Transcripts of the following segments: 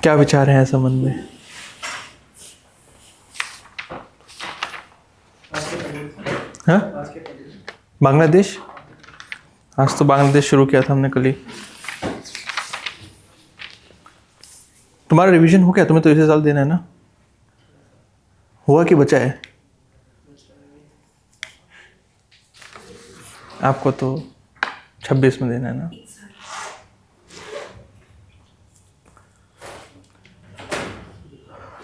क्या विचार हैं इस संबंध में? हाँ, बांग्लादेश, आज तो बांग्लादेश शुरू किया था हमने कल ही। तुम्हारा रिवीजन हो गया? तुम्हें तो इसी साल देना है ना? हुआ कि बचा है? आपको तो 26 में देना है ना?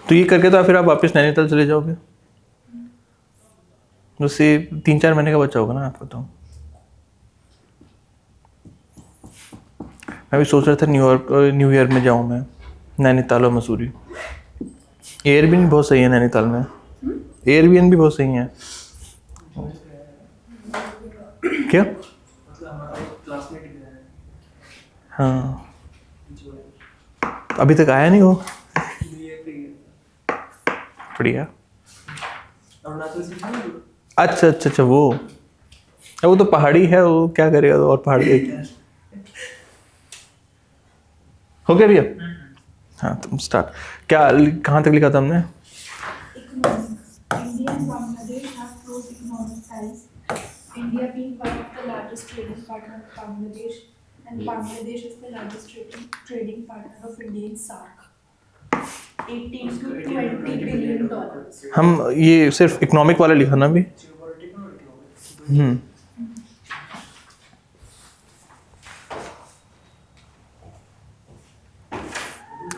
तो ये करके तो फिर आप वापस नैनीताल चले जाओगे? उससे 3-4 महीने का बचा होगा ना आपको तो। मैं भी सोच रहा था न्यू ईयर में जाऊँ मैं नैनीताल और मसूरी। एयरबीएन बहुत सही है नैनीताल में, एयरबीएन भी बहुत सही है। क्या? हाँ, अभी तक आया नहीं हो? बढ़िया। अच्छा अच्छा अच्छा, वो तो पहाड़ी है, वो क्या करेगा तो, और पहाड़ी हो गया भैया? हाँ, तुम स्टार्ट। क्या कहाँ तक लिखा था हमने? India and Bangladesh have close economic ties. India being one of the largest trading partner of Bangladesh, and Bangladesh is the largest trading partner of India in SAARC. 18 to 20 billion dollars. हम ये सिर्फ economic वाला लिखा ना भी?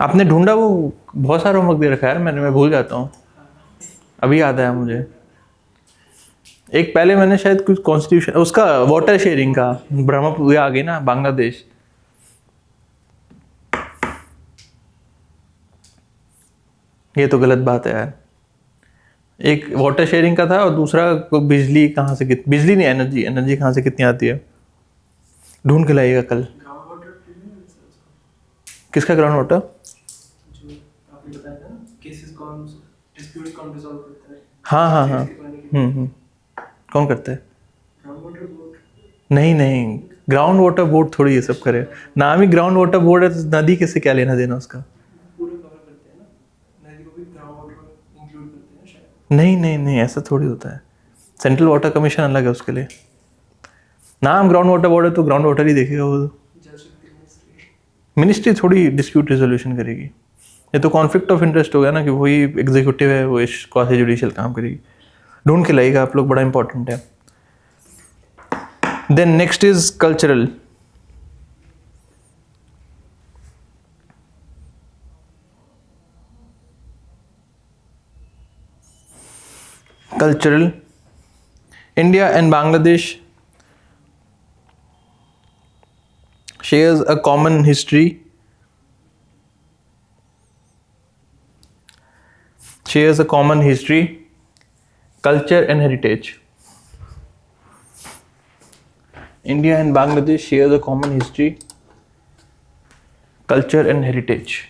आपने ढूंढा? वो बहुत सारा होमवर्क दे रखा है मैंने, मैं भूल जाता हूँ। अभी याद आया मुझे। एक पहले मैंने शायद कुछ कॉन्स्टिट्यूशन उसका वाटर शेयरिंग का, ब्रह्मपुत्र आ गई ना बांग्लादेश। ये तो गलत बात है यार। एक वाटर शेयरिंग का था और दूसरा बिजली कहाँ से बिजली नहीं, एनर्जी कहाँ से कितनी आती है। ढूंढ के लाइएगा कल। किसका ग्राउंड वाटर? हाँ हाँ हाँ, कौन करता है? नहीं, ग्राउंड वाटर बोर्ड थोड़ी ये सब करे। नाम ही ग्राउंड वाटर बोर्ड है तो नदी के से क्या लेना देना उसका? नहीं, ऐसा थोड़ी होता है। सेंट्रल वाटर कमीशन अलग है उसके लिए। नाम ग्राउंड वाटर बोर्ड है तो ग्राउंड वाटर ही देखेगा वो। मिनिस्ट्री थोड़ी डिस्प्यूट रेजोल्यूशन करेगी। ये तो कॉन्फ्लिक्ट ऑफ इंटरेस्ट हो गया ना, कि वही एग्जीक्यूटिव है, वो क्वासी जुडिशियल काम करेगी। ढूंढ के लाइएगा आप लोग, बड़ा इंपॉर्टेंट है। Then next is cultural. India and Bangladesh shares a common history, culture and heritage. India and Bangladesh share a common history, culture and heritage.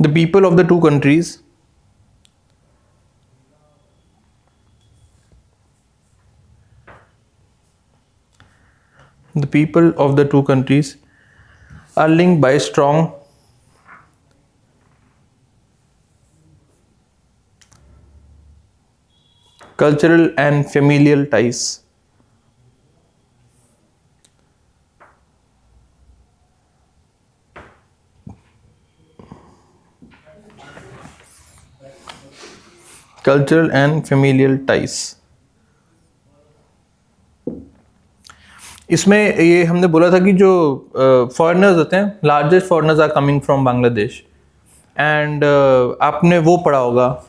The people of the two countries are linked by strong cultural and familial ties. Cultural and familial ties. इसमें ये हमने बोला था कि जो foreigners होते हैं, largest foreigners are coming from Bangladesh. And आपने वो पढ़ा होगा,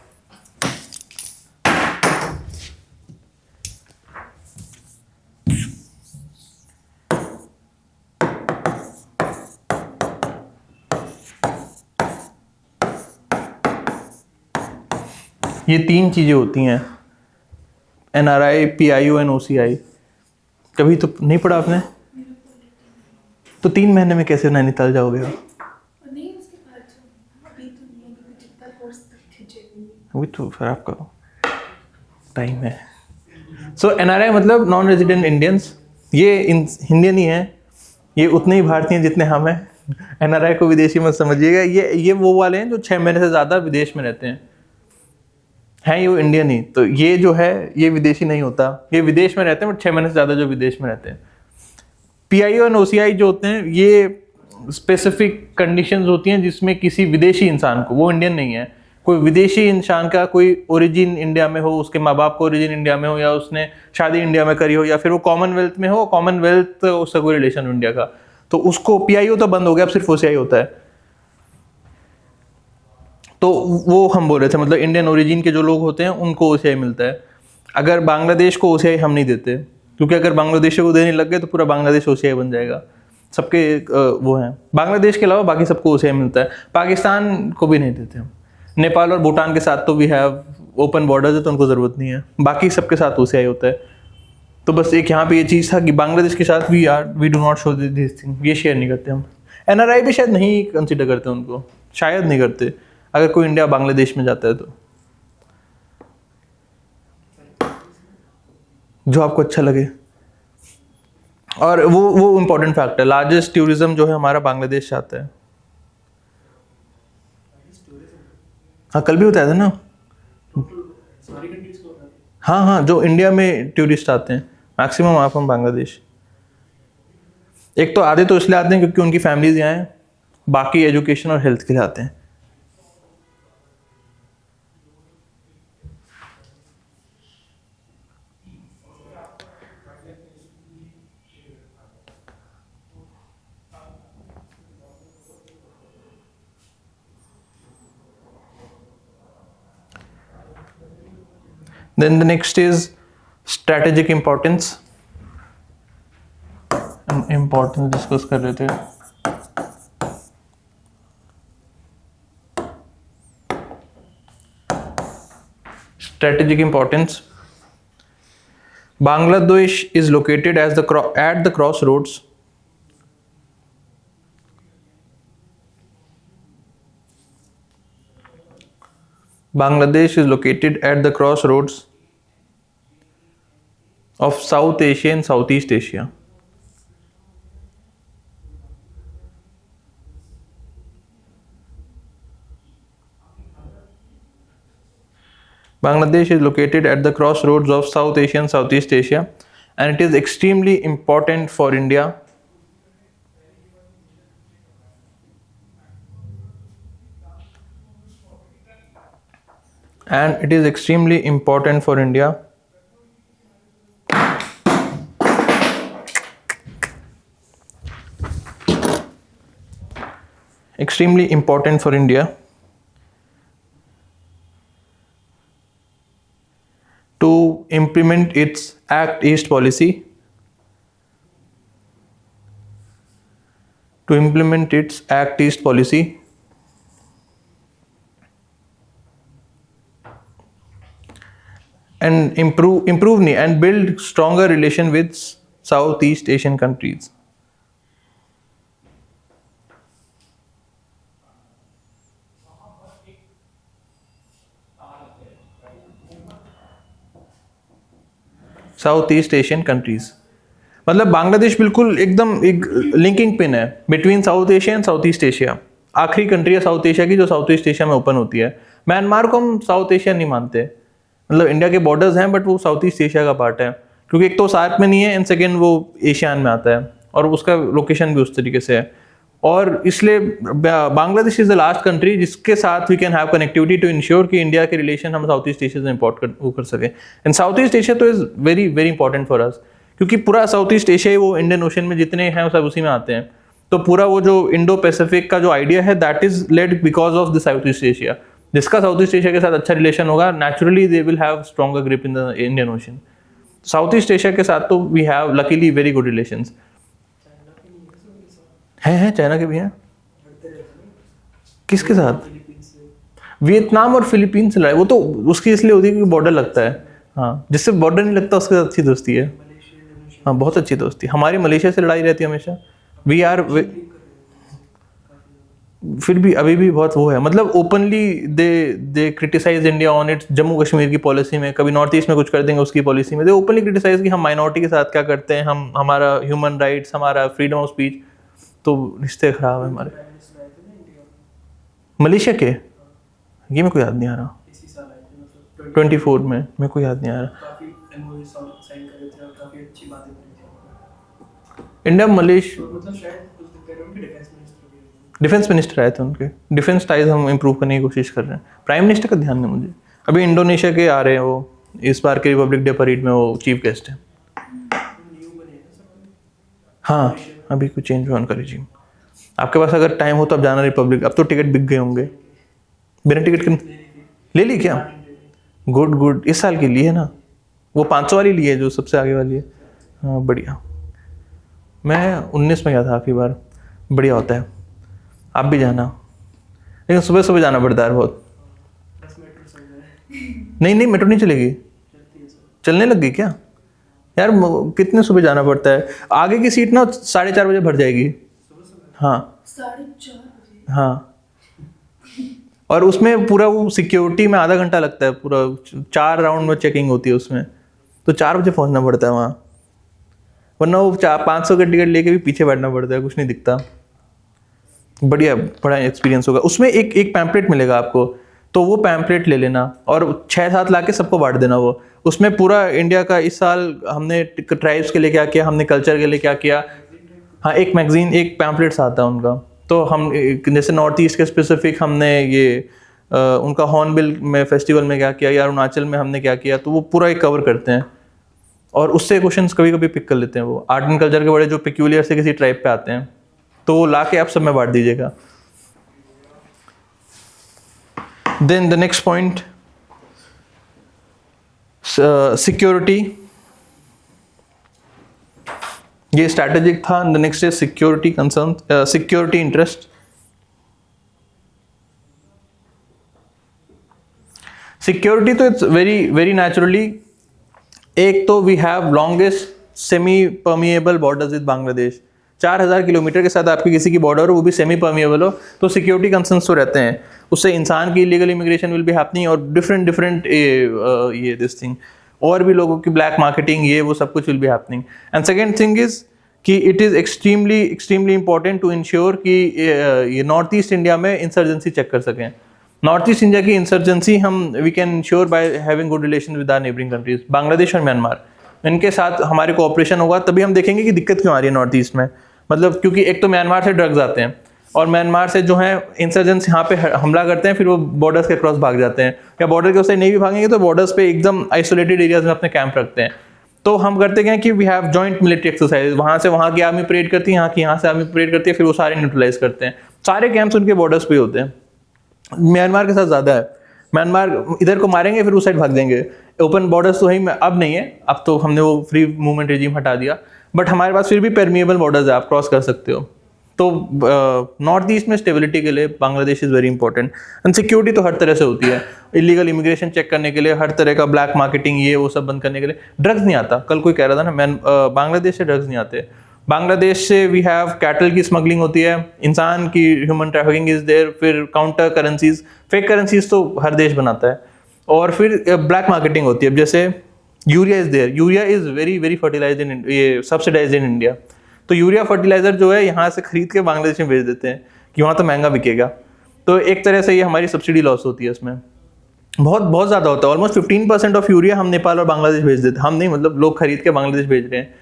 ये 3 चीजें होती हैं, NRI, PIO एंड OCI। कभी तो नहीं पढ़ा आपने? तो 3 महीने में कैसे नैनीताल जाओगे आप? अभी तो फिर आपका टाइम है। सो NRI मतलब नॉन रेजिडेंट इंडियंस। ये इंडियन ही है, ये उतने ही भारतीय हैं जितने हम हैं। एनआरआई को विदेशी मत समझिएगा, ये वो वाले हैं जो 6 महीने से ज़्यादा विदेश में रहते हैं ये वो इंडियन ही। तो ये जो है ये विदेशी नहीं होता, ये विदेश में रहते हैं बट 6 महीने से ज़्यादा जो विदेश में रहते हैं। पीआईओ और ओसीआई जो होते हैं ये स्पेसिफिक कंडीशंस होती हैं जिसमें किसी विदेशी इंसान को, वो इंडियन नहीं है, कोई विदेशी इंसान का कोई ओरिजिन इंडिया में हो, उसके माँ बाप का ओरिजिन इंडिया में हो, या उसने शादी इंडिया में करी हो, या फिर वो कॉमनवेल्थ में हो, कॉमनवेल्थ उसका कोई रिलेशन हो इंडिया का, तो उसको पीआईओ तो बंद हो गया, अब सिर्फ ओसीआई होता है। तो वो हम बोल रहे थे, मतलब इंडियन ओरिजिन के जो लोग होते हैं उनको ओसीआई मिलता है। अगर बांग्लादेश को ओसीआई हम नहीं देते, क्योंकि अगर बांग्लादेश को देने लग गए तो पूरा बांग्लादेश ओसीआई बन जाएगा। सबके वो हैं, बांग्लादेश के अलावा बाकी सबको ओसीआई मिलता है। पाकिस्तान को भी नहीं देते हम। नेपाल और भूटान के साथ तो वी हैव ओपन बॉर्डर्स है तो उनको ज़रूरत नहीं है, बाकी सबके साथ ओसीआई होता है। तो बस एक यहाँ पे ये चीज़ था कि बांग्लादेश के साथ we do not show this thing, ये शेयर नहीं करते हम। एनआरआई भी शायद नहीं कंसिडर करते उनको, शायद नहीं करते अगर कोई इंडिया बांग्लादेश में जाता है तो। जो आपको अच्छा लगे। और वो इम्पोर्टेंट फैक्ट है, लार्जेस्ट टूरिज्म जो है हमारा बांग्लादेश से आता है। हाँ कल भी बताया था ना। हाँ, जो इंडिया में टूरिस्ट आते हैं मैक्सिमम आप हम बांग्लादेश। एक तो आधे तो इसलिए आते हैं क्योंकि उनकी फैमिलीज यहाँ हैं, बाकी एजुकेशन और हेल्थ के लिए आते हैं। Then the next is strategic importance. Importance discuss कर रहे थे। Strategic importance. Bangladesh is located at the crossroads Bangladesh is located at the crossroads of South Asia and Southeast Asia. Bangladesh is located at the crossroads of South Asia and Southeast Asia, and it is extremely important for India to implement its Act East policy, and improve and build stronger relation with Southeast Asian countries. South east Asian countries, मतलब बांग्लादेश बिल्कुल एकदम एक linking pin है between south Asia and South East Asia. आखिरी country है south Asia की जो south East Asia में ओपन होती है। म्यांमार को हम साउथ एशिया नहीं मानते, मतलब इंडिया के बॉर्डर्स हैं बट वो साउथ ईस्ट एशिया का पार्ट है, क्योंकि एक तो सार्क में नहीं है एंड सेकेंड वो एशियान में आता है और उसका लोकेशन भी उस तरीके से है। और इसलिए Bangladesh is the last country जिसके साथ we can have connectivity to ensure कि इंडिया के रिलेशन हम साउथ ईस्ट एशिया से इम्पोर्ट कर सके। एंड साउथ ईस्ट एशिया तो is very very important for us, क्योंकि पूरा साउथ ईस्ट एशिया वो इंडियन ओशन में जितने हैं सब उसी में आते हैं। तो पूरा वो जो इंडो पैसिफिक का जो आइडिया है that is led because of the South East Asia. जिसका साउथ ईस्ट एशिया के साथ अच्छा रिलेशन होगा naturally they will have stronger grip in the Indian Ocean. South East Asia के साथ तो we have luckily very good relations. है China के भी हैं। किसके साथ? वियतनाम और फिलीपीन से लड़ाई, वो तो उसकी इसलिए होती है क्योंकि बॉर्डर लगता है। हाँ, जिससे बॉर्डर नहीं लगता उसके साथ अच्छी दोस्ती है। हाँ, बहुत अच्छी दोस्ती। हमारी मलेशिया से लड़ाई रहती है हमेशा। वी आर फिर भी अभी भी बहुत वो है, मतलब openly they criticise India on its Jammu Kashmir की पॉलिसी में। कभी नॉर्थ ईस्ट में कुछ कर देंगे उसकी पॉलिसी में, दे ओपनली क्रिटिसाइज कि हम माइनॉरिटी के साथ क्या करते हैं, हम हमारा ह्यूमन राइट्स, हमारा फ्रीडम ऑफ स्पीच। तो रिश्ते खराब है हमारे। मलेशिया के ये मेरे को याद नहीं आ रहा। 24 में मेरे को याद नहीं आ रहा। इंडिया मलेशिया डिफेंस मिनिस्टर आए थे उनके। डिफेंस टाइज हम इम्प्रूव करने की कोशिश कर रहे हैं। प्राइम मिनिस्टर का ध्यान नहीं मुझे। अभी इंडोनेशिया के आ रहे हैं वो, इस बार के रिपब्लिक डे परेड में वो चीफ गेस्ट हैं। हाँ अभी कुछ चेंज हुआ उनका रिजीम। आपके पास अगर टाइम हो तो आप जाना रिपब्लिक। अब तो टिकट बिक गए होंगे। बिना टिकट के ले ली क्या? Good good. इस साल की ली है ना? वो 500 वाली ली है जो सबसे आगे वाली है। हाँ बढ़िया। मैं 19 में गया था आखिरी बार। बढ़िया होता है, आप भी जाना। लेकिन सुबह सुबह जाना पड़ता है बहुत। नहीं नहीं मेट्रो नहीं चलेगी। चलने लग गई क्या यार? कितने सुबह जाना पड़ता है। आगे की सीट ना 4:30 बजे भर जाएगी। हाँ 4:30 बजे। हाँ और उसमें पूरा वो सिक्योरिटी में आधा घंटा लगता है। पूरा 4 राउंड में चेकिंग होती है उसमें। तो 4 बजे पहुंचना पड़ता है वहाँ, वरना वो 500 का टिकट लेके भी पीछे बैठना पड़ता है, कुछ नहीं दिखता। बढ़िया, बड़ा एक्सपीरियंस होगा। उसमें एक पैम्पलेट मिलेगा आपको, तो वो पैम्पलेट ले लेना और 6-7 ला के सबको बांट देना। वो उसमें पूरा इंडिया का इस साल हमने ट्राइब्स के लिए क्या किया, हमने कल्चर के लिए क्या किया। हाँ एक मैगजीन, एक पैम्पलेट्स आता है उनका। तो हम जैसे नॉर्थ ईस्ट के स्पेसिफिक हमने ये उनका हॉर्नबिल में फेस्टिवल में क्या किया या अरुणाचल में हमने क्या किया, तो वो पूरा एक कवर करते हैं। और उससे क्वेश्चंस कभी कभी पिक कर लेते हैं वो। आर्ट एंड कल्चर के बड़े जो पिक्यूलियर से किसी ट्राइब पे आते हैं, तो वो ला के आप सब में बांट दीजिएगा। Then the next point, security. ये स्ट्रैटेजिक था। The next is security concern, security interest. Security तो इट्स वेरी वेरी नेचुरली, एक तो we have longest semi permeable borders with Bangladesh. 4000 kilometre के साथ आपकी किसी की बॉर्डर हो, वो भी सेमी परमिएबल हो, तो सिक्योरिटी कंसर्न्स तो रहते हैं। उससे इंसान की illegal immigration will be happening और डिफरेंट ये दिस थिंग, और भी लोगों की ब्लैक मार्केटिंग, ये वो सब कुछ will be happening. And second thing is कि it is extremely important to ensure कि ये नॉर्थ ईस्ट इंडिया में इंसर्जेंसी चेक कर सकें। नॉर्थ ईस्ट इंडिया की इंसर्जेंसी हम we can ensure by having good relation with our neighbouring countries, Bangladesh और Myanmar. इनके साथ हमारे कोऑपरेशन होगा तभी हम देखेंगे कि दिक्कत क्यों आ रही है नॉर्थ ईस्ट में। मतलब क्योंकि एक तो म्यांमार से ड्रग्स आते हैं और म्यांमार से जो है इंसर्जेंट्स यहाँ पे हमला करते हैं, फिर वो बॉर्डर्स के क्रॉस भाग जाते हैं, या बॉर्डर के उस साइड नहीं भी भागेंगे तो बॉर्डर्स पे एकदम आइसोलेटेड एरियाज में अपने कैंप रखते हैं। तो हम करते क्या कि we have joint military exercise, वहाँ से वहाँ की आर्मी परेड करती है, यहाँ से आर्मी परेड करती है, फिर वो सारे न्यूट्रलाइज करते हैं। सारे कैंप्स उनके बॉर्डर्स पे होते हैं। म्यांमार के साथ ज़्यादा है। म्यांमार इधर को मारेंगे फिर उस साइड भाग देंगे। ओपन बॉर्डर्स तो है अब नहीं है, अब तो हमने वो फ्री मूवमेंट रिजीम हटा दिया, बट हमारे पास फिर भी परमिएबल बॉर्डर्स है, आप क्रॉस कर सकते हो। तो नॉर्थ ईस्ट में स्टेबिलिटी के लिए Bangladesh is very important. And security तो हर तरह से होती है, इलीगल इमिग्रेशन चेक करने के लिए, हर तरह का ब्लैक मार्केटिंग ये वो सब बंद करने के लिए। ड्रग्स नहीं आता, कल कोई कह रहा था ना, मैं बांग्लादेश से ड्रग्स नहीं आते। बांग्लादेश से वी हैव कैटल की स्मगलिंग होती है, इंसान की ह्यूमन ट्रैफिकिंग इज देयर, फिर काउंटर करेंसीज, फेक करेंसीज तो हर देश बनाता है, और फिर ब्लैक मार्केटिंग होती है। जैसे urea is there, urea is very very fertilised in, ये सब्सिडाइज्ड इन इंडिया। तो यूरिया फर्टिलाइजर जो है यहाँ से खरीद के बांग्लादेश में भेज देते हैं कि वहाँ तो महंगा बिकेगा। तो एक तरह से ये हमारी सब्सिडी लॉस होती है इसमें। बहुत बहुत ज़्यादा होता है, ऑलमोस्ट 15% ऑफ यूरिया हम नेपाल और बांग्लादेश भेज देते हैं। हम नहीं, मतलब लोग खरीद के बांग्लादेश भेज रहे हैं।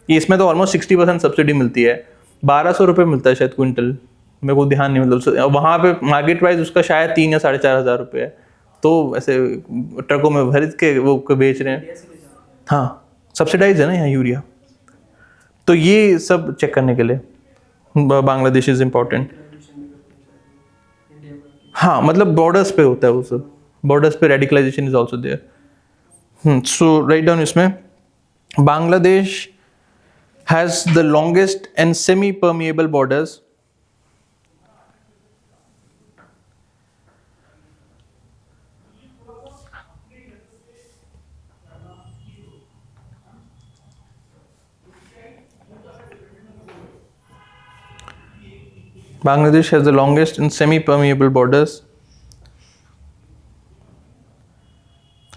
इसमें तो ऑलमोस्ट 60% सब्सिडी मिलती है। 1200 रुपये मिलता है शायद क्विंटल, मेरे को ध्यान नहीं, मतलब वहाँ पे मार्केट प्राइस उसका शायद 3 या 4,500 रुपये है। तो ऐसे ट्रकों में भर के वो बेच रहे हैं। हाँ सब्सिडाइज है ना यहाँ यूरिया। तो ये सब चेक करने के लिए बांग्लादेश इज इम्पोर्टेंट। हाँ मतलब बॉर्डर्स पे होता है वो सब, बॉर्डर्स पे radicalisation is also there. So right down इसमें, Bangladesh has the longest and semi-permeable borders. Bangladesh has the longest and semi-permeable borders,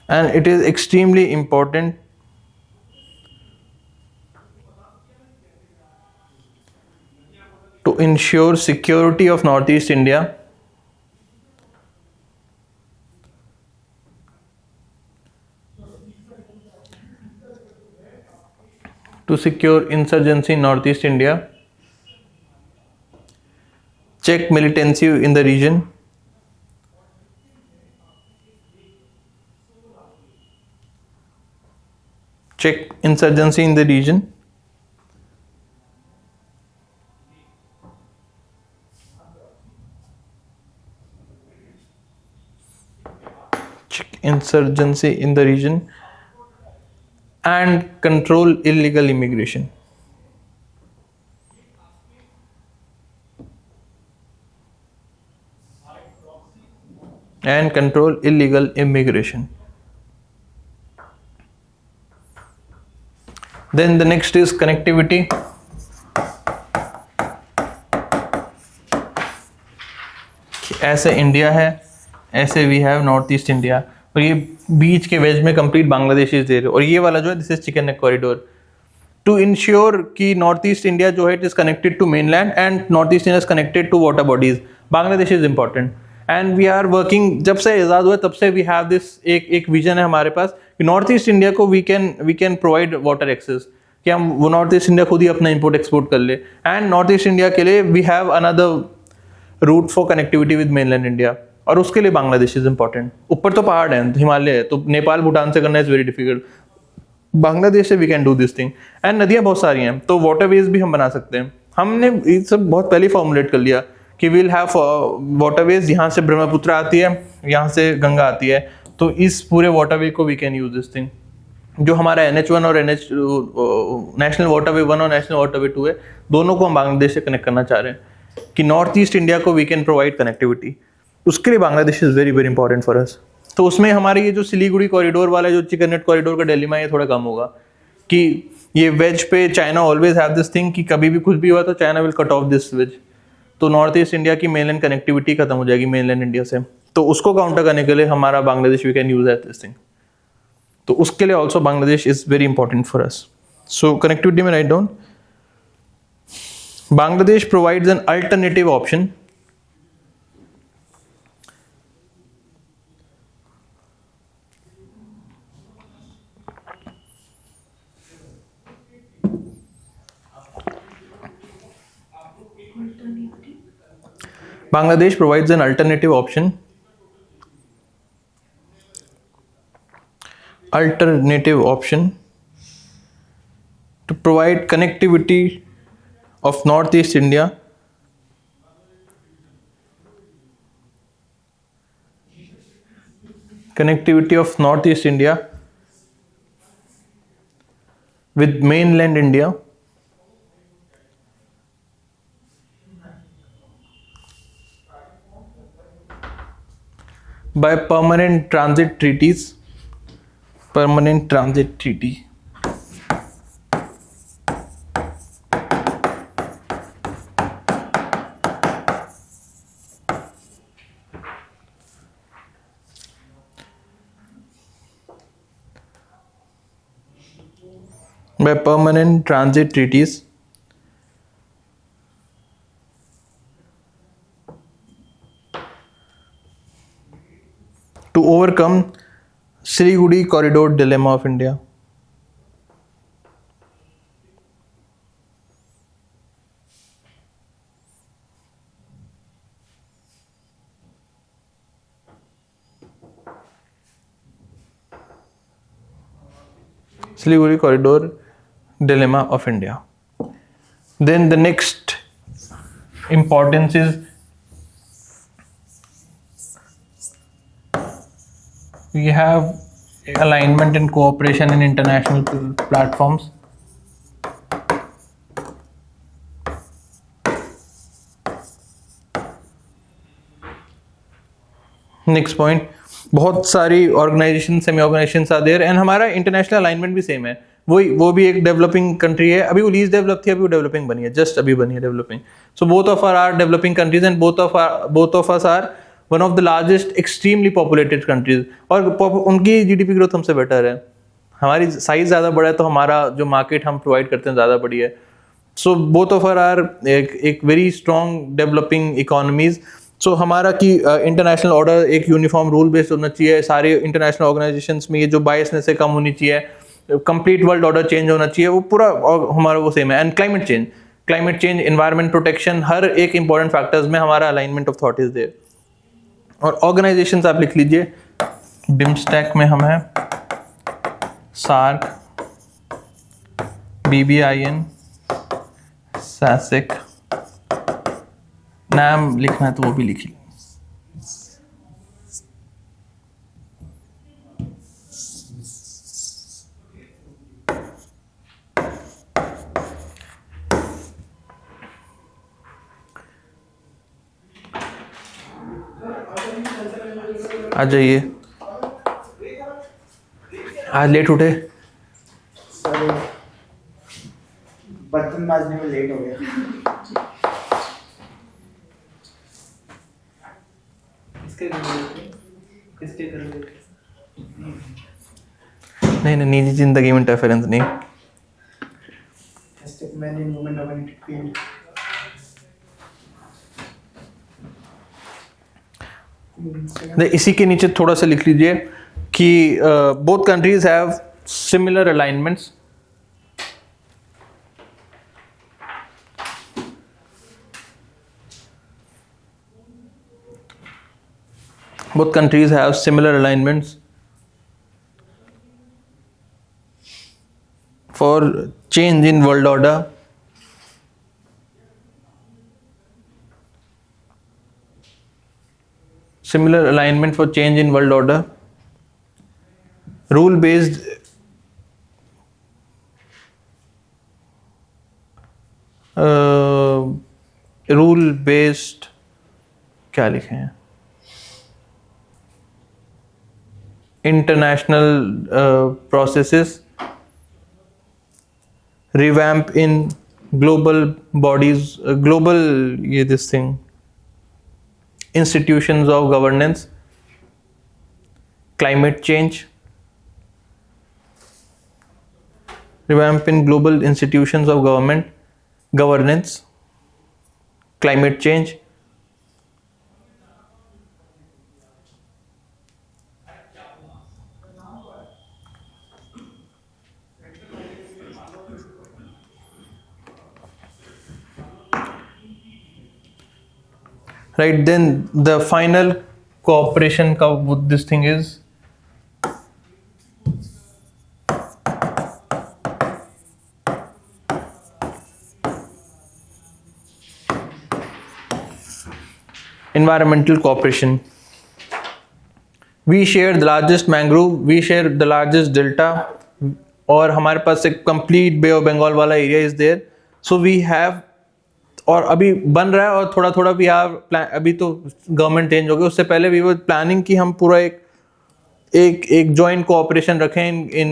and it is extremely important to to ensure security of Northeast India, to secure insurgency in Northeast India, check militancy in the region, check insurgency in the region, check insurgency in the region, and control illegal immigration. And control illegal immigration. Then the next is connectivity. ऐसे India है, ऐसे we have north east India, और ये बीच के veg में complete Bangladesh is there, और ये वाला जो है this is chicken neck corridor to ensure कि नॉर्थ ईस्ट इंडिया जो है it is connected to mainland and north east India is connected to water bodies. Bangladesh is important and we are working, जब से आज़ाद हुआ तब से वी हैव दिस एक विजन है हमारे पास कि नॉर्थ ईस्ट इंडिया को we can provide water access, कि हम वो नॉर्थ ईस्ट इंडिया खुद ही अपना इंपोर्ट एक्सपोर्ट कर ले. एंड नॉर्थ ईस्ट इंडिया के लिए we have another route for connectivity with mainland India, और उसके लिए बांग्लादेश इज इंपॉर्टेंट. ऊपर तो पहाड़ है, हिमालय है, तो नेपाल भूटान से करना इज वेरी डिफिकल्ट. बांग्लादेश से we can do this thing. And नदियाँ बहुत सारी हैं, तो वाटरवेज भी हम बना सकते हैं. हमने ये सब बहुत पहले फॉर्मुलेट कर लिया कि विल हैव वाटरवेज, यहाँ से ब्रह्मपुत्र आती है, यहाँ से गंगा आती है, तो इस पूरे वाटरवे को we can use this thing. जो हमारा NH1 और NH नेशनल वाटरवे 1 और नेशनल वाटरवे 2 है, दोनों को हम बांग्लादेश से कनेक्ट करना चाह रहे हैं कि नॉर्थ ईस्ट इंडिया को वी कैन प्रोवाइड कनेक्टिविटी. उसके लिए Bangladesh is very very important for अस. तो उसमें हमारे ये जो सिलीगुड़ी कॉरिडोर वाला जो चिकन नेट कॉरिडोर का दिल्ली में, ये थोड़ा कम होगा कि ये वेज पे China always have this thing कि कभी भी कुछ भी हुआ तो China will cut off this ways. तो नॉर्थ ईस्ट इंडिया की मेनलैंड कनेक्टिविटी खत्म हो जाएगी मेनलैंड इंडिया से, तो उसको काउंटर करने के लिए हमारा Bangladesh we can use at this thing. तो उसके लिए also Bangladesh is very important for us. So connectivity में write down, Bangladesh provides an alternative option Bangladesh provides an alternative option to provide connectivity of Northeast India with mainland India by permanent transit treaty. By permanent transit treaties to overcome Siliguri corridor dilemma of India. Siliguri corridor dilemma of India. Then the next importance is we have alignment and cooperation in international platforms. Next point, बहुत सारी organisation semi organisation are there and हमारा international alignment भी same है. वो भी एक developing country है, अभी वो लीज डेवलप थी, अभी वो डेवलपिंग बनी है, जस्ट अभी बनी है developing. So both of are developing countries and both of us are one of the largest extremely populated countries, और उनकी GDP ग्रोथ हमसे बेटर है. हमारी साइज ज़्यादा बड़ा है, तो हमारा जो मार्केट हम प्रोवाइड करते हैं ज़्यादा बड़ी है. सो बोथ ऑफ आर एक वेरी स्ट्रॉन्ग डेवलपिंग इकोनॉमीज. सो हमारा कि इंटरनेशनल ऑर्डर एक यूनिफॉर्म रूल बेस्ड होना चाहिए, सारे इंटरनेशनल ऑर्गेनाइजेशंस में ये जो बायसनेस है कम होनी चाहिए, कंप्लीट वर्ल्ड ऑर्डर चेंज होना चाहिए, वो पूरा हमारा वो सेम है. And climate change, environment protection, हर एक इंपॉर्टेंट फैक्टर्स में हमारा alignment of thought is there. और ऑर्गेनाइजेशंस आप लिख लीजिए, बिम्स्टेक में हम है सार्क, BBIN, SASIC, नाम लिखना है तो वो भी लिखिए. आ जाइए. आज लेट उठे? सर बर्तन मांजने में लेट हो गया. नहीं नहीं, निजी जिंदगी में इंटरफेरेंस नहीं. Just a many moment of an field. इसी के नीचे थोड़ा सा लिख लीजिए कि both countries have similar alignments. Both countries have similar alignments for change in world order. Similar alignment for change in world order. Rule based क्या लिखे हैं, international processes, revamp in global bodies, global this thing, institutions of governance, climate change, revamp in global institutions of governance, climate change. Right, then the final cooperation with this thing is environmental cooperation. We share the largest mangrove, we share the largest delta, और हमारे पास एक complete Bay of Bengal वाला area is there. So we have, और अभी बन रहा है और थोड़ा थोड़ा भी अभी तो गवर्नमेंट चेंज हो गया, उससे पहले भी वो प्लानिंग की हम पूरा एक जॉइंट कोऑपरेशन रखें इन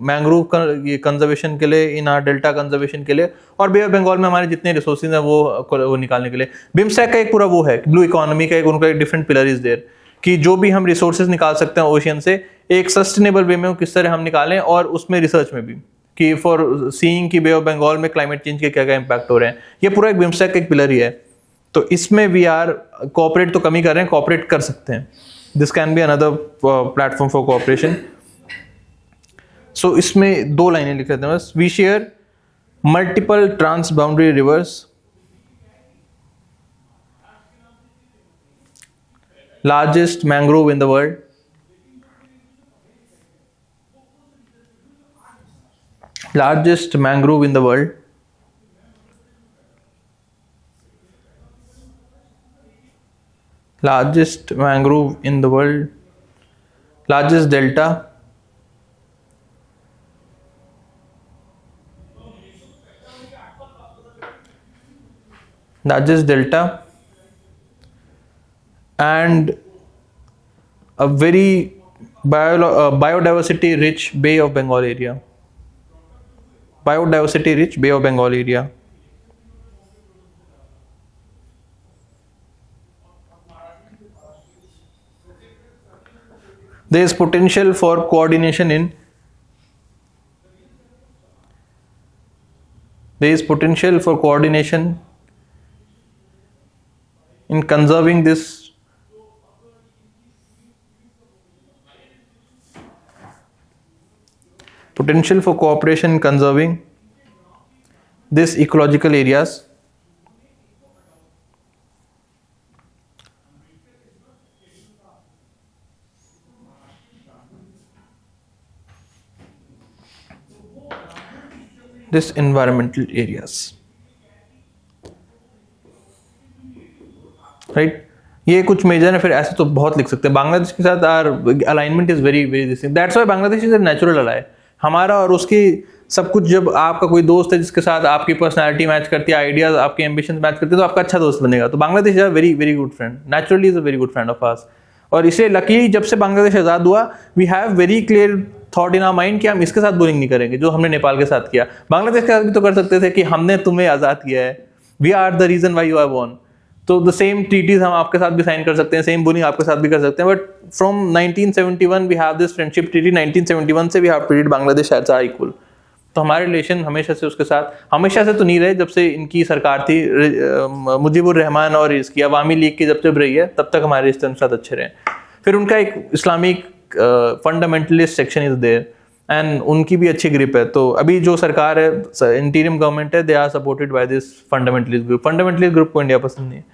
मैंग्रोव कंजर्वेशन के लिए, इन आर डेल्टा कंजर्वेशन के लिए, और बे ऑफ बंगाल में हमारे जितने रिसोर्सेज हैं वो निकालने के लिए. बिम्स्टेक का एक पूरा वो है, ब्लू इकोनॉमी का एक उनका एक डिफरेंट पिलर इज देयर, कि जो भी हम रिसोर्सेज निकाल सकते हैं ओशियन से एक सस्टेनेबल वे में किस तरह हम निकालें, और उसमें रिसर्च में भी कि फॉर सीइंग कि बे ऑफ बंगाल में क्लाइमेट चेंज के क्या क्या इंपैक्ट हो रहे हैं. ये पूरा एक बिम्स्टेक का एक पिलर ही है. तो इसमें वी आर कोऑपरेट तो कम ही कर रहे हैं, कोऑपरेट कर सकते हैं. This can be another platform for cooperation. So इसमें 2 लाइनें लिख लेते हैं बस. We share multiple trans boundary rivers, largest mangrove in the world, largest mangrove in the world, largest mangrove in the world, largest delta, largest delta, and a very biodiversity rich Bay of Bengal area. Biodiversity rich Bay of Bengal area. There is potential for coordination in there is potential for coordination in conserving this potential for cooperation in conserving these ecological areas this environmental areas, right? ये कुछ major है, फिर ऐसे तो बहुत लिख सकते हैं। बांग्लादेश के साथ our alignment is very very this thing, that's why Bangladesh is a natural ally हमारा। और उसकी सब कुछ, जब आपका कोई दोस्त है जिसके साथ आपकी पर्सनालिटी मैच करती है, आइडियाज आपके एम्बिशन मैच करते हैं, तो आपका अच्छा दोस्त बनेगा। तो Bangladesh is a very very good friend, naturally is a very good friend of ours. और इसलिए लकीली जब से बांग्लादेश आज़ाद हुआ, we have very clear thought in our mind कि हम इसके साथ बुलिंग नहीं करेंगे, जो हमने नेपाल के साथ किया। बांग्लादेश के साथ भी तो कर सकते थे कि हमने तुम्हें आज़ाद किया है, we are the reason why you are born. तो द सेम ट्रीटीज हम आपके साथ भी साइन कर सकते हैं, सेम बुलिंग आपके साथ भी कर सकते हैं। But from 1971 we have this friendship treaty. 1971 से we have treated Bangladesh as our equal. तो हमारे रिलेशन हमेशा से उसके साथ, हमेशा से तो नहीं रहे, जब से इनकी सरकार थी मुजीबुर रहमान और इसकी अवामी लीग की जब से रही है, तब तक हमारे रिश्ते उनके साथ अच्छे रहे। फिर उनका एक Islamic fundamentalist section is there and उनकी भी अच्छी ग्रिप है। तो अभी जो सरकार है, इंटीरियम गवर्नमेंट है, they are supported by this fundamentalist group. Fundamentalist group को इंडिया पसंद नहीं है,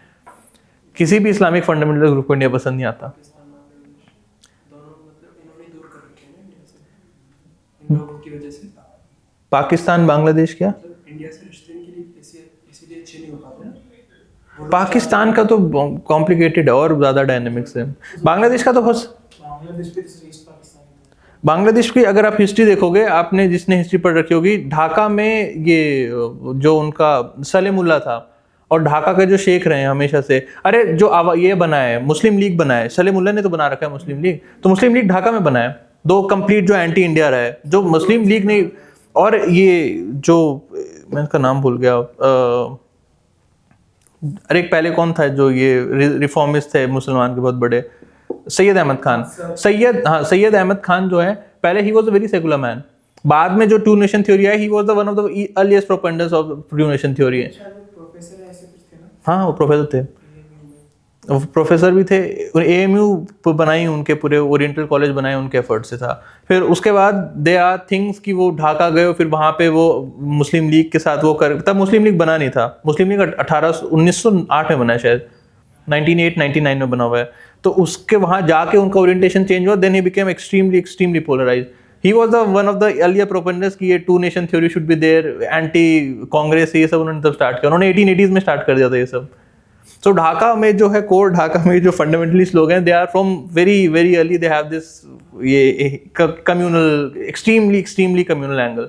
किसी भी इस्लामिक फंडामेंटलिस्ट ग्रुप को इंडिया पसंद नहीं आता। पाकिस्तान बांग्लादेश क्या इंडिया से रिश्ते के लिए इसीलिए अच्छे नहीं हो पाते हैं। पाकिस्तान का तो कॉम्प्लिकेटेड है और ज़्यादा डायनेमिक्स है। बांग्लादेश का तो बहुत, बांग्लादेश पे ईस्ट पाकिस्तान बांग्लादेश की अगर आप हिस्ट्री देखोगे, आपने जिसने हिस्ट्री पढ़ रखी होगी, ढाका में ये जो उनका सलेमुल्ला था और ढाका के जो शेख रहे हैं हमेशा से, अरे जो ये बना है मुस्लिम लीग बना है, सलेमुल्ला ने तो बना रखा है मुस्लिम लीग, तो मुस्लिम लीग ढाका में बना है। दो कंप्लीट जो एंटी इंडिया रहा है, जो मुस्लिम लीग ने, और ये जो मैं इसका नाम भूल गया, अरे पहले कौन था जो ये रिफॉर्मिस्ट थे मुसलमान के बहुत बड़े, सैयद अहमद खान। सैयद अहमद खान जो है, पहले ही was a very secular man, बाद में जो टू नेशन थ्योरी है, he was the one of the earliest propounders of two nation theory है। प्रोफेसर ऐसे कुछ थे ना। हाँ, वो प्रोफेसर थे, प्रोफेसर भी थे। एएमयू बनाई उनके, पूरे ओरिएंटल कॉलेज बनाए उनके एफर्ट से था। फिर उसके बाद दे आर थिंग्स कि वो ढाका गए, फिर वहाँ पे वो मुस्लिम लीग के साथ वो कर, तब मुस्लिम लीग बना नहीं था। मुस्लिम लीग 1908 में बना है शायद, 1999 में बना हुआ है। तो उसके वहाँ जाके उनका ओरिएंटेशन चेंज हुआ, then he became extremely polarised. He was the one of the earlier propounders कि ये two nation theory should be there, anti Congress, ये सब उन्होंने तब स्टार्ट किया। उन्होंने 1880s में स्टार्ट कर दिया था ये सब। सो ढाका में जो है कोर, ढाका में जो फंडामेंटलिस्ट लोग हैं, they are from very very early, they have this ये communal, extremely communal angle.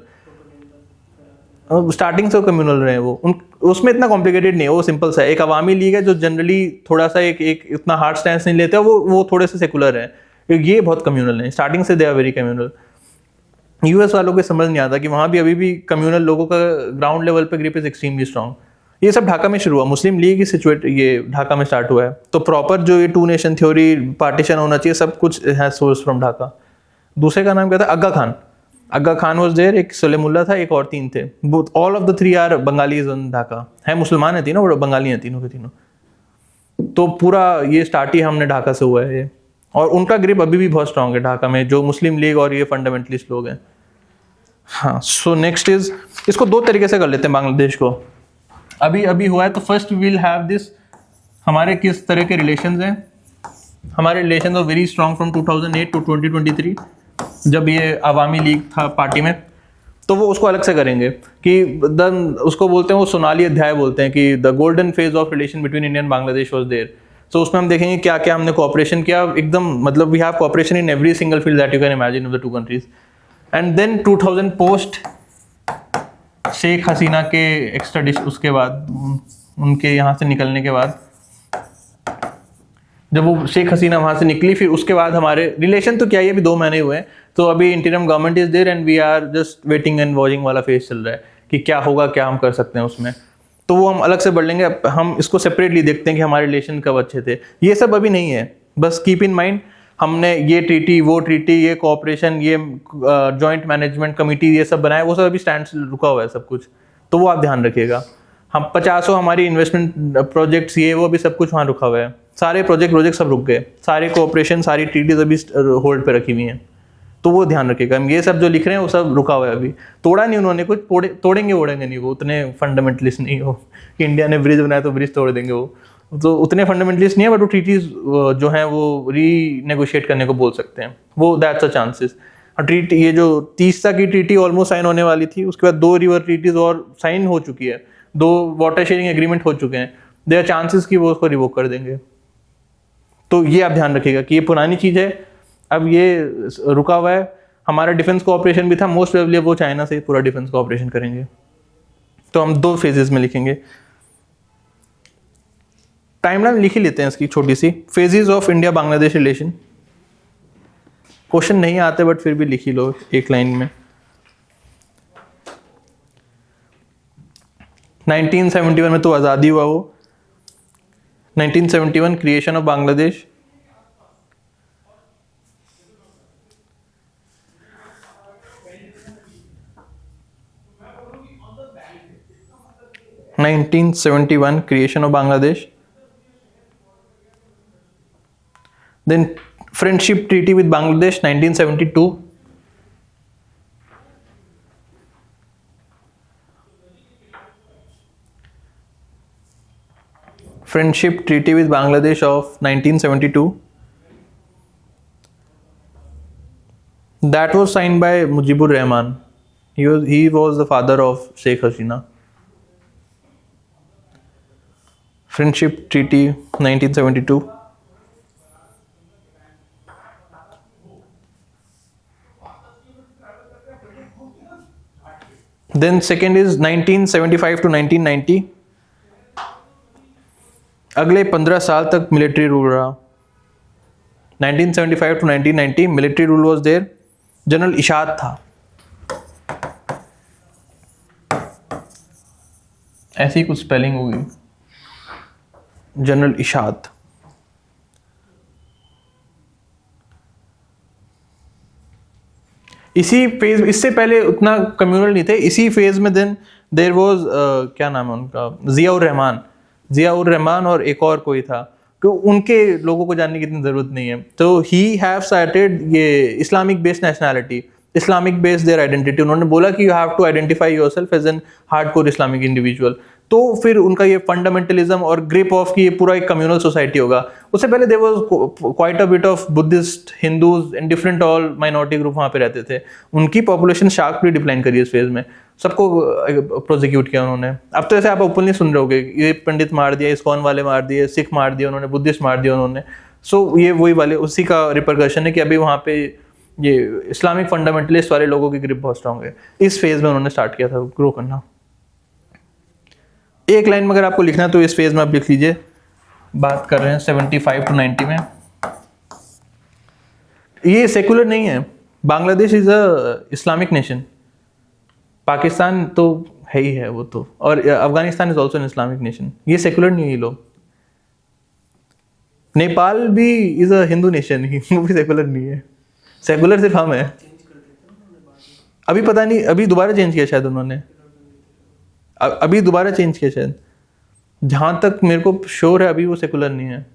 Starting से कम्युनल रहे वो, उसमें इतना कॉम्प्लिकेटेड नहीं है, वो सिंपल सा है। एक अवामी लीग है जो जनरली थोड़ा सा एक इतना हार्ड स्टैंस नहीं लेते, वो थोड़े से सेकुलर है। ये बहुत कम्युनल है, स्टार्टिंग से they are very communal. US वालों को समझ नहीं आता कि वहाँ भी अभी भी कम्युनल लोगों का ग्राउंड लेवल पे ग्रिप इज एक्सट्रीमली स्ट्रॉन्ग। ये सब ढाका में शुरू हुआ, मुस्लिम लीग ये ढाका में स्टार्ट हुआ है। तो प्रॉपर जो ये टू नेशन थ्योरी, पार्टीशन होना चाहिए, सब कुछ है सोर्स फ्रॉम ढाका। दूसरे का नाम क्या था? अग्गा खान। अग्गा खान वाज देयर, एक सलेमुल्ला था, एक और तीन थे। All of the three are Bengalis in Dhaka, है मुसलमान है तीनों, बंगाली हैं तीनों के तीनों। तो पूरा ये स्टार्ट ही हमने ढाका से हुआ है ये, और उनका ग्रिप अभी भी बहुत स्ट्रांग है ढाका में, जो मुस्लिम लीग और ये फंडामेंटलिस्ट लोग हैं। हाँ, सो नेक्स्ट इज, इसको दो तरीके से कर लेते हैं बांग्लादेश को। अभी हुआ है, तो first we will have this, हमारे किस तरह के रिलेशंस हैं। हमारे relation are very strong from 2008 to 2023, जब ये अवामी लीग था पार्टी में। तो वो उसको अलग से करेंगे कि उसको बोलते हैं, वो सोनाली अध्याय बोलते हैं कि the golden phase of relation between India and Bangladesh was there. तो उसमें हम देखेंगे क्या क्या हमने कोऑपरेशन किया, एकदम मतलब we have cooperation in every single field that you can imagine of the two countries. And then 2000 post Sheikh Hasina के एक्स्ट्राडिशन, उसके बाद उनके यहाँ से निकलने के बाद, जब वो शेख हसीना वहाँ से निकली, फिर उसके बाद हमारे रिलेशन तो क्या ही अभी 2 महीने हुए हैं। तो अभी interim government is there and we are just waiting and watching वाला फेज चल रहा है कि क्या होगा, क्या हम कर सकते हैं उसमें। तो वो हम अलग से बढ़ लेंगे, हम इसको सेपरेटली देखते हैं कि हमारे रिलेशन कब अच्छे थे। ये सब अभी नहीं है, बस कीप इन माइंड हमने ये ट्रीटी, वो ट्रीटी, ये कोऑपरेशन, ये जॉइंट मैनेजमेंट कमेटी, ये सब बनाया, वो सब अभी स्टैंड रुका हुआ है सब कुछ। तो वो आप ध्यान रखिएगा। हम 50 हमारी इन्वेस्टमेंट प्रोजेक्ट्स ये वो अभी सब कुछ वहाँ रुका हुआ है, सारे प्रोजेक्ट सब रुक गए, सारे कोऑपरेशन सारी ट्रीटीज अभी होल्ड पे रखी हुई हैं, तो वो ध्यान रखिएगा। ये सब जो लिख रहे हैं वो सब रुका हुआ है अभी, तोड़ा नहीं उन्होंने कुछ, तोड़ेंगे ओढ़ेंगे नहीं, वो उतने फंडामेंटलिस्ट नहीं हो कि इंडिया ने ब्रिज बनाया तो ब्रिज तोड़ देंगे, वो तो उतने फंडामेंटलिस्ट नहीं है, बट वो ट्रीटीज जो हैं वो रीनेगोशिएट करने को बोल सकते हैं, वो दैट्स अ चांसेस। ट्रीटी ये जो 30 की ट्रीटी ऑलमोस्ट साइन होने वाली थी, उसके बाद 2 रिवर ट्रीटीज और साइन हो चुकी है, 2 वाटर शेयरिंग एग्रीमेंट हो चुके हैं, देयर चांसेस कि वो उसको रिवोक कर देंगे। तो ये आप ध्यान रखिएगा कि ये पुरानी चीज़ है, अब ये रुका हुआ है। हमारा डिफेंस कोऑपरेशन भी था, मोस्ट प्रोबेबली वो चाइना से पूरा डिफेंस कोऑपरेशन करेंगे, तो हम 2 फेजेस में लिखेंगे। टाइमलाइन लिख ही लेते हैं इसकी छोटी सी, phases of India Bangladesh relation. Question नहीं आते बट फिर भी लिख ही लो एक लाइन में। 1971 में तो आज़ादी हुआ वो, 1971 creation of Bangladesh, 1971 creation of Bangladesh. Then friendship treaty with Bangladesh 1972. Friendship treaty with Bangladesh of 1972. That was signed by Mujibur Rahman. He was the father of Sheikh Hasina. Friendship Treaty 1972. Then second is 1975 to 1990. अगले 15 साल तक military rule रहा। 1975 to 1990 military rule was there. General Ershad था, ऐसी कुछ spelling होगी, general इशाद। इसी phase, इससे पहले उतना कम्युनल नहीं थे, इसी फेज में देन देयर वाज क्या नाम है उनका, जियाउर रहमान और एक और कोई था, तो उनके लोगों को जानने की इतनी ज़रूरत नहीं है। तो ही हैव स्टार्टेड ये Islamic based nationality, Islamic based their identity. उन्होंने बोला कि you have to identify yourself as an hardcore Islamic individual. तो फिर उनका ये फंडामेंटलिज्म और ग्रिप ऑफ की ये पूरा एक कम्युनल सोसाइटी होगा। उससे पहले there was quite a bit of Buddhist, Hindus and different all minority group वहाँ पे रहते थे। उनकी पॉपुलेशन शार्पली डिक्लाइन करी इस फेज में, सबको प्रोसिक्यूट किया उन्होंने। अब तो ऐसे आप ओपनली सुन रहे होगे, ये पंडित मार दिया, इस्कॉन वाले मार दिए, सिख मार दिया उन्होंने, बुद्धिस्ट मार दिया उन्होंने। सो ये वही वाले उसी का रिपरकशन है कि अभी वहाँ पे ये इस्लामिक फंडामेंटलिस्ट वाले लोगों की ग्रिप बहुत स्ट्रांग है। इस फेज में उन्होंने स्टार्ट किया था ग्रो करना। एक लाइन में अगर आपको लिखना है तो इस फेज में आप लिख लीजिए, बात कर रहे हैं 75 to 90 में। ये सेकुलर नहीं है, Bangladesh is a Islamic nation. Pakistan तो है ही है वो तो, और Afghanistan is also an Islamic nation. ये सेकुलर नहीं है ये लोग। नेपाल भी इज अ हिंदू नेशन ही, वो भी सेकुलर नहीं है। सेकुलर सिर्फ हम है। अभी पता नहीं, अभी दोबारा चेंज किया शायद उन्होंने, अभी दोबारा चेंज किया शायद, जहाँ तक मेरे को श्योर है अभी वो सेकुलर नहीं है।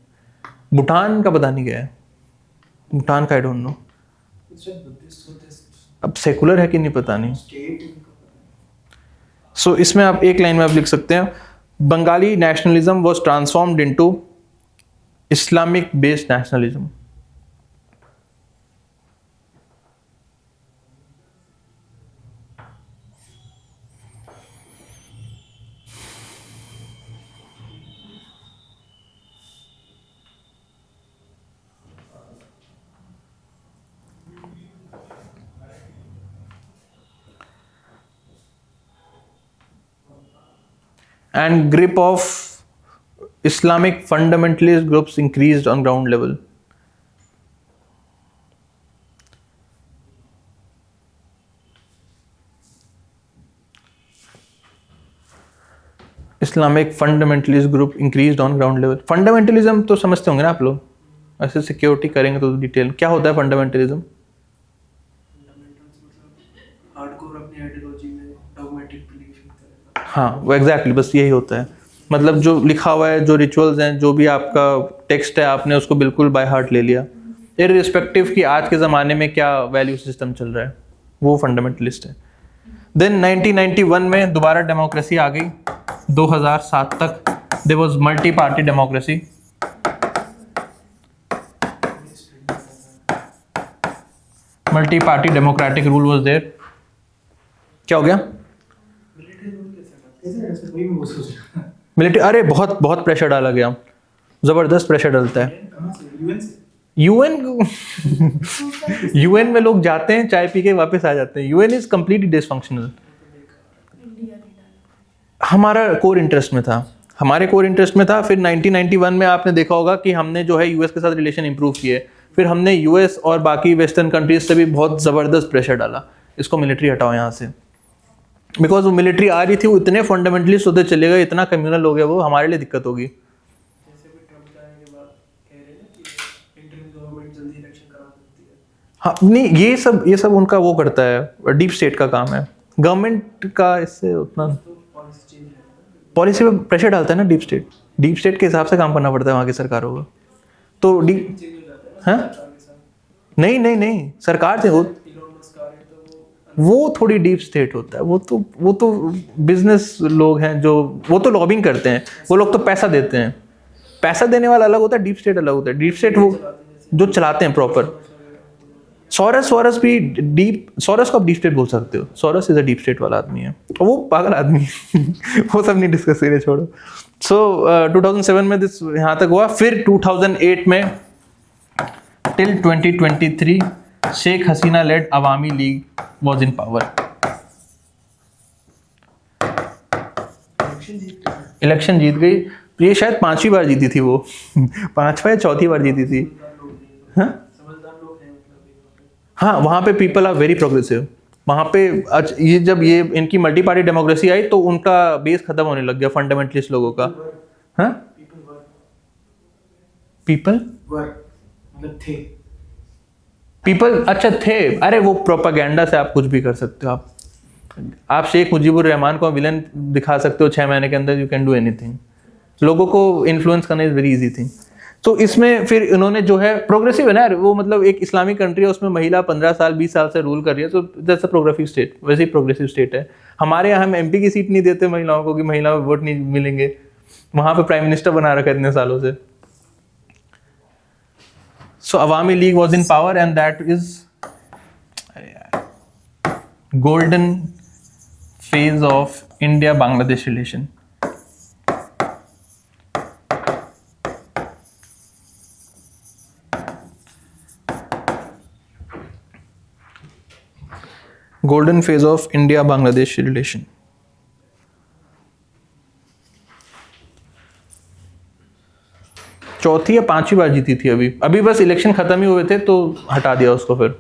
भूटान का पता नहीं क्या है, भूटान का आई डोंट नो। अब सेकुलर है कि नहीं पता नहीं। सो इसमें आप एक लाइन में आप लिख सकते हैं, Bengali nationalism was transformed into Islamic based nationalism. And grip of Islamic fundamentalist groups increased on ground level. Islamic fundamentalist group increased on ground level. Fundamentalism तो समझते होंगे ना आप लोग, ऐसे सिक्योरिटी करेंगे तो डिटेल क्या होता है फंडामेंटलिज्म। हार्डकोर अपनी आइडियोलॉजी में डॉगमेटिक बिलीफ करेगा। हाँ वो एग्जैक्टली बस यही होता है, मतलब जो लिखा हुआ है, जो रिचुअल्स हैं, जो भी आपका टेक्स्ट है, आपने उसको बिल्कुल बाय हार्ट ले लिया, इररिस्पेक्टिव कि आज के ज़माने में क्या वैल्यू सिस्टम चल रहा है, वो फंडामेंटलिस्ट है। देन 1991 में दोबारा डेमोक्रेसी आ गई, 2007 तक there was multi party democracy. Multi party democratic rule was there. क्या हो गया? ऐसे कोई भी वो सोच रहा है। मिलिट्री, अरे बहुत बहुत प्रेशर डाला गया, ज़बरदस्त प्रेशर डलता है। कहाँ से? यूएन से? यूएन में लोग जाते हैं, चाय पी के वापस आ जाते हैं। UN is completely dysfunctional. India ने डाला। हमारा कोर इंटरेस्ट में था, हमारे कोर इंटरेस्ट में था। फिर 1991 में आपने देखा होगा कि हमने जो है यूएस के साथ रिलेशन इंप्रूव किए। फिर हमने यूएस और बाकी वेस्टर्न कंट्रीज से भी बहुत ज़बरदस्त प्रेशर डाला, इसको मिलिट्री हटाओ यहाँ से, बिकॉज वो मिलिट्री आ रही थी, वो इतने फंडामेंटलिस्ट होते चले गए, इतना कम्युनल हो गया, वो हमारे लिए दिक्कत होगी। जैसे भी ट्रम्प जाने के बाद कह रहे हैं ना कि इंटरिम गवर्नमेंट जल्दी इलेक्शन करा सकती है। हाँ नहीं, ये सब उनका वो करता है, डीप स्टेट का काम है। गवर्नमेंट का इससे उतना तो पॉलिसी चेंज है ना। पॉलिसी पे प्रेशर डालता है ना डीप स्टेट के हिसाब से काम करना पड़ता है वहाँ की सरकारों को। तो डीप चेंज हो जाता है ना हाँ? सरकार के साथ। नहीं सरकार से हो, इलॉन मस्क आ रहे हैं तो वो थोड़ी डीप स्टेट होता है। वो तो बिजनेस लोग हैं जो, वो तो लॉबिंग करते हैं, वो लोग तो पैसा देते हैं। पैसा देने वाला अलग होता है, डीप स्टेट अलग होता है। डीप स्टेट वो जो चलाते हैं प्रॉपर। सोरस भी सोरस को आप डीप स्टेट बोल सकते हो। Soros is a deep state वाला आदमी है, और वो पागल आदमी है। वो सब नहीं डिस्कस करें, छोड़ो। सो 2007 में दिस यहाँ तक हुआ। फिर 2008 में till 2023 Sheikh Hasina led Awami League was in power. Election जीत गई। ये शायद 5वीं बार जीती थी वो। 5वां या 4थी बार जीती थी। हाँ समझदार लोग हैं मतलब। हाँ, वहाँ पे पीपल आर वेरी प्रोग्रेसिव। वहाँ पे ये जब ये इनकी मल्टी पार्टी डेमोक्रेसी आई तो उनका बेस खत्म होने लग गया फंडामेंटलिस्ट लोगों का। हाँ पीपल मतलब थे। पीपल अच्छा थे। अरे वो प्रोपागेंडा से आप कुछ भी कर सकते हो। आप शेख मुजीबुर रहमान को विलन दिखा सकते हो 6 महीने के अंदर। You can do anything. लोगों को इन्फ्लुएंस करना इज वेरी इजी थिंग। तो इसमें फिर इन्होंने जो है प्रोग्रेसिव है ना यार, वो मतलब एक इस्लामिक कंट्री है, उसमें महिला 15 साल 20 साल से रूल कर रही है, तो दैट्स अ प्रोग्रेसिव स्टेट। वैसे ही प्रोग्रेसिव स्टेट है। हमारे यहाँ हम एमपी की सीट नहीं देते महिलाओं को कि महिलाओं को वोट नहीं मिलेंगे। वहाँ पे प्राइम मिनिस्टर बना रखा है इतने सालों से। So Awami League was in power and that is golden phase of India Bangladesh relation. Golden phase of India Bangladesh relation. चौथी या 5वीं बार जीती थी अभी बस इलेक्शन खत्म ही हुए थे तो हटा दिया उसको। फिर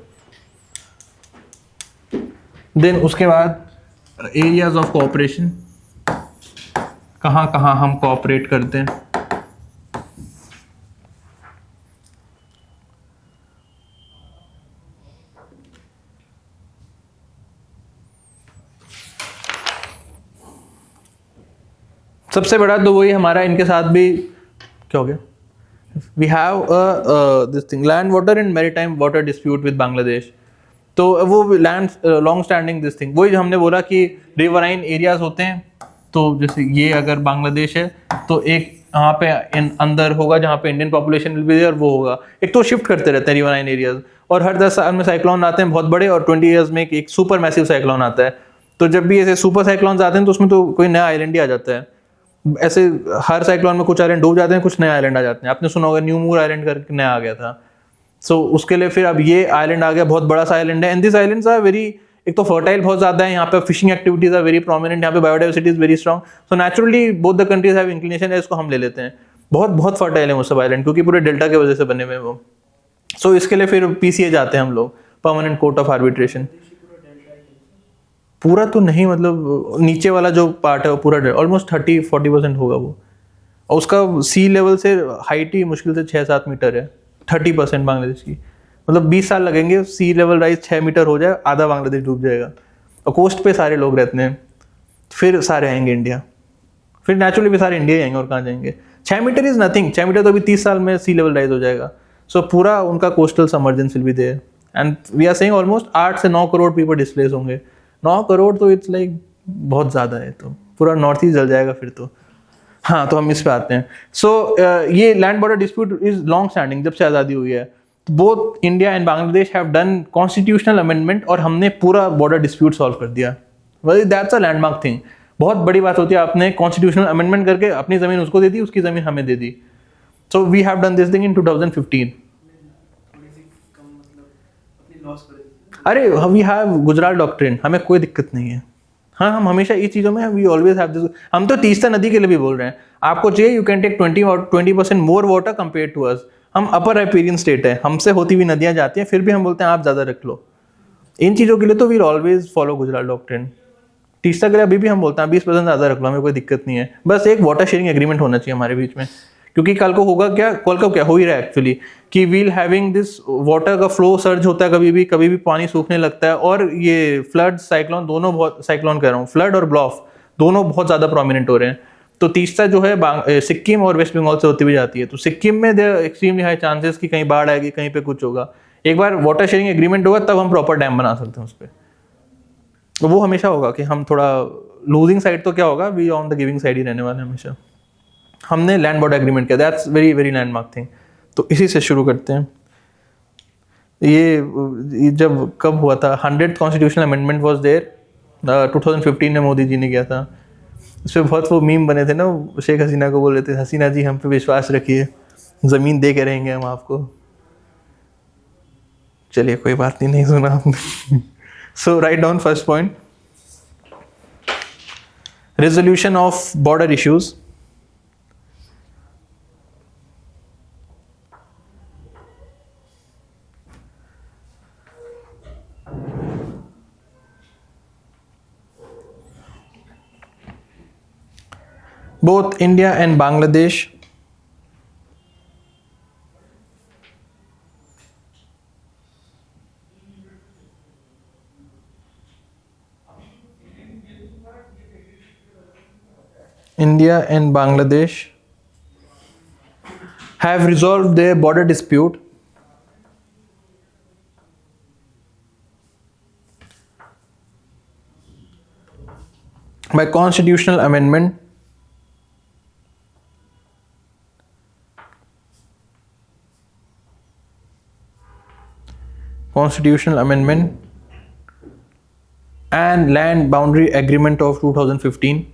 देन उसके बाद एरियाज ऑफ कोऑपरेशन, कहाँ कहाँ हम कोऑपरेट करते हैं। सबसे बड़ा तो वही हमारा, इनके साथ भी क्या हो गया, we have this thing land water and maritime water dispute with Bangladesh. तो वो land long standing this thing, वही हमने बोला कि रिवराइन एरियाज होते हैं। तो जैसे ये अगर बांग्लादेश है तो एक यहाँ पे अंदर होगा जहाँ पे Indian population will be there, वो होगा। एक तो शिफ्ट करते रहते हैं रिवराइन एरियाज, और हर 10 साल में साइक्लोन आते हैं बहुत बड़े, और 20 ईयर्स में एक सुपर मैसिव साइक्लोन आता है। तो जब भी ऐसे सुपर साइक्लोन्स आते हैं तो उसमें तो कोई नया आइलैंड ही आ जाता है। ऐसे हर साइक्लोन में कुछ आइलैंड डूब जाते हैं, कुछ नए आइलैंड आ जाते हैं। आपने सुना होगा न्यू मूर आइलैंड करके नया आ गया था। सो उसके लिए फिर अब ये आइलैंड आ गया, बहुत बड़ा सा आइलैंड है। And this islands are very, एक तो फर्टाइल बहुत ज्यादा है, यहाँ पे fishing activities are very prominent, यहाँ पे biodiversity is very strong. So naturally both the countries have inclination है, इसको हम ले लेते हैं। बहुत बहुत फर्टाइल है वो सब आइलैंड, क्योंकि पूरे डेल्टा की वजह से बने हुए वो। सो इसके लिए फिर पीसीए जाते हैं हम लोग, परमानेंट कोर्ट ऑफ आर्बिट्रेशन। पूरा तो नहीं, मतलब नीचे वाला जो पार्ट है वो पूरा ऑलमोस्ट 30-40% होगा वो, और उसका सी लेवल से हाइट ही मुश्किल से 6-7 मीटर है। 30% बांग्लादेश की, मतलब 20 साल लगेंगे सी लेवल राइज 6 मीटर हो जाए, आधा बांग्लादेश डूब जाएगा। और कोस्ट पे सारे लोग रहते हैं। फिर सारे आएंगे इंडिया, फिर नेचुरली भी सारे इंडिया ही आएंगे और कहाँ जाएंगे। 6 मीटर इज नथिंग, 6 मीटर तो अभी 30 साल में सी लेवल राइज हो जाएगा। सो पूरा उनका coastal submergence will be there and we are saying almost 8 से 9 करोड़ पीपल डिस्प्लेस होंगे। 9 करोड़ तो इट्स लाइक बहुत ज़्यादा है, तो पूरा नॉर्थ ईस्ट जल जाएगा फिर तो। हाँ, तो हम इस पे आते हैं। सो ये land border dispute is long standing, जब से आज़ादी हुई है। Both India and Bangladesh have done constitutional amendment और हमने पूरा बॉर्डर डिस्प्यूट सॉल्व कर दिया। Well that's a landmark thing. बहुत बड़ी बात होती है, आपने कॉन्स्टिट्यूशनल अमेंडमेंट करके अपनी ज़मीन उसको दे दी, उसकी ज़मीन हमें दे दी। So we have done this thing in 2015। थोड़ी सी कम मतलब अपनी लॉस कर देती है। अरे वी हैव गुजरात डॉक्ट्रिन, हमें कोई दिक्कत नहीं है। हाँ, हम हमेशा इस चीज़ों में वी ऑलवेज हैव दिस। हम तो तीस्ता नदी के लिए भी बोल रहे हैं, आपको चाहिए you can take 20% more water compare to us. हम अपर राइपेरियन स्टेट है, हमसे होती हुई नदियाँ जाती हैं, फिर भी हम बोलते हैं आप ज़्यादा रख लो। इन चीज़ों के लिए तो we always follow Gujarat doctrine. Teesta के लिए अभी भी हम बोलते हैं 20% ज़्यादा रख लो, हमें कोई दिक्कत नहीं है। बस एक वाटर शेयरिंग एग्रीमेंट होना चाहिए हमारे बीच में, क्योंकि कल को होगा क्या, कल को क्या हो ही रहा है एक्चुअली कि वील हैविंग दिस वाटर का फ्लो सर्ज होता है, कभी भी पानी सूखने लगता है, और ये फ्लड साइक्लोन दोनों बहुत, साइक्लोन कह रहा हूँ, फ्लड और ब्लॉफ दोनों बहुत ज़्यादा प्रोमिनेंट हो रहे हैं। तो तीस्ता जो है सिक्किम और वेस्ट बंगाल से होती हुई जाती है, तो सिक्किम में देयर एक्सट्रीमली हाई चांसेस कि कहीं बाढ़ आएगी, कहीं पे कुछ होगा। एक बार वाटर शेयरिंग एग्रीमेंट होगा तब हम प्रॉपर डैम बना सकते हैं उस पर। तो वो हमेशा होगा कि हम थोड़ा लूजिंग साइड, तो क्या होगा, we on the giving side ही रहने वाले हमेशा। हमने लैंड बॉर्डर एग्रीमेंट किया, that's very very landmark thing. तो इसी से शुरू करते हैं। ये जब कब हुआ था, 100th constitutional amendment was there, 2015 में मोदी जी ने किया था। इस पर बहुत वो मीम बने थे ना, शेख हसीना को बोल रहे थे, हसीना जी हम पे विश्वास रखिए, ज़मीन दे के रहेंगे हम आपको। चलिए कोई बात नहीं, नहीं सुना आपने। So right down first point, resolution of border issues. Both India and Bangladesh have resolved their border dispute by constitutional amendment and land boundary agreement of 2015.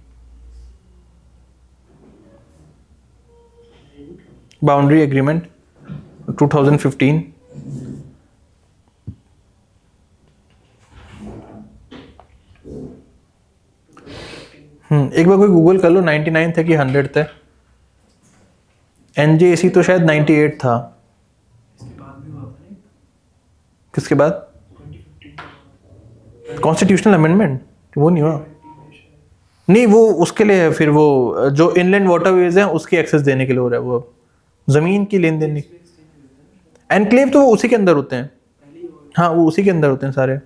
Boundary agreement 2015. एक बार कोई गूगल कर लो, 99 थे कि 100 थे। NJAC तो शायद 98 था। इसके बाद भी हुआ था नहीं, किसके बाद? 2015 कॉन्स्टिट्यूशनल अमेंडमेंट वो नहीं हुआ। नहीं, वो उसके लिए है, फिर वो जो इनलैंड वाटरवेज हैं उसकी एक्सेस देने के लिए हो रहा है, वो जमीन की लेन देन। एनक्लेव तो वो उसी के अंदर होते हैं। हाँ, वो उसी के अंदर होते हैं सारे।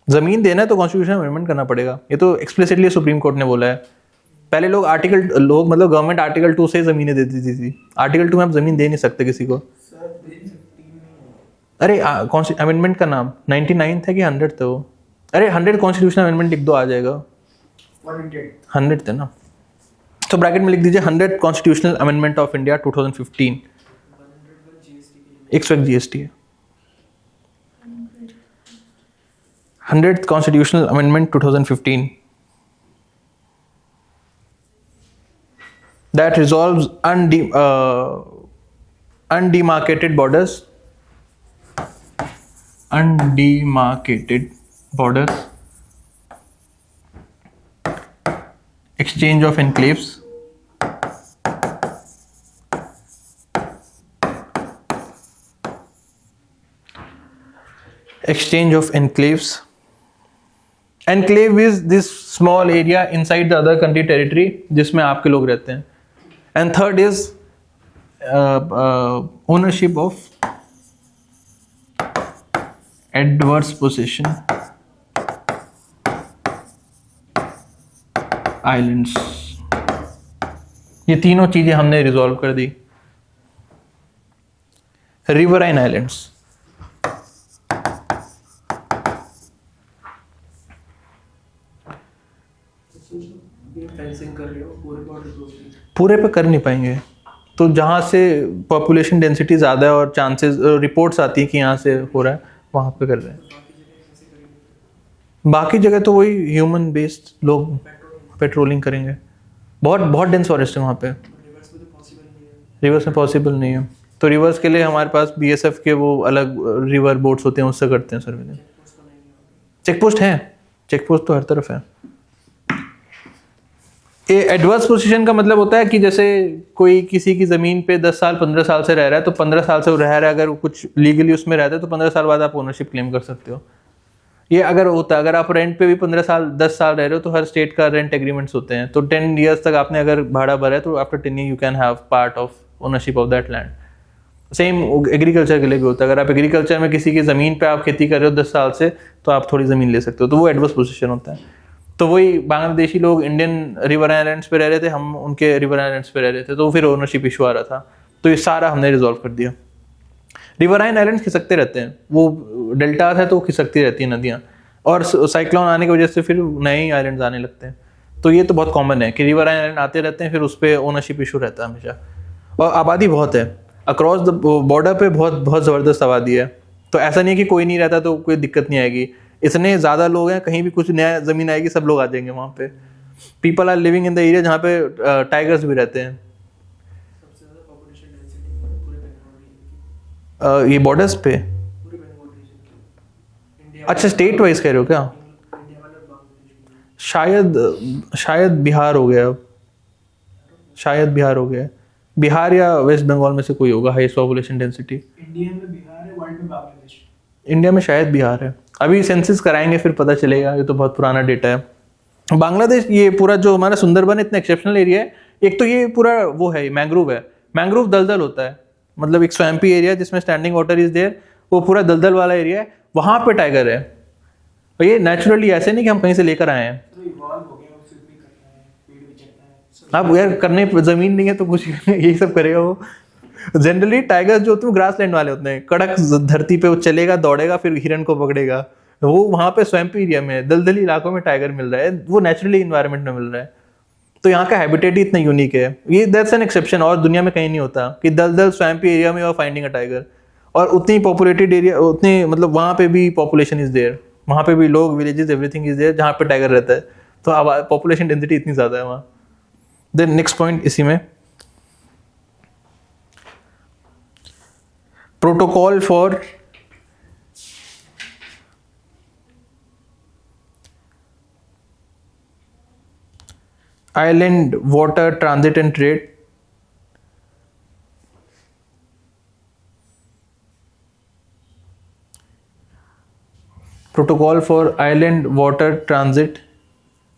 जमीन देना है तो कॉन्स्टिट्यूशन अमेंडमेंट करना पड़ेगा, ये तो एक्सप्लिसिटली सुप्रीम कोर्ट ने बोला है। पहले लोग मतलब गवर्नमेंट आर्टिकल 2 से जमीनें दे देती थी, आर्टिकल 2 में आप जमीन दे नहीं सकते किसी को। अरे अमेंडमेंट का नाम 99 था कि 100 थे वो? अरे 100 कॉन्स्टिट्यूशन अमेंडमेंट लिख दो, आ जाएगा। 100 थे ना, तो ब्रैकेट में लिख दीजिए 100 constitutional amendment of India 2015। 101 GST है। 100th Constitutional Amendment 2015 that resolves undemarcated borders, exchange of enclaves, enclave is this small area inside the other country territory जिसमें आपके लोग रहते हैं। And third is ownership of adverse position islands, ये तीनों चीजें हमने रिजॉल्व कर दी। रिवराइन आइलैंड्स, फेंसिंग कर रहे हो पूरे बॉर्डर को भी। पूरे पे कर नहीं पाएंगे, तो जहाँ से पॉपुलेशन डेंसिटी ज़्यादा है और चांसेस रिपोर्ट्स आती है कि यहाँ से हो रहा है, वहाँ पे कर रहे हैं। बाकी जगह तो वही ह्यूमन बेस्ड लोग पेट्रोलिंग करेंगे। बहुत बहुत डेंस फॉरेस्ट है वहाँ पे, रिवर्स में तो पॉसिबल नहीं है। रिवर्स में पॉसिबल नहीं है। तो रिवर्स के लिए हमारे पास बीएसएफ के वो अलग रिवर बोट्स होते हैं, उससे करते हैं सर्वेलेंस। चेक पोस्ट है, चेक पोस्ट तो हर तरफ है। ये एडवर्स पोजीशन का मतलब होता है कि जैसे कोई किसी की ज़मीन पे 10 साल 15 साल से रह रहा है, तो 15 साल से वो रह रहा है, अगर वो कुछ लीगली उसमें रहता है तो 15 साल बाद आप ओनरशिप क्लेम कर सकते हो। ये अगर होता है, अगर आप रेंट पे भी 15 साल 10 साल रह रहे हो, तो हर स्टेट का रेंट एग्रीमेंट्स होते हैं, तो 10 ईयर्स तक आपने अगर भाड़ा भरा है तो after 10 year you can have part of ownership of that land. Same agriculture के लिए भी होता है, अगर आप एग्रीकल्चर में किसी की ज़मीन पे आप खेती कर रहे हो 10 साल से, तो आप थोड़ी ज़मीन ले सकते हो, तो वो एडवर्स पोजीशन होता है। तो वही बांग्लादेशी लोग इंडियन रिवर आइलैंड्स पे रह रहे थे, हम उनके रिवर आइलैंड्स पे रह रहे थे, तो फिर ओनरशिप इशू आ रहा था, तो ये सारा हमने रिजॉल्व कर दिया। रिवराइन आइलैंड्स खिसकते रहते हैं, वो डेल्टा है तो खिसकती रहती हैं नदियाँ, और साइक्लोन आने की वजह से फिर नए आइलैंड्स आने लगते हैं। तो ये तो बहुत कॉमन है कि रिवराइन आइलैंड आते रहते हैं, फिर उस पर ओनरशिप इशू रहता है हमेशा। और आबादी बहुत है, अक्रॉस द बॉर्डर पे बहुत बहुत ज़बरदस्त आबादी है, तो ऐसा नहीं है कि कोई नहीं रहता तो कोई दिक्कत नहीं आएगी। इतने ज़्यादा लोग हैं, कहीं भी कुछ नया ज़मीन आएगी सब लोग आ जाएंगे वहाँ पे। People are living in the area जहाँ पे टाइगर्स भी रहते हैं। सबसे ज़्यादा पॉपुलेशन डेंसिटी पूरे बंगाल रीजन की, ये बॉर्डर्स पे, पूरे बंगाल रीजन की। इंडिया अच्छा स्टेट वाइज कह रहे हो क्या? इंडिया वाला बांग्लादेश में। शायद बिहार हो गया, शायद बिहार हो गया, बिहार या वेस्ट बंगाल में से कोई होगा हाईएस्ट पॉपुलेशन डेंसिटी। इंडिया में बिहार है, वर्ल्ड में बांग्लादेश। इंडिया में शायद बिहार है, अभी सेंसस कराएंगे फिर पता चलेगा, ये तो बहुत पुराना डेटा है। बांग्लादेश, ये पूरा जो हमारा सुंदरबन इतना एक्सेप्शनल एरिया है, एक तो ये पूरा वो है मैंग्रोव है, मैंग्रोव दलदल होता है, मतलब एक स्वैम्पी एरिया जिसमें स्टैंडिंग वाटर इज देयर, वो पूरा दलदल वाला एरिया है, वहाँ पे टाइगर है। और ये नेचुरली ऐसे नहीं कि हम कहीं से लेकर आए हैं, तो इवॉल्व हो गया, वो भी करता है, पेड़ भी चढ़ता है। आप यार करने ज़मीन नहीं है तो कुछ यही सब करेगा वो। जनरली टाइगर जो होते हैं ग्रास लैंड वाले होते हैं, कड़क धरती पे वो चलेगा, दौड़ेगा, फिर हिरन को पकड़ेगा। वो वहाँ पे स्वैम्पी एरिया में, दलदली इलाकों में टाइगर मिल रहा है, वो नेचुरली इन्वायरमेंट में मिल रहा है, तो यहाँ का हैबिटेट ही इतना यूनिक है। ये दैट्स एन एक्सेप्शन, और दुनिया में कहीं नहीं होता कि दलदल स्वैम्पी एरिया में you are finding a tiger. और उतनी पॉपुलेटेड एरिया, उतनी मतलब वहाँ पे भी पॉपुलेशन इज देयर, वहाँ पे भी लोग, विलेजेस, एवरीथिंग इज देयर जहाँ पे टाइगर रहता है, तो पॉपुलेशन डेंसिटी इतनी ज़्यादा है वहाँ। देन नेक्स्ट पॉइंट इसी में, protocol for island water transit and trade, protocol for island water transit,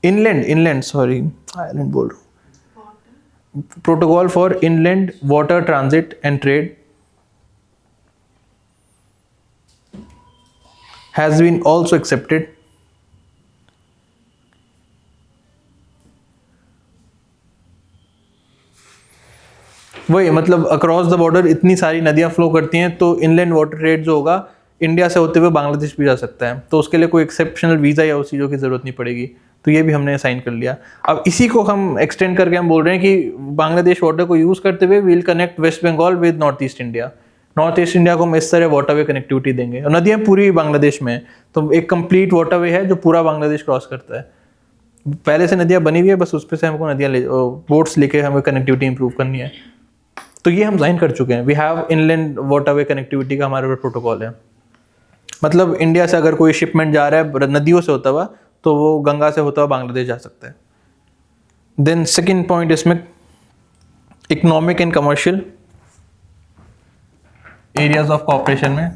inland sorry, island बोल रहा हूँ, protocol for inland water transit and trade has been also accepted. वही मतलब अक्रॉस द बॉर्डर इतनी सारी नदियाँ फ्लो करती हैं, तो इनलैंड वाटर ट्रेड जो होगा इंडिया से होते हुए बांग्लादेश भी जा सकता है, तो उसके लिए कोई एक्सेप्शनल वीज़ा या उस चीज़ों की ज़रूरत नहीं पड़ेगी, तो ये भी हमने साइन कर लिया। अब इसी को हम एक्सटेंड करके हम बोल रहे हैं कि बांग्लादेश वाटर को यूज़ करते हुए we'll connect West Bengal with north east India. North east India को हम इस तरह वाटरवे कनेक्टिविटी देंगे, और नदियाँ पूरी बांग्लादेश में, तो एक कंप्लीट वाटरवे है जो पूरा बांग्लादेश क्रॉस करता है। पहले से नदियाँ बनी हुई है, बस उस पर से हमको नदियाँ बोट्स लेके हमें कनेक्टिविटी इंप्रूव करनी है, तो ये हम साइन कर चुके हैं। We have inland waterway connectivity का हमारे प्रोटोकॉल है, मतलब इंडिया से अगर कोई शिपमेंट जा रहा है नदियों से होता हुआ, तो वो गंगा से होता हुआ बांग्लादेश जा सकता है। देन सेकंड पॉइंट इसमें, economic and commercial areas of cooperation में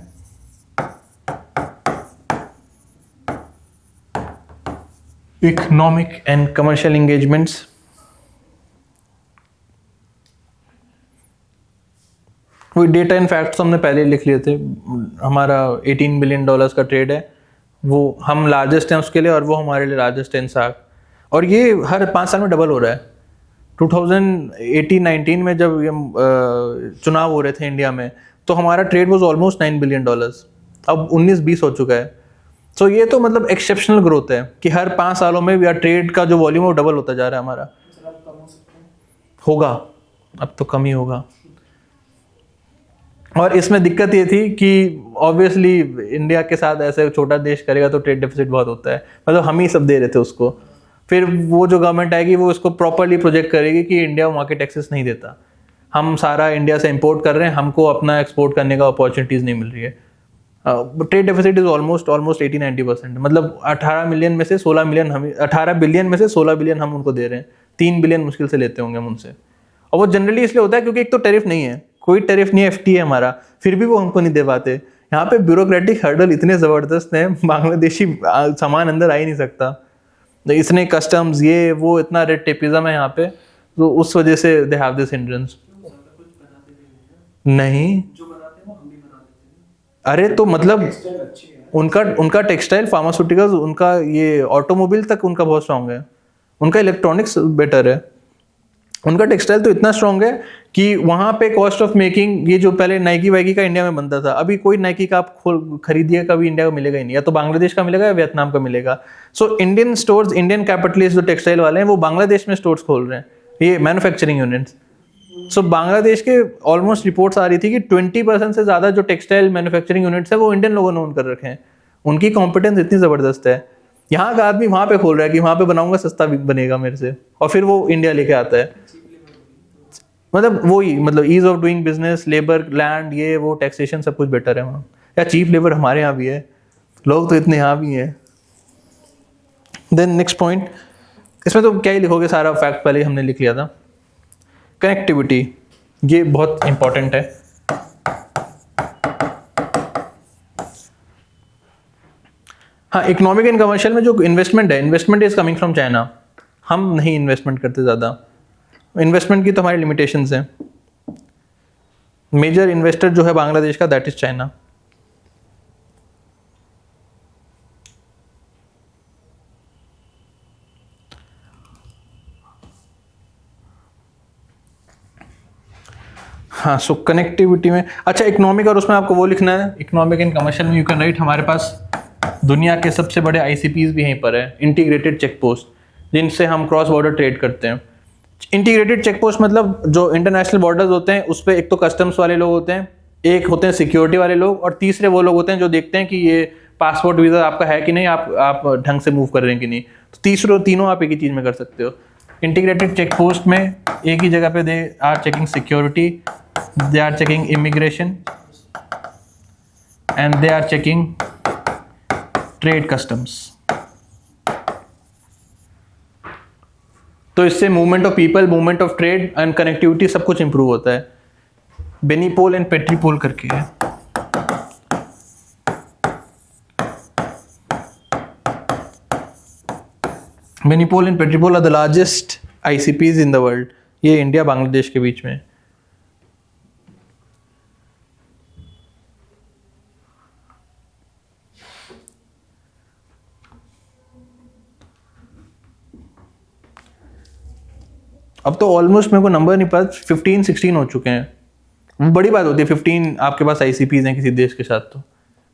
इकोनॉमिक एंड कमर्शियल एंगेजमेंट्स, वो डेटा इन फैक्ट्स हमने पहले लिख लिए थे। हमारा $18 बिलियन का ट्रेड है, वो हम लार्जेस्ट हैं उसके लिए, और वो हमारे लिए लार्जेस्ट है इन सार्क। और ये हर 5 साल में डबल हो रहा है। 2018-19 में जब ये चुनाव हो रहे थे इंडिया में, तो हमारा ट्रेड वाज ऑलमोस्ट $9 बिलियन, अब 19-20 हो चुका है। सो ये तो मतलब एक्सेप्शनल ग्रोथ है कि हर 5 सालों में या ट्रेड का जो वॉल्यूम है वो डबल होता जा रहा है हमारा। सर आप कम हो सकते हैं। होगा, अब तो कम ही होगा। और इसमें दिक्कत ये थी कि ऑब्वियसली इंडिया के साथ ऐसे छोटा देश करेगा तो ट्रेड डेफिसिट बहुत होता है, मतलब हम ही सब दे रहे थे उसको। फिर वो जो गवर्नमेंट आएगी वो इसको प्रॉपरली प्रोजेक्ट करेगी कि इंडिया मार्केट एक्सेस नहीं देता, हम सारा इंडिया से इंपोर्ट कर रहे हैं, हमको अपना एक्सपोर्ट करने का अपॉर्चुनिटीज़ नहीं मिल रही है। ट्रेड डेफिसिट इज ऑलमोस्ट 80-90%, मतलब 18 मिलियन में से 16 मिलियन हम, 18 बिलियन में से 16 बिलियन हम उनको दे रहे हैं, 3 बिलियन मुश्किल से लेते होंगे हम उनसे। और वो जनरली इसलिए होता है क्योंकि एक तो टैरिफ नहीं है, कोई टैरिफ नहीं है, FTA है हमारा, फिर भी वो हमको नहीं दे पाते। यहाँ पे ब्यूरोक्रेटिक हर्डल इतने ज़बरदस्त हैं, बांग्लादेशी सामान अंदर आ ही नहीं सकता, इसने कस्टम्स ये वो इतना रेड टेपिज्म है यहाँ पे, तो उस वजह से दे हैव दिस हिंड्रेंस। कुछ बनाते भी नहीं है, नहीं, जो बनाते हैं वो हम भी बना देते हैं। अरे तो मतलब टेक्सटाइल अच्छी है। उनका टेक्सटाइल, फार्मास्यूटिकल्स, उनका ये ऑटोमोबाइल तक उनका बहुत स्ट्रांग है, उनका इलेक्ट्रॉनिक्स बेटर है, उनका टेक्सटाइल तो इतना स्ट्रांग है कि वहाँ पे कॉस्ट ऑफ मेकिंग, ये जो पहले नाइकी वाइकी का इंडिया में बनता था, अभी कोई नाइकी का आप खरीदिए कभी इंडिया का मिलेगा ही नहीं, या तो बांग्लादेश का मिलेगा या वियतनाम का मिलेगा। So Indian stores, Indian capitalist जो टेक्सटाइल वाले हैं वो बांग्लादेश में स्टोर्स खोल रहे हैं, ये मैन्युफैक्चरिंग यूनिट्स। सो बांग्लादेश के ऑलमोस्ट रिपोर्ट्स आ रही थी कि 20% से ज़्यादा जो टेक्सटाइल मैन्युफैक्चरिंग यूनिट्स है वो इंडियन लोगों ने ओन कर रखे हैं, उनकी कॉम्पिटेंस इतनी ज़बरदस्त है। यहाँ का आदमी वहाँ पे खोल रहा है कि वहाँ पे बनाऊंगा, सस्ता बनेगा मेरे से, और फिर वो इंडिया लेके आता है। मतलब वही, मतलब ease of doing business, labour, land, ये वो टैक्सेशन सब कुछ बेटर है वहाँ। या चीप लेबर हमारे यहाँ भी है, लोग तो इतने यहाँ भी हैं। देन नेक्स्ट पॉइंट, इसमें तो क्या ही लिखोगे, सारा फैक्ट पहले ही हमने लिख लिया था। कनेक्टिविटी, ये बहुत इंपॉर्टेंट है। हाँ, इकोनॉमिक एंड कमर्शियल में जो इन्वेस्टमेंट है, investment is coming from China. हम नहीं इन्वेस्टमेंट करते ज़्यादा, इन्वेस्टमेंट की तो हमारी लिमिटेशंस हैं। मेजर इन्वेस्टर जो है बांग्लादेश का, दैट इज चाइना। हाँ, सो कनेक्टिविटी में, अच्छा इकोनॉमिक, और उसमें आपको वो लिखना है, इकोनॉमिक एंड कमर्शियल में यू कैन राइट, हमारे पास दुनिया के सबसे बड़े ICPs भी यहीं पर है, इंटीग्रेटेड चेक पोस्ट, जिनसे हम क्रॉस बॉर्डर ट्रेड करते हैं। इंटीग्रेटेड चेक पोस्ट मतलब जो इंटरनेशनल बॉर्डर्स होते हैं उस पर एक तो कस्टम्स वाले लोग होते हैं, एक होते हैं सिक्योरिटी वाले लोग, और तीसरे वो लोग होते हैं जो देखते हैं कि ये पासपोर्ट वीज़ा आपका है कि नहीं, आप ढंग से मूव कर रहे हैं कि नहीं। तो तीनों आप एक ही चीज़ में कर सकते हो। इंटीग्रेटेड चेक पोस्ट में एक ही जगह पे they are checking security, they are checking immigration, and they are checking trade customs. तो इससे movement of people, movement of trade and connectivity सब कुछ इंप्रूव होता है। बेनीपोल एंड पेट्रीपोल करके है। Benapole and Petrapole are the largest ICPs in the world. ये India Bangladesh के बीच में। अब तो ऑलमोस्ट मेरे को नंबर नहीं पता, 15-16 हो चुके हैं। वो बड़ी बात होती है 15 आपके पास ICPs हैं किसी देश के साथ, तो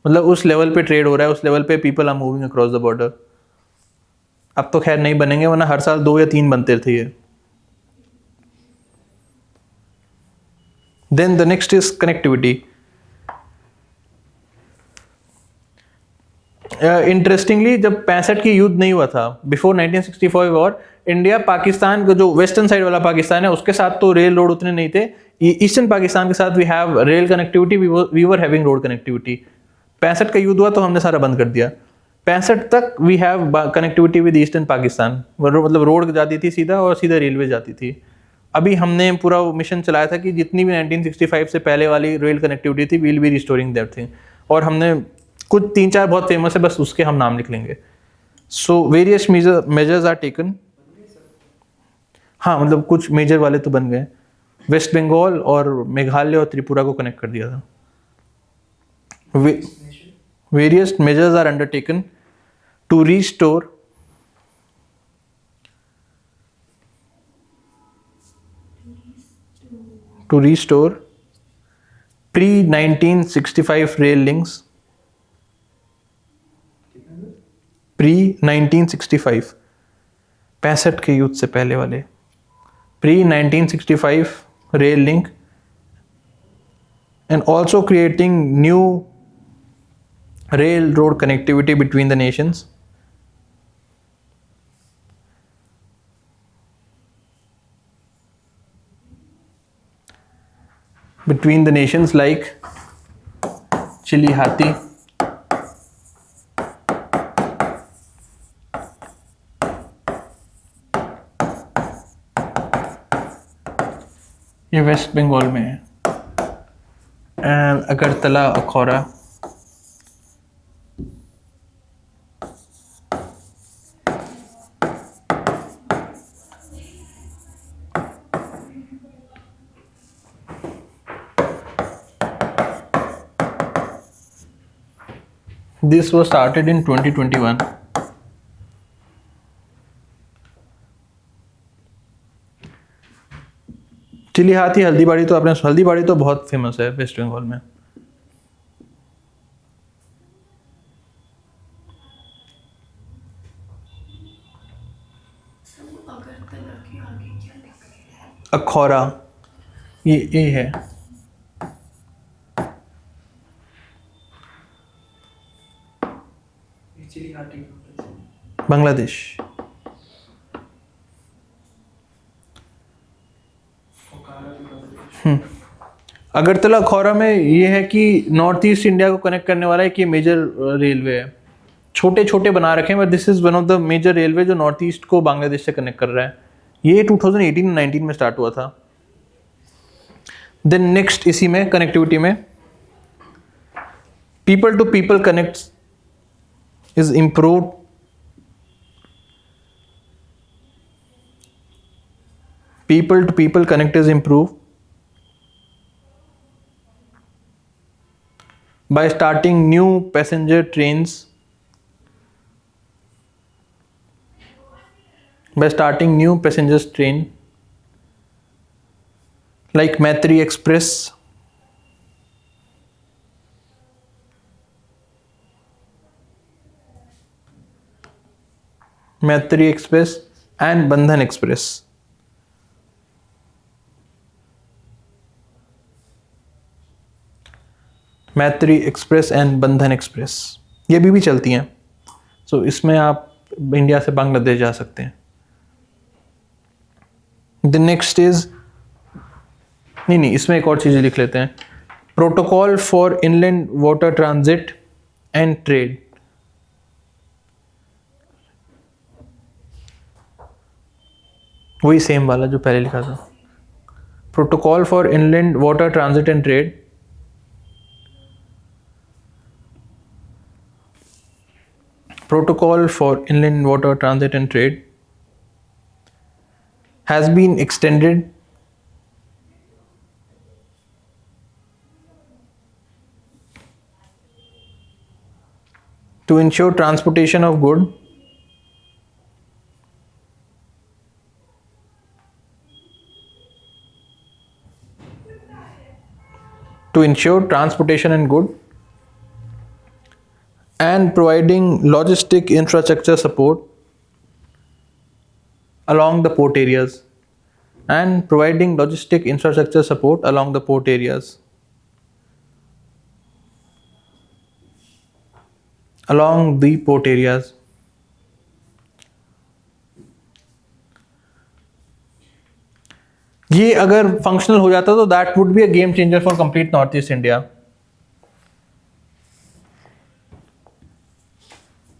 मतलब उस लेवल पे ट्रेड हो रहा है, उस लेवल पे people are moving across the border. अब तो खैर नहीं बनेंगे, वरना हर साल 2 या 3 बनते थे ये। Then the next is connectivity. Interestingly जब 65 की युद्ध नहीं हुआ था, बिफोर 1965 वॉर, इंडिया पाकिस्तान का जो वेस्टर्न साइड वाला पाकिस्तान है उसके साथ तो रेल रोड उतने नहीं थे। ईस्टर्न पाकिस्तान के साथ we have rail connectivity, we were having road connectivity. 65 का युद्ध हुआ तो हमने सारा बंद कर दिया। 65 तक we have connectivity with eastern Pakistan, मतलब रोड जाती थी सीधा और सीधा रेलवे जाती थी। अभी हमने पूरा मिशन चलाया था कि जितनी भी 1965 से पहले वाली रेल कनेक्टिविटी थी, we'll be restoring that thing. और हमने कुछ 3-4 बहुत फेमस है, बस उसके हम नाम लिख लेंगे। So various measures are taken. हाँ, मतलब कुछ मेजर वाले तो बन गए। वेस्ट बंगाल और मेघालय और त्रिपुरा को कनेक्ट कर दिया था। Various measures are undertaken to restore to restore pre-1965 rail links. Pre-1965 65 के युद्ध से पहले वाले pre-1965 rail link, and also creating new railroad connectivity between the nations. Between the nations like Chilihati, ये वेस्ट बंगाल में है, एंड Agartala Akhaura, this was started in 2021. Chilahati Haldibari तो आपने हल्दीबाड़ी तो बहुत फेमस है वेस्ट बंगाल में। अगरतला के आगे क्या लिखा है? अखौरा, ये ए है। ये चिलिहाटी बांग्लादेश। पोखरा भी बांग्लादेश। अगरतला अखौरा में ये है कि नॉर्थ ईस्ट इंडिया को कनेक्ट करने वाला एक ये मेजर रेलवे है। छोटे छोटे बना रखे हैं, but this is one of the major railway जो नॉर्थ ईस्ट को बांग्लादेश से कनेक्ट कर रहा है। ये 2018-19 में स्टार्ट हुआ था। देन नेक्स्ट इसी में कनेक्टिविटी में people to people connect is improved. People to people connect is improved by starting new passenger trains, like Maitri Express, and Bandhan Express. मैत्री एक्सप्रेस एंड बंधन एक्सप्रेस ये भी चलती हैं। सो इसमें आप इंडिया से बांग्लादेश जा सकते हैं। द नेक्स्ट इज नहीं इसमें एक और चीज़ लिख लेते हैं। Protocol for inland water transit and trade. वही सेम वाला जो पहले लिखा था। Protocol for inland water transit and trade Protocol for Inland Water Transit and Trade has been extended to ensure transportation of goods and providing logistic infrastructure support along the port areas. ये अगर functional हो जाता तो that would be a game changer for complete north east India.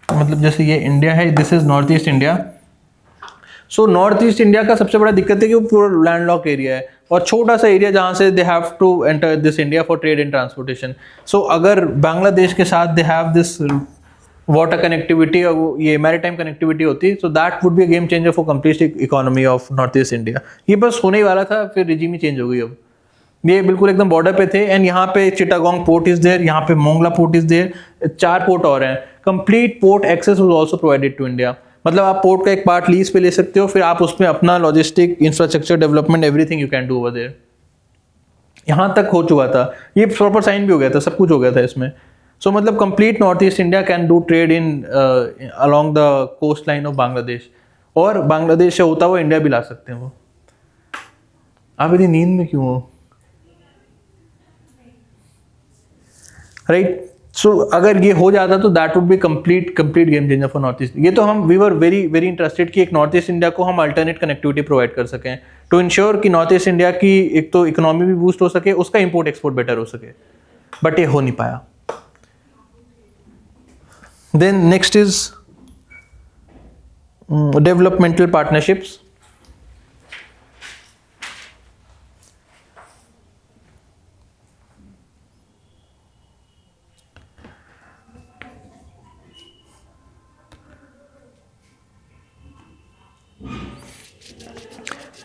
मतलब जैसे ये India है, this is north east India. So north east India का सबसे बड़ा दिक्कत है कि वो पूरा लैंडलॉक एरिया है और छोटा सा एरिया जहाँ से they have to enter this India for trade and transportation. So अगर बांग्लादेश के साथ they have this water connectivity और ये मैरीटाइम कनेक्टिविटी होती, so that would be a game changer for complete economy of North east India. ये बस होने ही वाला था, फिर रिजीम ही चेंज हो गई। अब ये बिल्कुल एकदम बॉर्डर पे थे एंड यहाँ पे चिटागोंग पोर्ट इज देयर, यहाँ पे Mongla port is there, 4 port और हैं। Complete port access was also provided to India. मतलब आप पोर्ट का एक पार्ट लीज पे ले सकते हो, फिर आप उसमें अपना logistic infrastructure development everything you can do over there. यहाँ तक हो चुका था, ये प्रॉपर साइन भी हो गया था, सब कुछ हो गया था इसमें। सो मतलब complete north east India can do trade in along the coast line of Bangladesh, और बांग्लादेश से होता हुआ इंडिया भी ला सकते हैं वो। आप इतनी नींद में क्यों हो? राइट। सो अगर ये हो जाता तो that would be complete game changer for north east. ये तो हम we were very very interested कि एक नॉर्थ ईस्ट इंडिया को हम अल्टरनेट कनेक्टिविटी प्रोवाइड कर सकें, टू इंश्योर कि नॉर्थ ईस्ट इंडिया की एक तो इकोनॉमी भी बूस्ट हो सके, उसका इंपोर्ट एक्सपोर्ट बेटर हो सके, बट ये हो नहीं पाया। Then next is developmental partnerships.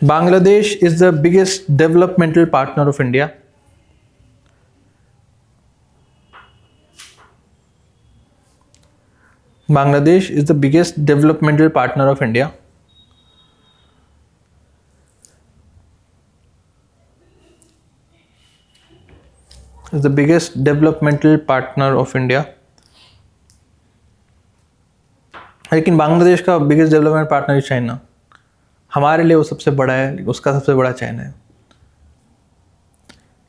Bangladesh is the biggest developmental partner of India. Bangladesh is the biggest developmental partner of India. Is the biggest developmental partner of India. लेकिन बांग्लादेश का biggest development partner is China. हमारे लिए वो सबसे बड़ा है, उसका सबसे बड़ा चाइना है।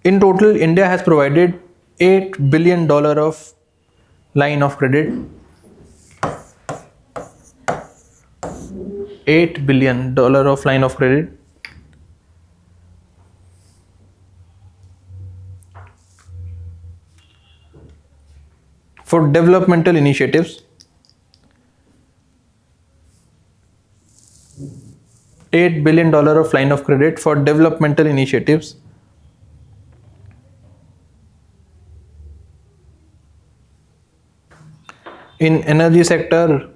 In total India has provided $8 billion of line of credit, $8 billion of line of credit for developmental initiatives. $8 billion of line of credit for developmental initiatives. In energy sector,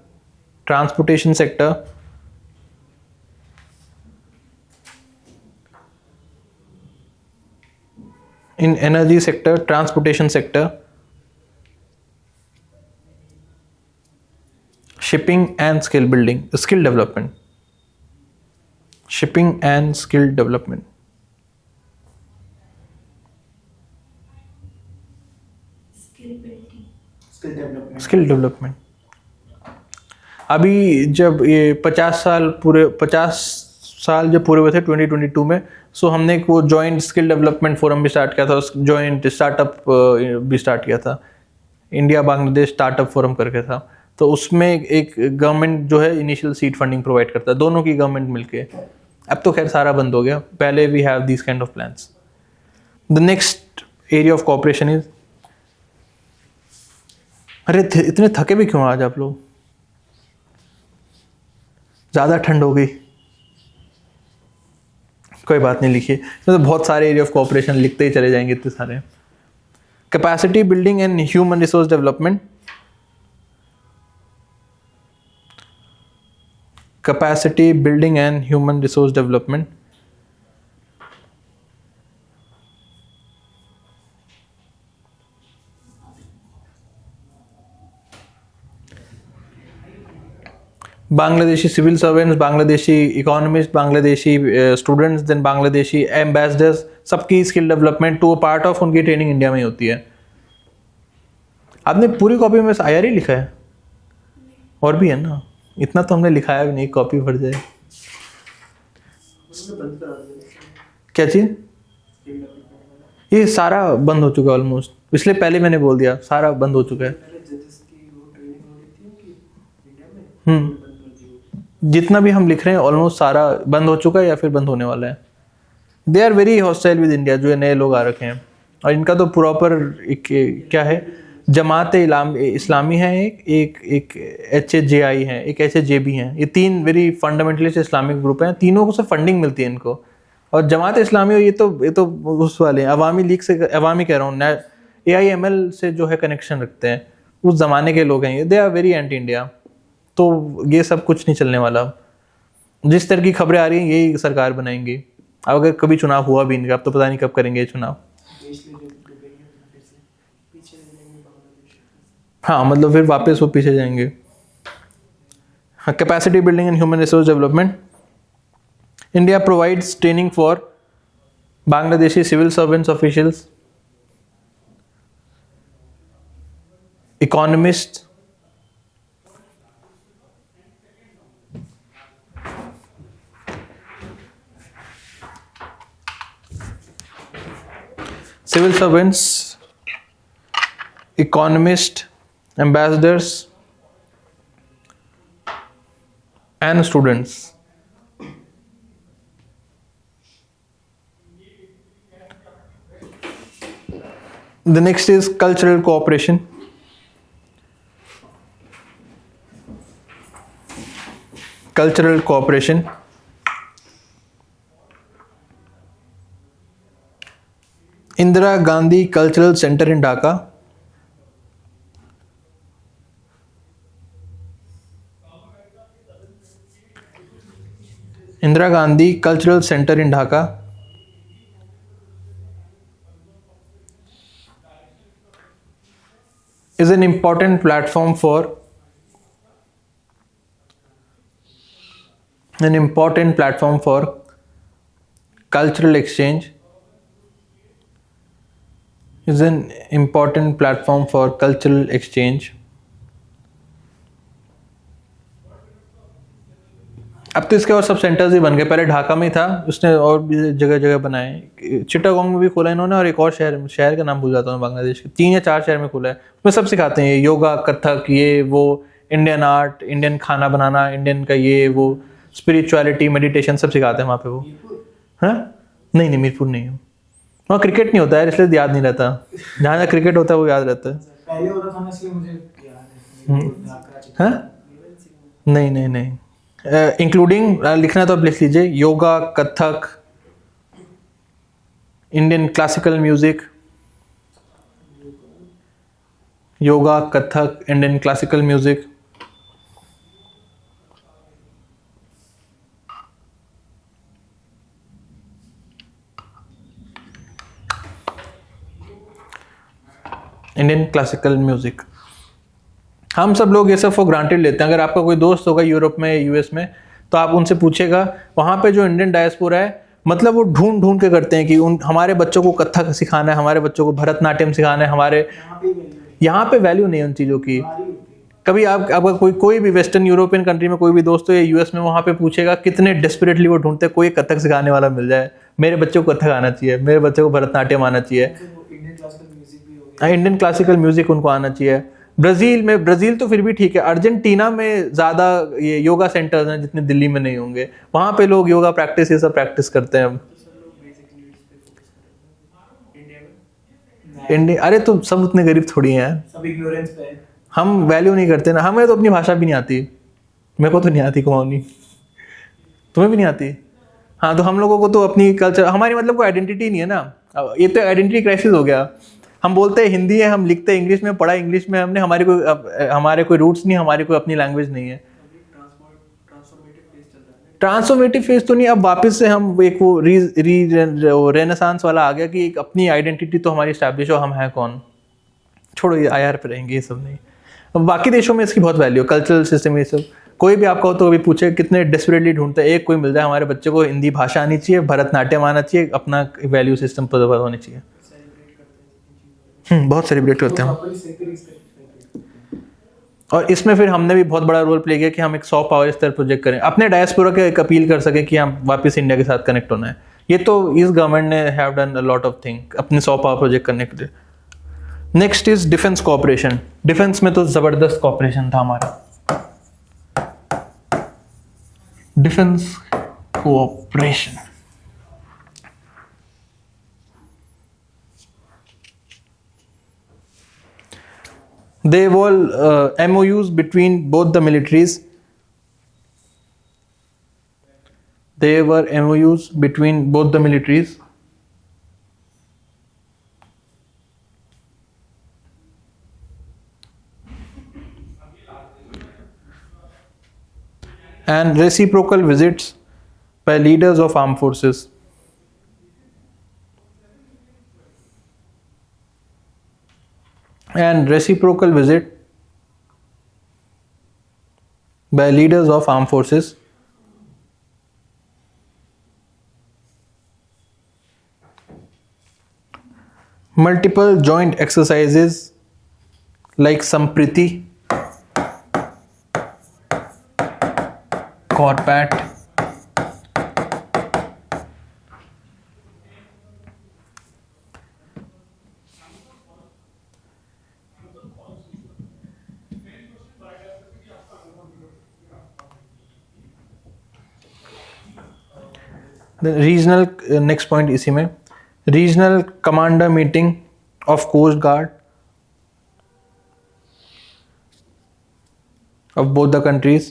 transportation sector, in energy sector, transportation sector, shipping and skill building, skill development. Shipping and skill development. Skill building. Skill development. Skill development. अभी जब ये 50 साल जब पूरे हुए थे 2022 में, सो हमने एक वो जॉइंट स्किल डेवलपमेंट फोरम भी स्टार्ट किया था, जॉइंट स्टार्टअप भी स्टार्ट किया था, इंडिया बांग्लादेश स्टार्टअप फोरम करके था। तो उसमें एक गवर्नमेंट जो है इनिशियल सीड फंडिंग प्रोवाइड करता है, दोनों की गवर्नमेंट मिलके। अब तो खैर सारा बंद हो गया, पहले we have this kind of plans. The next area of cooperation is, अरे इतने थके भी क्यों आज आप लोग? ज़्यादा ठंड हो गई? कोई बात नहीं, लिखिए। तो बहुत सारे एरिया ऑफ कोऑपरेशन लिखते ही चले जाएंगे, इतने सारे। Capacity building and human resource development. Capacity building and human resource development. Bangladeshi civil servants, Bangladeshi economists, Bangladeshi students, then Bangladeshi ambassadors, सबकी skill development to part of उनकी ट्रेनिंग इंडिया में ही होती है। आपने पूरी कॉपी में IR ही लिखा है, और भी है ना? इतना तो हमने लिखाया भी नहीं, कॉपी भर जाए। बंद करा देना क्या चीज़? Skill development. ये सारा बंद हो चुका है ऑलमोस्ट, इसलिए पहले मैंने बोल दिया सारा बंद हो चुका है। पहले जजेस की वो ट्रेनिंग हो रही थी कि इंडिया में, बंद कर दी वो। जितना भी हम लिख रहे हैं ऑलमोस्ट सारा बंद हो चुका है या फिर बंद होने वाला है। They are very hostile with India, जो नए लोग आ रखे हैं, और इनका तो प्रॉपर क्या है, जमात इस्लामी है, एक HJI है, एक HJB है। ये तीन वेरी फंडामेंटलिस्ट इस्लामिक ग्रुप हैं, तीनों को से फंडिंग मिलती है इनको। और जमात इस्लामी ये तो उस वाले अवामी लीग से, अवामी कह रहा हूँ, AIML से जो है कनेक्शन रखते हैं, उस ज़माने के लोग हैं ये। They are very anti India. तो ये सब कुछ नहीं चलने वाला। जिस तरह की खबरें आ रही हैं यही सरकार बनाएंगी। अब अगर कभी चुनाव हुआ भी इनका, अब तो पता नहीं कब करेंगे ये चुनाव। देश ले डूबेंगे तो फिर से पीछे रह जाएंगे बांग्लादेश। हाँ, मतलब फिर वापस वो पीछे जाएंगे। Capacity building and human resource development. India provides training for Bangladeshi civil servants, officials, economists, civil servants, economists, ambassadors, and students. The next is cultural cooperation. Cultural cooperation. Indira Gandhi Cultural Center in Dhaka. Indira Gandhi Cultural Center in Dhaka is an important platform for cultural exchange. Is an important platform for cultural exchange. अब तो इसके और सब centres ही बन गए, पहले ढाका में ही था, उसने और भी जगह जगह बनाए, चिटागोंग में भी खोला इन्होंने, और एक और शहर का नाम भूल जाता हूँ बांग्लादेश के, 3 या 4 शहर में खोला है, उसमें सब सिखाते हैं, योगा, कथक, ये वो, इंडियन आर्ट, इंडियन खाना बनाना, इंडियन का ये वो, स्पिरिचुअलिटी, मेडिटेशन सब सिखाते हैं वहाँ पे वो। हाँ, नहीं मीरपुर नहीं है, वहाँ क्रिकेट नहीं होता है इसलिए याद नहीं रहता, जहाँ जहाँ क्रिकेट होता है वो याद रहता है। पहले होता था ना इसलिए मुझे याद है। हाँ, नहीं इंक्लूडिंग लिखना तो आप लिख लीजिए, yoga, Kathak, Indian classical music, yoga, Kathak, Indian classical music, Indian classical music. हम सब लोग ये सब फॉर ग्रांटेड लेते हैं। अगर आपका कोई दोस्त होगा यूरोप में, यूएस में, तो आप उनसे पूछेगा वहाँ पे जो इंडियन डायस्पोरा है, मतलब वो ढूंढ ढूंढ के करते हैं कि हमारे बच्चों को कथक सिखाना है, हमारे बच्चों को भरतनाट्यम सिखाना है, हमारे यहाँ पे वैल्यू नहीं है उन चीज़ों की। कभी आपका कोई भी वेस्टर्न यूरोपियन कंट्री में कोई भी दोस्त हो या यूएस में, वहाँ पे पूछेगा, कितने डेस्परेटली वो ढूंढते हैं कोई कथक सिखाने वाला मिल जाए, मेरे बच्चों को कथक आना चाहिए, मेरे बच्चों को भरतनाट्यम आना चाहिए, इंडियन क्लासिकल म्यूजिक उनको आना चाहिए। ब्राज़ील तो फिर भी ठीक है, अर्जेंटीना में ज़्यादा ये योगा सेंटर्स हैं जितने दिल्ली में नहीं होंगे, वहाँ पे लोग योगा प्रैक्टिस ये सब प्रैक्टिस करते हैं। इंडिया, अरे तो सब उतने गरीब थोड़ी हैं, सब इग्नोरेंस पे है। हम वैल्यू नहीं करते ना, हमें तो अपनी भाषा भी नहीं आती, मेरे को तो नहीं आती कुमाऊनी, तुम्हें भी नहीं आती। हाँ, तो हम लोगों को तो अपनी कल्चर, हमारी मतलब कोई आइडेंटिटी नहीं है ना, ये तो आइडेंटिटी क्राइसिस हो गया। हम बोलते हैं हिंदी है, हम लिखते हैं इंग्लिश में, पढ़ा इंग्लिश में हमने, हमारे कोई रूट्स नहीं, हमारी कोई अपनी लैंग्वेज नहीं है। ट्रांसफॉर्मेटिव फेज तो नहीं, अब वापस से हम एक वो रेनेसांस वाला आ गया कि एक अपनी आइडेंटिटी तो हमारी स्टैब्लिश हो, हम हैं कौन, छोड़ो ये आईआर पे रहेंगे, ये सब नहीं। अब बाकी देशों में इसकी बहुत वैल्यू, कल्चरल सिस्टम, ये सब। कोई भी आपका हो तो कभी पूछे, कितने डेस्परेटली ढूंढते हैं, एक कोई मिल जाए, हमारे बच्चे को हिंदी भाषा आनी चाहिए, भरतनाट्यम आना चाहिए, अपना वैल्यू सिस्टम पर होनी चाहिए। बहुत सेलिब्रेट करते हैं। और इसमें फिर हमने भी बहुत बड़ा रोल प्ले किया कि हम एक सॉफ्ट पावर स्तर प्रोजेक्ट करें, अपने डायस्पोरा के एक अपील कर सकें कि हम वापस इंडिया के साथ कनेक्ट होना है। ये तो इस गवर्नमेंट ने have done a lot of thing अपने सॉफ्ट पावर प्रोजेक्ट करने के लिए। Next is defence cooperation. Defence में तो जबरदस्त कोऑपरेशन था हमारा। Defence cooperation, they were MOUs between both the militaries. They were MOUs between both the militaries. And reciprocal visits by leaders of armed forces. And reciprocal visit by leaders of armed forces multiple joint exercises like Sampriti, Corpat, the regional next point इसी में regional commander meeting of Coast Guard of both the countries.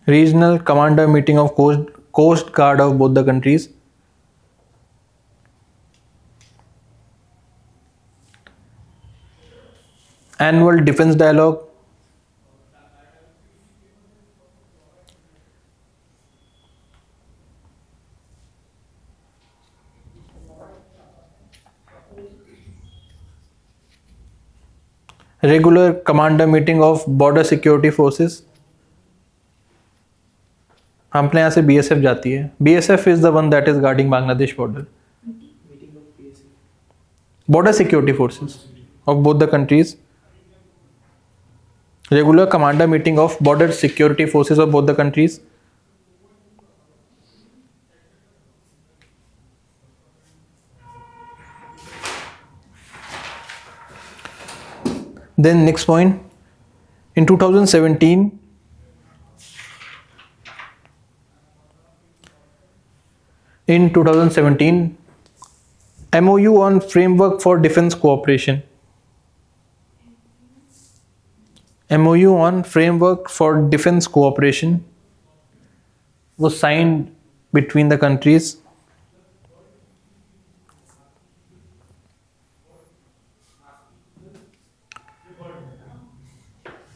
Regional commander meeting of Coast Guard of both the countries. Annual defense dialogue. Regular commander meeting of border security forces. अपने यहाँ से BSF जाती है. BSF is the one that is guarding Bangladesh border. Meeting of PSC Border security forces of both the countries. Regular commander meeting of border security forces of both the countries. Then next point, in 2017, MOU on framework for defense cooperation. MOU on framework for defense cooperation was signed between the countries.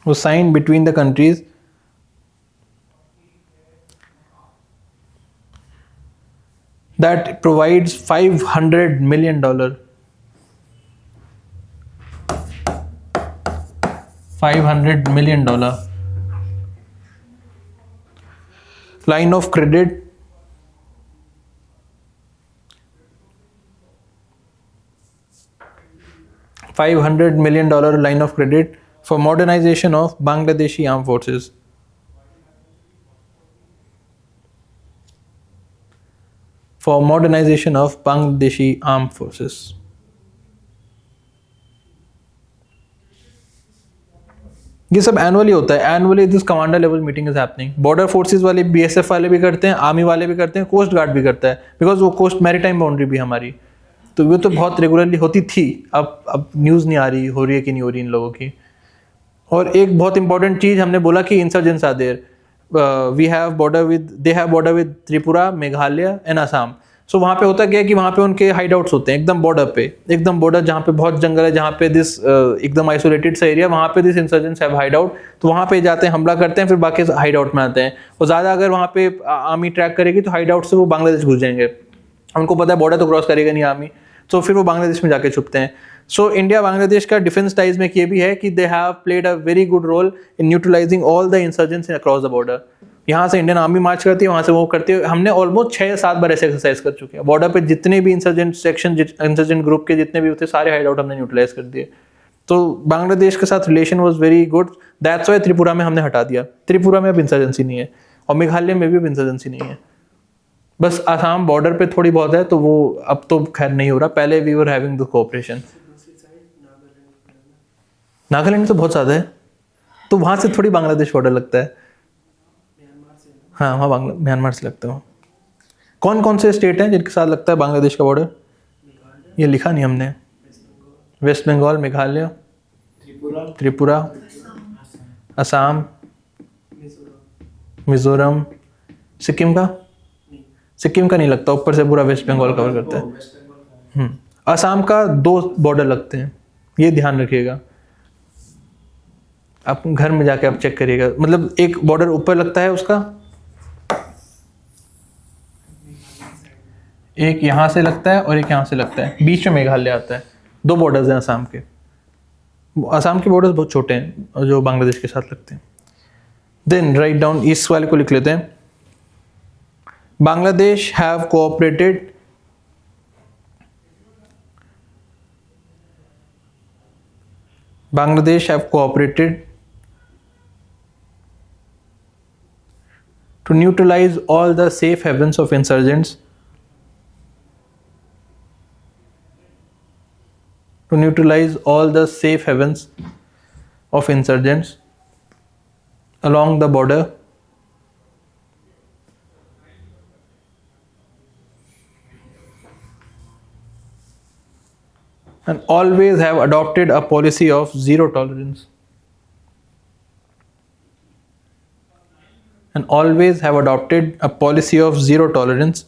Was signed between the countries that provides $500 million. $500 million line of credit $500 million line of credit for modernization of Bangladeshi armed forces. For modernization of Bangladeshi armed forces. ये सब annually होता है. Annually this commander level meeting is happening. Border forces वाले BSF वाले भी करते हैं, army वाले भी करते हैं, कोस्ट गार्ड भी करता है, बिकॉज वो कोस्ट मैरीटाइम बाउंड्री भी हमारी, तो वो तो बहुत रेगुलरली होती थी. अब न्यूज़ नहीं आ रही, हो रही है कि नहीं हो रही इन लोगों की. और एक बहुत इंपॉर्टेंट चीज़ हमने बोला कि insurgents are there. They have border with Tripura, Meghalaya and Assam. So वहाँ पे होता क्या है कि वहाँ पे उनके हाइड आउट्स होते हैं एकदम बॉर्डर पे, एकदम बॉर्डर जहाँ पे बहुत जंगल है, जहाँ पे दिस एकदम आइसोलेटेड सा एरिया, वहाँ पे this insurgents have hide out. तो वहाँ पे जाते हैं, हमला करते हैं, फिर बाकी हाइड आउट में आते हैं. और ज़्यादा अगर वहाँ पे आर्मी ट्रैक करेगी तो हाइड आउट से वो बांग्लादेश घुस जाएंगे. उनको पता है बॉर्डर तो क्रॉस करेगा नहीं आर्मी, तो फिर वो बांग्लादेश में जाके छुपते हैं. सो इंडिया बांग्लादेश का डिफेंस टाइज में ये भी है कि they have played a very good role in neutralising all the insurgents across the border. यहाँ से इंडियन आर्मी मार्च करती है, वहाँ से वो करती है. हमने ऑलमोस्ट 6 या 7 बार ऐसे एक्सरसाइज कर चुके हैं. बॉर्डर पे जितने भी इंसर्जेंट सेक्शन, इंसर्जेंट ग्रुप के जितने भी थे, सारे हाइड आउट हमने न्यूट्रलाइज कर दिए. तो बांग्लादेश के साथ relation was very good. That's why Tripura में हमने हटा दिया. त्रिपुरा में अब इंसर्जेंसी नहीं है और मेघालय में भी अब इंसर्जेंसी नहीं है. बस आसाम बॉर्डर पे थोड़ी बहुत है, तो वो अब तो खैर नहीं हो रहा. पहले we were having the cooperation. दूसरी साइड नागालैंड नागालैंड तो बहुत ज़्यादा है, तो वहाँ से थोड़ी बांग्लादेश बॉर्डर लगता है. म्यांमार से ना हाँ, वहाँ म्यांमार से लगता है. कौन कौन से स्टेट हैं जिनके साथ लगता है बांग्लादेश का बॉर्डर? मेघालय, ये लिखा नहीं हमने. वेस्ट बंगाल, वेस्ट बंगाल, मेघालय, त्रिपुरा, असम, मिजोरम, मिजोरम. सिक्किम का? नहीं, सिक्किम का नहीं लगता, ऊपर से पूरा वेस्ट बंगाल कवर करता है. वेस्ट बंगाल का असम का 2 बॉर्डर लगते हैं, ये ध्यान रखिएगा. आप घर में जाके आप चेक करिएगा. मतलब एक बॉर्डर ऊपर लगता है उसका, एक यहाँ से लगता है और एक यहाँ से लगता है, बीच में मेघालय आता है. 2 बॉर्डर्स हैं असम के. आसाम के बॉर्डर्स बहुत छोटे हैं जो बांग्लादेश के साथ लगते हैं। देन राइट डाउन ईस्ट वाले को लिख लेते हैं। Bangladesh have cooperated Bangladesh have cooperated to neutralize all the safe havens of insurgents, along the border and always have adopted a policy of zero tolerance. And always have adopted a policy of zero tolerance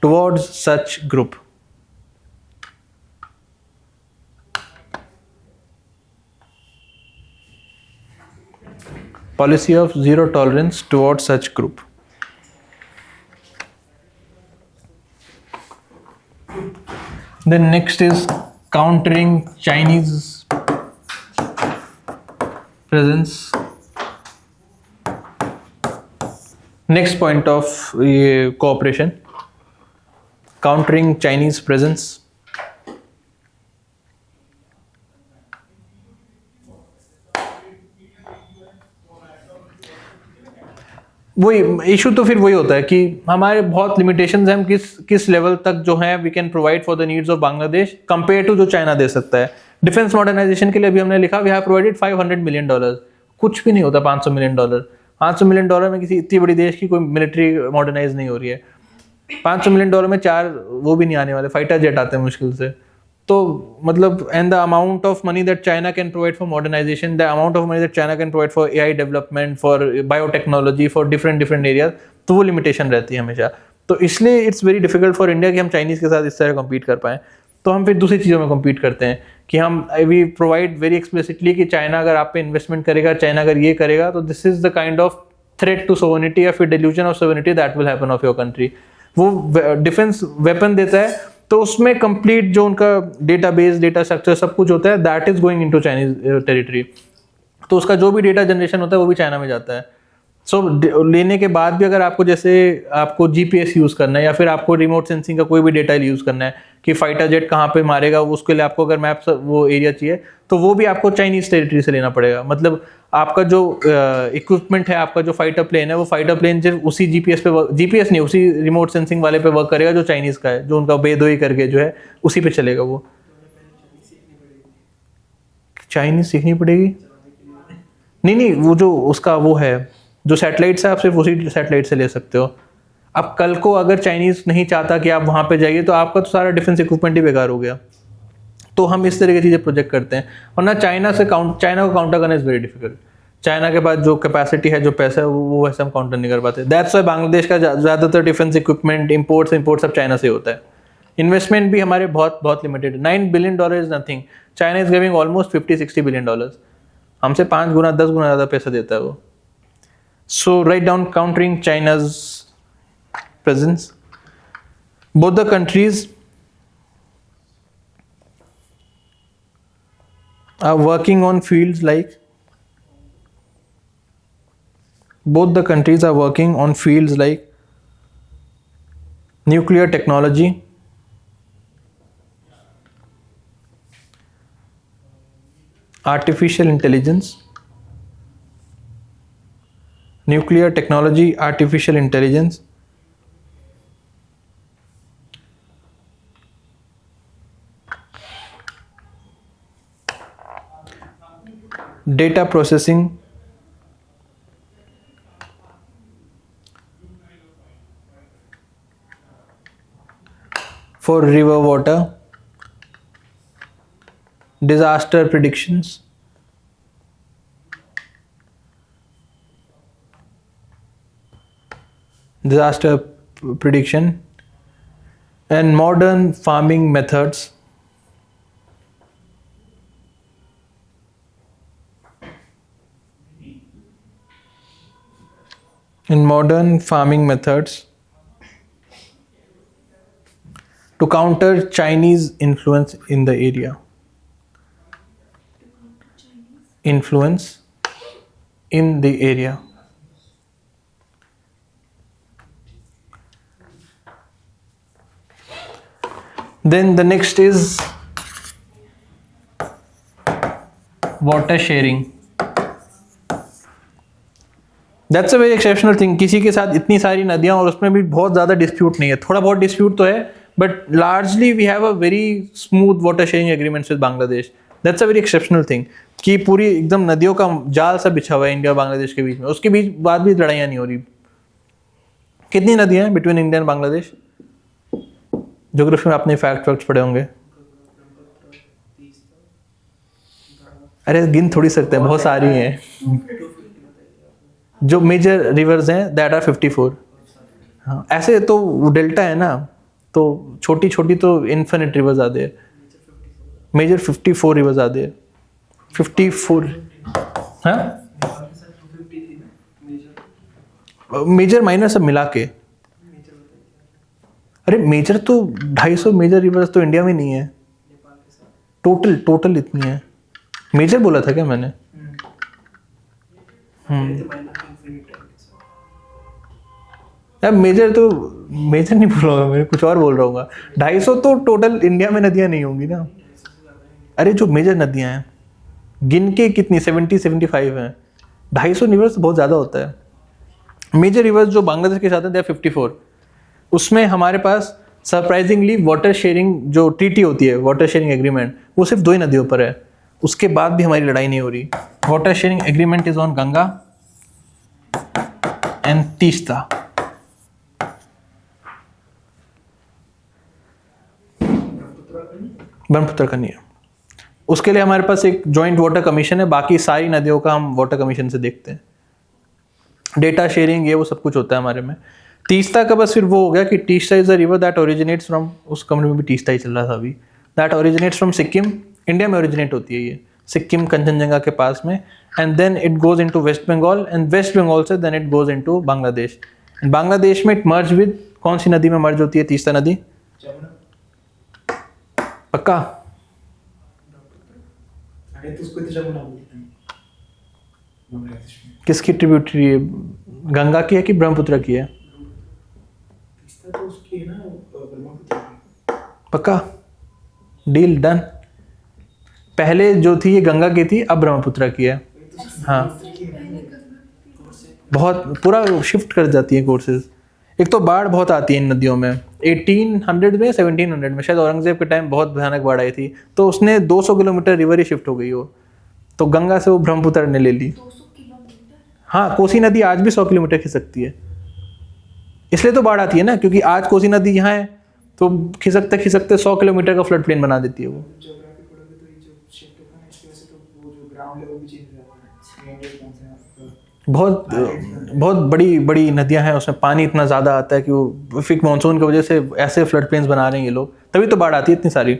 towards such group. Policy of zero tolerance towards such group. Then next is countering Chinese presence. Next point of cooperation, countering Chinese presence. वही issue तो फिर वही होता है कि हमारे बहुत limitations हैं, हम किस लेवल तक जो है we can provide for the needs of Bangladesh compare to जो चाइना दे सकता है। डिफेंस मॉडर्नाइजेशन के लिए अभी हमने लिखा वी हैव प्रोवाइडेड $500 मिलियन। कुछ भी नहीं होता $500 मिलियन। $500 मिलियन में किसी इतनी बड़ी देश की कोई मिलिट्री मॉडर्नाइज नहीं हो रही है। $500 मिलियन में 4 वो भी नहीं आने वाले, फाइटर जेट आते हैं मुश्किल से। तो मतलब and the amount of money that China can provide for modernisation, the amount of money that China can provide for AI development, for biotechnology, for different areas, तो वो लिमिटेशन रहती है हमेशा। तो इसलिए it's very difficult for India कि हम Chinese के साथ इस तरह कम्पीट कर पाएँ। तो हम फिर दूसरी चीज़ों में कम्पीट करते हैं कि हम वी प्रोवाइड वेरी एक्सप्लिसिटली कि चाइना अगर आप पे इन्वेस्टमेंट करेगा, चाइना अगर ये करेगा, तो this is the kind of threat to sovereignty या फिर dilution of sovereignty that will happen of your country. वो डिफेंस वेपन देता है तो उसमें कंप्लीट जो उनका डेटाबेस, डेटा स्ट्रक्चर सब कुछ होता है, that is going into Chinese territory. तो उसका जो भी डेटा जनरेशन होता है वो भी चाइना में जाता है। सो लेने के बाद भी अगर आपको जैसे आपको GPS यूज़ करना है या फिर आपको रिमोट सेंसिंग का कोई भी डेटा यूज़ करना है कि फाइटर जेट कहाँ पे मारेगा, उसके लिए आपको अगर मैप वो एरिया चाहिए तो वो भी आपको चाइनीज टेरिटरी से लेना पड़ेगा। मतलब आपका जो इक्विपमेंट है, आपका जो फाइटर प्लेन है, वो फाइटर प्लेन सिर्फ उसी GPS पे GPS नहीं, उसी रिमोट सेंसिंग वाले पे वर्क करेगा जो चाइनीज़ का है, जो उनका बेदोई करके जो है उसी पे चलेगा। वो चाइनीज सीखनी पड़ेगी? नहीं, वो जो उसका वो है जो सैटेलाइट है, आप सिर्फ उसी सैटेलाइट से ले सकते हो। अब कल को अगर चाइनीज नहीं चाहता कि आप वहाँ पे जाइए तो आपका तो सारा डिफेंस इक्विपमेंट ही बेकार हो गया। तो हम इस तरह की चीज़ें प्रोजेक्ट करते हैं। और ना चाइना को काउंटर करना इज़ वेरी डिफिकल्ट। चाइना के पास जो कैपेसिटी है, जो पैसा है, वो वैसे हम काउंटर नहीं कर पाते। दैट्स वाई बांग्लादेश का ज़्यादातर डिफेंस इक्विपमेंट इम्पोर्ट सब चाइना से होता है। इन्वेस्टमेंट भी हमारे बहुत limited. $9 billion is nothing, China is giving almost $50-60 billion. हमसे 5 गुना 10 गुना ज़्यादा पैसा देता है वो। So write down countering China's presence. Both the countries are working on fields like nuclear technology, artificial intelligence, data processing, for river water, disaster predictions, and modern farming methods in modern farming methods to counter Chinese influence in the area. Influence in the area. Then the next is water sharing. That's a very exceptional thing. किसी के साथ इतनी सारी नदियां और उसमें भी बहुत ज़्यादा डिस्प्यूट नहीं है. थोड़ा बहुत डिस्प्यूट तो है, but largely we have a very smooth water sharing agreements with Bangladesh. That's a very exceptional thing कि पूरी एकदम नदियों का जाल सा बिछा हुआ है इंडिया और बांग्लादेश के बीच में. उसके बीच बाद भी लड़ाइयाँ नहीं हो रही. कितनी नदियाँ हैं between India and Bangladesh? Geography में आपने फैक्ट्स पढ़े होंगे. अरे गिन थोड़ी सकते हैं, बहुत सारी हैं. जो मेजर रिवर्स हैं दैट आर 54. हाँ, ऐसे तो डेल्टा है ना, तो छोटी छोटी तो इन्फिनिट रिवर्स आते हैं. मेजर 54 रिवर्स आते हैं. 54. हाँ, मेजर माइनर सब मिला के. अरे मेजर तो 250 मेजर रिवर्स तो इंडिया में नहीं है. टोटल इतनी है. मेजर बोला था क्या मैंने? यार मेजर नहीं बोल रहा हूँ मैं, कुछ और बोल रहा हूँ. 250 तो टोटल इंडिया में नदियाँ नहीं होंगी ना. अरे जो मेजर नदियाँ हैं गिन के कितनी 70-75 हैं. 250 रिवर्स बहुत ज़्यादा होता है. मेजर रिवर्स जो बांग्लादेश के साथ है दे आर 54. उसमें हमारे पास सरप्राइजिंगली वाटर शेयरिंग जो ट्रीटी होती है, वाटर शेयरिंग एग्रीमेंट, वो सिर्फ 2 ही नदियों पर है. उसके बाद भी हमारी लड़ाई नहीं हो रही. Water sharing agreement is on Ganga and Teesta. Brahmaputra का नहीं है. उसके लिए हमारे पास एक जॉइंट वाटर कमीशन है. बाकी सारी नदियों का हम वाटर कमीशन से देखते हैं. डेटा शेयरिंग ये वो सब कुछ होता है हमारे में. तीस्ता का बस फिर वो हो गया कि Teesta is the river that originates from, उस कमरे में भी तीस्ता ही चल रहा था अभी, that originates from Sikkim. India में ओरिजिनेट होती है ये सिक्किम कंचनजंगा के पास में, and then it goes into West Bengal, and West Bengal से then it goes into Bangladesh. And Bangladesh में इट मर्ज विद, कौन सी नदी में मर्ज होती है तीस्ता नदी? पक्का? किसकी ट्रिब्यूटरी है? गंगा की है कि ब्रह्मपुत्र की है? पक्का? Deal done. पहले जो थी ये गंगा की थी, अब ब्रह्मपुत्र की है. हाँ, बहुत पूरा शिफ्ट कर जाती है कोर्सेज. एक तो बाढ़ बहुत आती है इन नदियों में. 1800 में 1700 में शायद औरंगजेब के टाइम बहुत भयानक बाढ़ आई थी, तो उसने 200 किलोमीटर रिवर ही शिफ्ट हो गई हो, तो गंगा से वो ब्रह्मपुत्र ने ले ली. 200 किलोमीटर? हाँ, कोसी नदी आज भी 100 किलोमीटर खिसकती है. इसलिए तो बाढ़ आती है ना, क्योंकि आज कोसी नदी यहाँ है तो खिसकते खिसकते 100 किलोमीटर का फ्लड प्लेन बना देती है वो. बहुत बहुत बड़ी बड़ी नदियां हैं, उसमें पानी इतना ज़्यादा आता है कि वो फिक मानसून की वजह से ऐसे फ्लड प्लेन्स बना रहे हैं ये लोग, तभी तो बाढ़ आती है इतनी सारी.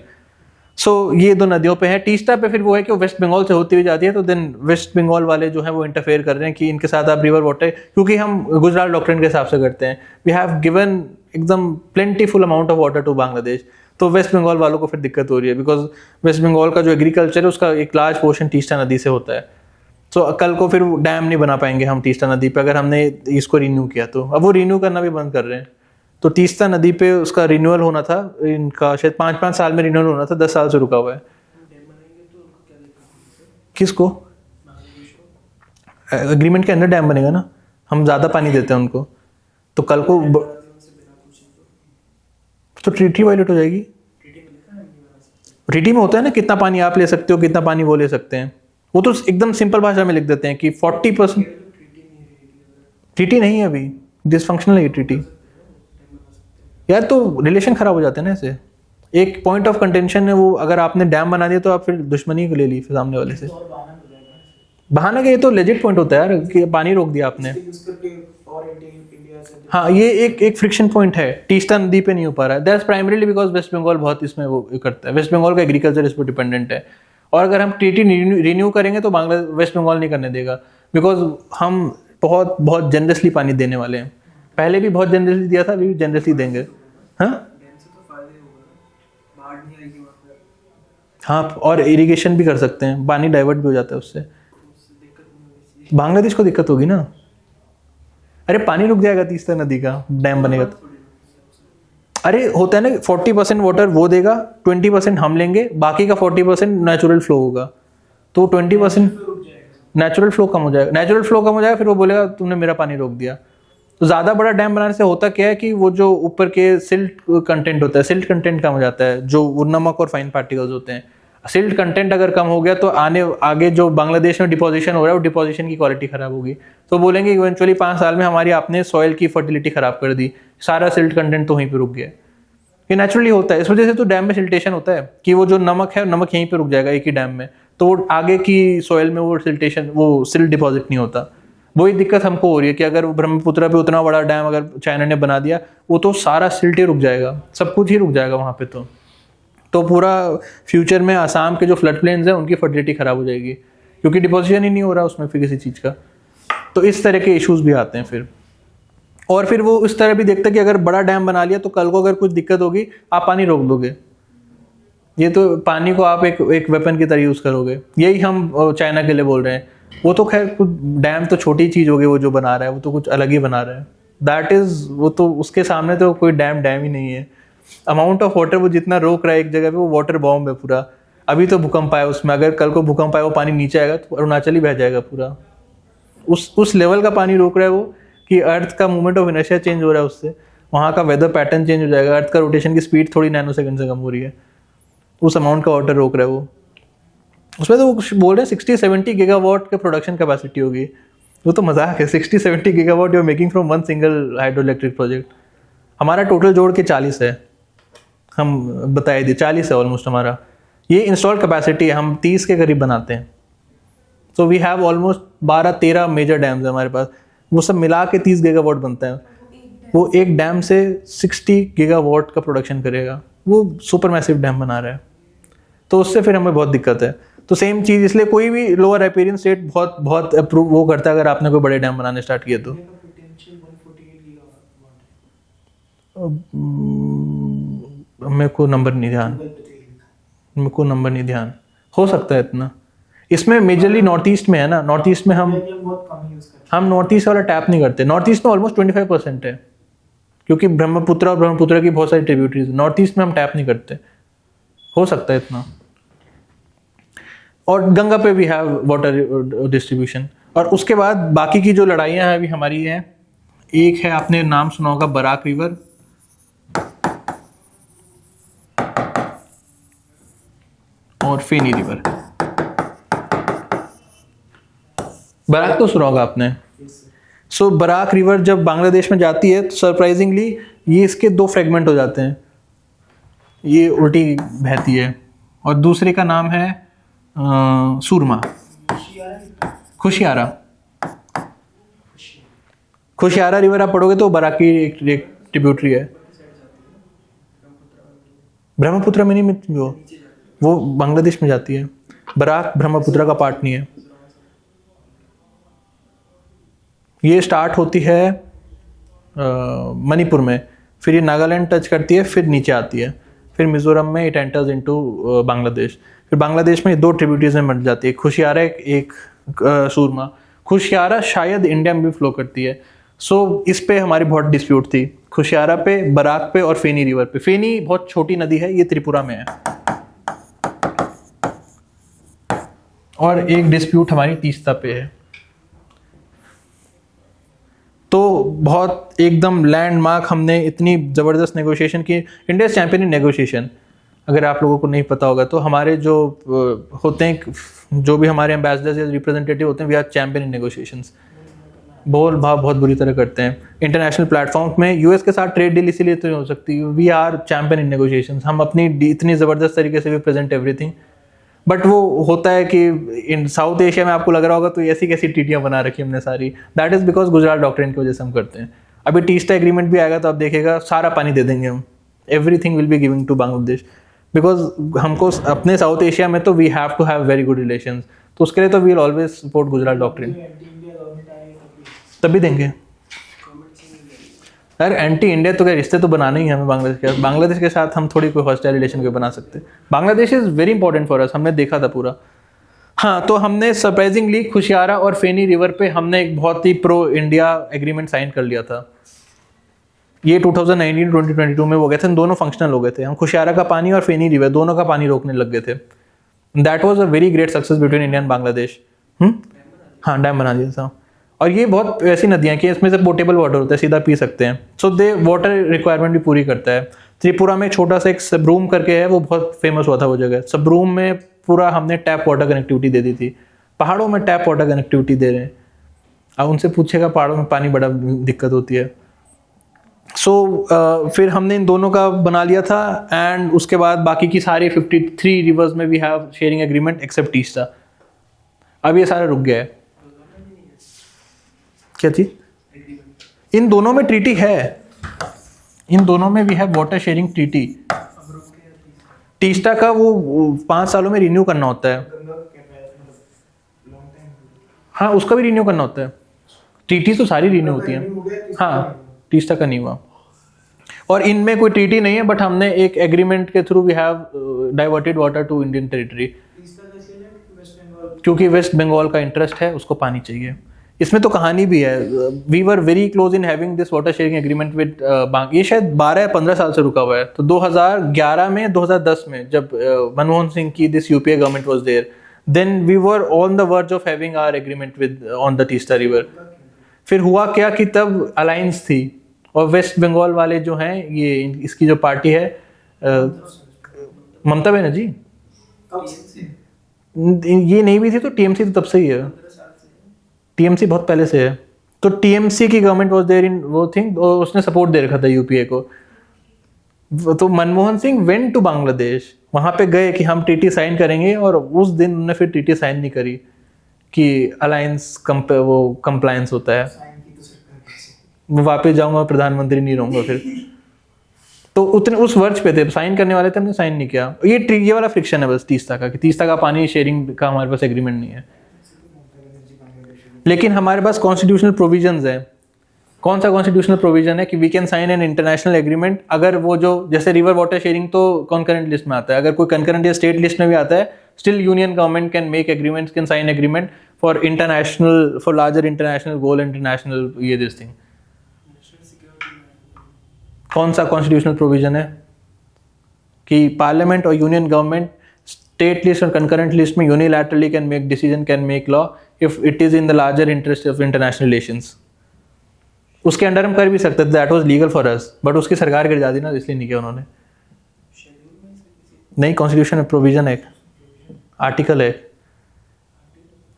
सो ये 2 नदियों पे है. तीस्ता पे फिर वो है कि वो वेस्ट बंगाल से होती हुई जाती है, तो देन वेस्ट बंगाल वाले जो हैं वो इंटरफेयर कर रहे हैं कि इनके साथ आप रिवर वाटर, क्योंकि हम गुजरात डॉक्ट्रिन के हिसाब से करते हैं, वी हैव गिवन एकदम plentiful amount of water to Bangladesh. तो वेस्ट बंगाल वालों को फिर दिक्कत हो रही है, बिकॉज वेस्ट बंगाल का जो एग्रीकल्चर है उसका एक लार्ज पोर्शन तीस्ता नदी से होता है. तो कल को फिर डैम नहीं बना पाएंगे हम तीस्ता नदी पे अगर हमने इसको रिन्यू किया तो. अब वो रिन्यू करना भी बंद कर रहे हैं. तो तीस्ता नदी पे उसका रिन्यूअल होना था, इनका शायद 5-5 साल में रिन्यूअल होना था, 10 साल से रुका हुआ है. किसको? एग्रीमेंट के अंदर डैम बनेगा ना, हम ज़्यादा पानी देते हैं उनको, तो कल को तो ट्रीटी वायलेट हो जाएगी. ट्रीटी में होता है ना कितना पानी आप ले सकते हो, कितना पानी वो ले सकते हैं. वो तो एकदम सिंपल भाषा में लिख देते हैं कि 40%. ट्रीटी नहीं है अभी, डिसफंक्शनल है ये ट्रीटी. यार तो रिलेशन खराब हो जाते हैं ना ऐसे. एक पॉइंट ऑफ कंटेंशन है वो, अगर आपने डैम बना दिया तो आप फिर दुश्मनी को ले ली फिर सामने वाले से. बहाना का ये तो लेजिट पॉइंट होता है यार कि पानी रोक दिया आपने. हाँ, ये एक फ्रिक्शन पॉइंट है. तीस्ता नदी पे नहीं हो पा रहा है. That's primarily because West Bengal बहुत इसमें वो करता है. वेस्ट बंगाल का एग्रीकल्चर इस पर डिपेंडेंट है, और अगर हम ट्रीटी रिन्यू करेंगे तो वेस्ट बंगाल नहीं करने देगा, बिकॉज हम बहुत बहुत जनरसली पानी देने वाले हैं। पहले भी बहुत जनरसली दिया था, अभी भी जनरसली देंगे। हाँ डैम से तो फायदा ही होगा, बाढ़ नहीं आएगी वहाँ पे, हाँ, और इरिगेशन भी कर सकते हैं, पानी डाइवर्ट भी हो जाता है उससे। उससे दिक्कत नहीं होगी। बांग्लादेश को दिक्कत होगी ना, अरे पानी रुक जाएगा तीस्ता नदी का, डैम बनेगा तो। अरे होता है ना 40% वाटर वो देगा, 20% हम लेंगे, बाकी का 40% नेचुरल फ्लो होगा, तो 20% नेचुरल फ्लो कम हो जाएगा। नेचुरल फ्लो कम हो जाएगा, फिर वो बोलेगा तुमने मेरा पानी रोक दिया। तो ज़्यादा बड़ा डैम बनाने से होता क्या है कि वो जो ऊपर के सिल्ट कंटेंट होता है, सिल्ट कंटेंट कम हो जाता है, जो वो नमक और फाइन पार्टिकल्स होते हैं। सिल्ट कंटेंट अगर कम हो गया तो आगे जो बांग्लादेश में डिपोजिशन हो रहा है वो डिपोजिशन की क्वालिटी खराब होगी। तो बोलेंगे इवेंचुअली 5 साल में हमारी आपने सॉइल की फर्टिलिटी खराब कर दी, सारा सिल्ट कंटेंट तो वहीं पे रुक गया। ये नेचुरली होता है, इस वजह से तो डैम में सिल्टेशन होता है कि वो जो नमक है, नमक यहीं पे रुक जाएगा एक ही डैम में, तो वो आगे की सॉइल में वो सिल्टेशन, वो सिल्ट डिपॉजिट नहीं होता। वही दिक्कत हमको हो रही है कि अगर ब्रह्मपुत्र पे उतना बड़ा डैम अगर चाइना ने बना दिया, वो तो सारा सिल्ट ही रुक जाएगा, सब कुछ ही रुक जाएगा वहाँ पे। तो पूरा फ्यूचर में आसाम के जो फ्लड प्लेन्स हैं उनकी फर्टिलिटी खराब हो जाएगी, क्योंकि डिपोजिशन ही नहीं हो रहा उसमें फिर किसी चीज़ का। तो इस तरह के इश्यूज भी आते हैं फिर। और फिर वो इस तरह भी देखते हैं कि अगर बड़ा डैम बना लिया तो कल को अगर कुछ दिक्कत होगी आप पानी रोक दोगे, ये तो पानी को आप एक वेपन की तरह यूज़ करोगे। यही हम चाइना के लिए बोल रहे हैं। वो तो खैर कुछ डैम तो छोटी चीज़ होगी, वो जो बना रहा है वो तो कुछ अलग ही बना रहा है। दैट इज़, वो तो उसके सामने तो कोई डैम ही नहीं है। अमाउंट ऑफ वाटर वो जितना रोक रहा है एक जगह पे, वो वाटर बॉम्ब है पूरा। अभी तो भूकंप आया उसमें, अगर कल को भूकंप आया वो पानी नीचे आएगा तो अरुणाचल ही बह जाएगा पूरा। उस लेवल का पानी रोक रहा है वो कि अर्थ का मूवमेंट ऑफ इनर्शिया चेंज हो रहा है उससे, वहाँ का वेदर पैटर्न चेंज हो जाएगा, अर्थ का रोटेशन की स्पीड थोड़ी नैनो सेकंड से कम हो रही है, उस अमाउंट का वाटर रोक रहा है वो। उसमें तो वो बोल रहे हैं 60-70 गीगावाट के प्रोडक्शन कैपेसिटी होगी। वो तो मजाक है, 60-70 gigawatt you are making from one single hydro electric project. हमारा टोटल जोड़ के 40 है, हम बताए दिए 40 है ऑलमोस्ट हमारा। ये इंस्टॉल कैपेसिटी है, हम 30 के करीब बनाते हैं। So we have almost 12-13 major dams है हमारे पास, वो सब मिला के 30 गीगावाट बनता है। वो एक डैम से 60 गीगावाट का प्रोडक्शन करेगा, वो सुपर मैसिव डैम बना रहा है। तो उससे फिर हमें बहुत दिक्कत है। तो सेम चीज़, इसलिए कोई भी लोअर राइपेरियन स्टेट बहुत अप्रूव वो करता है अगर आपने कोई बड़े डैम बनाने स्टार्ट किए तो। मेरे को नंबर नहीं ध्यान, हो सकता है इतना। इसमें मेजरली नॉर्थ ईस्ट में है ना, नॉर्थ ईस्ट में हम नॉर्थ ईस्ट वाला टैप नहीं करते। नॉर्थ ईस्ट में ऑलमोस्ट 25% है, क्योंकि ब्रह्मपुत्र की बहुत सारी ट्रिब्यूटरीज। नॉर्थ ईस्ट में हम टैप नहीं करते, हो सकता है इतना। और गंगा पे भी है वाटर डिस्ट्रीब्यूशन। और उसके बाद बाकी की जो लड़ाइयाँ हैं अभी हमारी हैं, एक है आपने नाम सुना होगा बराक रिवर, और फेनी रिवर। बराक तो सुना होगा आपने। सो बराक रिवर जब बांग्लादेश में जाती है तो सरप्राइजिंगली ये इसके 2 फ्रेगमेंट हो जाते हैं, ये उल्टी बहती है। और दूसरे का नाम है सूरमा, खुशियारा रिवर आप पढ़ोगे तो बराक की एक ट्रिब्यूटरी है। ब्रह्मपुत्र में नहीं, वो बांग्लादेश में जाती है। बराक ब्रह्मपुत्र का पार्ट नहीं है। ये स्टार्ट होती है मणिपुर में, फिर ये नागालैंड टच करती है, फिर नीचे आती है, फिर मिजोरम में इट एंटर्स इनटू बांग्लादेश। फिर बांग्लादेश में 2 ट्रिब्यूटरीज में बट जाती है, खुशियारा एक सूरमा। खुशियारा शायद इंडिया में भी फ्लो करती है। सो इस पे हमारी बहुत डिस्प्यूट थी, खुशियारा पे, बराक पे और फेनी रिवर पे। फेनी बहुत छोटी नदी है, ये त्रिपुरा में है। और एक डिस्प्यूट हमारी तीस्ता पे है। तो बहुत एकदम लैंडमार्क, हमने इतनी ज़बरदस्त नेगोशिएशन की। इंडिया चैंपियन इन नेगोशिएशन, अगर आप लोगों को नहीं पता होगा तो हमारे जो होते हैं, जो भी हमारे एम्बेसडर्स या रिप्रेजेंटेटिव होते हैं, we are champion in negotiations. बोल भाव बहुत बुरी तरह करते हैं इंटरनेशनल प्लेटफॉर्म में। यूएस के साथ ट्रेड डील इसीलिए तो नहीं हो सकती, we are champion in negotiations. हम अपनी इतनी ज़बरदस्त तरीके से भी प्रेजेंट एवरीथिंग। बट वो होता है कि इन साउथ एशिया में आपको लग रहा होगा तो ऐसी कैसी टीटियाँ बना रखी हमने सारी। That is because Gujarat doctrine की वजह से हम करते हैं। अभी टीस्टा एग्रीमेंट भी आएगा तो आप देखिएगा सारा पानी दे देंगे हम, everything will be giving to Bangladesh, because हमको अपने साउथ एशिया में तो we have to have very good relations. तो उसके लिए तो we will always support Gujarat doctrine. तभी देंगे। गवर्नमेंट से नहीं दे रही। यार एंटी इंडिया तो क्या, रिश्ते तो बनाने ही हैं हमें बांग्लादेश के साथ। बांग्लादेश के साथ हम थोड़ी कोई हॉस्टाइल रिलेशन को बना सकते। Bangladesh is very important for अस, हमने देखा था पूरा। हाँ, तो हमने सरप्राइजिंगली खुशियारा और फेनी रिवर पे हमने एक बहुत ही प्रो इंडिया एग्रीमेंट साइन कर लिया था। ये 2019-2022 में हो गए थे, दोनों फंक्शनल हो गए थे। हम खुशियारा का पानी और फेनी रिवर दोनों का पानी रोकने लग गए थे। That was a very great success between India and Bangladesh. हाँ, डैम बना दिया था। और ये बहुत ऐसी नदियाँ कि इसमें से पोर्टेबल वाटर होता है, सीधा पी सकते हैं। सो दे वाटर रिक्वायरमेंट भी पूरी करता है। त्रिपुरा में छोटा सा एक सबरूम करके है, वो बहुत फेमस हुआ था वो जगह। सबरूम में पूरा हमने टैप वाटर कनेक्टिविटी दे दी थी। पहाड़ों में टैप वाटर कनेक्टिविटी दे रहे हैं। अब उनसे पूछेगा पहाड़ों में पानी बड़ा दिक्कत होती है। फिर हमने इन दोनों का बना लिया था। एंड उसके बाद बाकी की सारी 53 रिवर्स में we have sharing agreement except Teesta. अब ये सारा रुक गया है। क्या चीज? इन दोनों में ट्रीटी है। इन दोनों में we have water sharing treaty. Teesta का वो 5 सालों में रिन्यू करना होता है। हाँ, उसका भी रिन्यू करना होता है। ट्रीटी तो सारी रिन्यू होती हैं। हाँ, टीस्टा का नहीं हुआ। और इनमें कोई ट्रीटी नहीं है, बट हमने एक एग्रीमेंट के through we have diverted water to Indian territory, क्योंकि वेस्ट बंगाल का इंटरेस्ट है, उसको पानी चाहिए। इसमें तो कहानी भी है। We were very close in having this water sharing agreement with ये शायद 12 या 15 साल से रुका हुआ है। तो 2011 में 2010 में जब मनमोहन सिंह की this UPA government was there, then we were on the verge of having our agreement with on the Teesta river. फिर हुआ क्या कि तब अलायंस थी, और वेस्ट बंगाल वाले जो हैं, ये इसकी जो पार्टी है ममता बनर्जी, ये नहीं भी थी तो टीएमसी तो तब से ही है। टीएमसी बहुत पहले से है। तो टीएमसी की गवर्नमेंट वाज देयर इन वो थिंग, और उसने सपोर्ट दे रखा था यूपीए को। तो मनमोहन सिंह वेंट टू बांग्लादेश, वहां पे गए कि हम टीटी साइन करेंगे, और उस दिन उन्होंने फिर टीटी साइन नहीं करी कि अलायंस वो कंप्लायंस होता है। मैं वापस जाऊंगा, प्रधानमंत्री नहीं रहूंगा फिर। तो उतने उस वर्ष पे थे, साइन करने वाले थे, हमने साइन नहीं किया। ये वाला फ्रिक्शन है बस तीस्ता का, कि तीस्ता का पानी शेयरिंग का हमारे पास एग्रीमेंट नहीं है। लेकिन हमारे पास कॉन्स्टिट्यूशनल प्रोविजंस है। कौन सा कॉन्स्टिट्यूशनल प्रोविजन है कि we can sign an international agreement, अगर वो जो जैसे रिवर वाटर शेयरिंग तो कॉन्करेंट लिस्ट में आता है, अगर कोई कॉन्करेंट या स्टेट लिस्ट में भी आता है, still union government can make agreements, can sign agreement for international, for larger international goal, international ये दिस थिंग। कौन सा कॉन्स्टिट्यूशनल प्रोविजन है कि पार्लियामेंट और यूनियन गवर्नमेंट स्टेट लिस्ट और कंकरेंट लिस्ट में unilaterally can make decision, can make law if it is in the larger interest of international relations. उसके under हम कर भी सकते थे, that was legal for us, but उसकी सरकार गिर जाती ना, इसलिए नहीं किया उन्होंने। नहीं, कॉन्स्टिट्यूशन में प्रोविजन है, आर्टिकल है।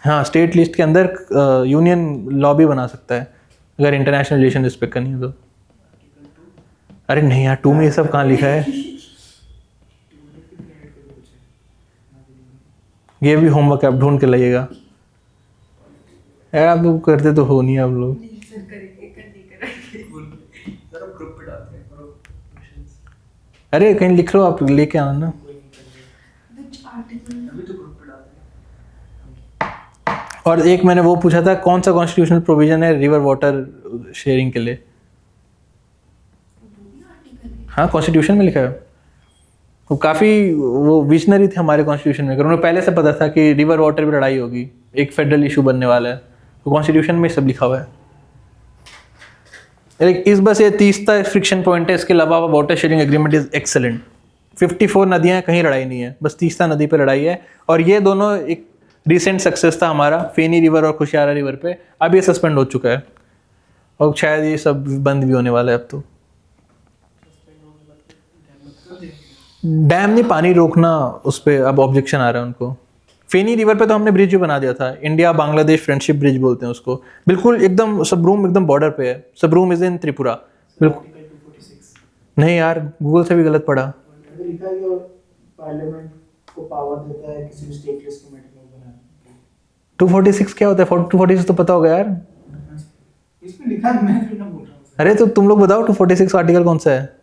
हाँ, स्टेट लिस्ट के अंदर यूनियन लॉ भी बना सकता है अगर इंटरनेशनल रिलेशन रिस्पेक्ट करनी है तो। अरे नहीं यार, 2 में ये सब कहाँ लिखा है? ये भी होमवर्क आप ढूंढ के लाइएगा यार। आप लोग करते तो हो नहीं आप लोग। ग्रुप पे डालते हैं क्वेश्चंस। अरे कहीं लिख लो, आप लेके आना ना। Which article? अभी तो ग्रुप पे डालते हैं। और एक मैंने वो पूछा था, कौन सा कॉन्स्टिट्यूशनल प्रोविजन है रिवर वाटर शेयरिंग के लिए? हाँ, कॉन्स्टिट्यूशन में लिखा है। वो काफ़ी वो विजनरी थे हमारे कॉन्स्टिट्यूशन में, उन्हें पहले से पता था कि रिवर वाटर पे लड़ाई होगी, एक फेडरल इशू बनने वाला है, तो कॉन्स्टिट्यूशन में सब लिखा हुआ है। इस बस ये 30 फ्रिक्शन पॉइंट है, इसके अलावा water sharing agreement is excellent. 54 नदियाँ हैं, कहीं लड़ाई नहीं है, बस 30 नदी पे लड़ाई है। और ये दोनों एक रिसेंट सक्सेस था हमारा, फेनी रिवर और खुशियारा रिवर पे। अब ये सस्पेंड हो चुका है, और शायद ये सब बंद भी होने वाला है अब तो। डैम ने पानी रोकना, उस पर अब ऑब्जेक्शन आ रहा है उनको। फेनी रिवर पे तो हमने ब्रिज भी बना दिया था, इंडिया बांग्लादेश फ्रेंडशिप ब्रिज बोलते हैं उसको। बिल्कुल एकदम सबरूम एकदम बॉर्डर पे है। Sabroom is in Tripura. बिल्कुल 246 नहीं यार, गूगल से भी गलत पढ़ा। लिखा है कि पार्लियामेंट को पावर देता है किसी भी स्टेट लिस्ट के मैटर में बनाने। 246 क्या होता है? 246 तो पता होगा यार। इसमें लिखा है, मैं फिर ना बोल रहा हूँ। अरे तो तुम लोग बताओ 246 आर्टिकल कौन सा है?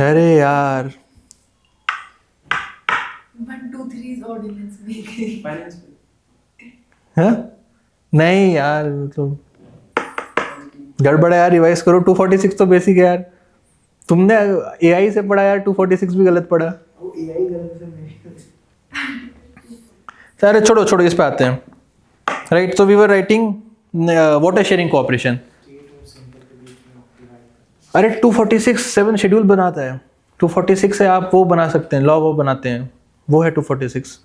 अरे यार 1, 2, 3 ordinance में फाइनेंस पे हाँ नहीं यार, तो गड़बड़ है यार, रिवाइज करो। 246 तो बेसिक है यार, तुमने एआई से पढ़ा यार, 246 भी गलत पढ़ा। वो एआई गलत से नहीं। अरे छोड़ो छोड़ो, इस पे आते हैं। Right, so we were writing water sharing cooperation. अरे 246 7 शेड्यूल बनाता है। 246 से आप वो बना सकते हैं, लॉ वो बनाते हैं, वो है 246।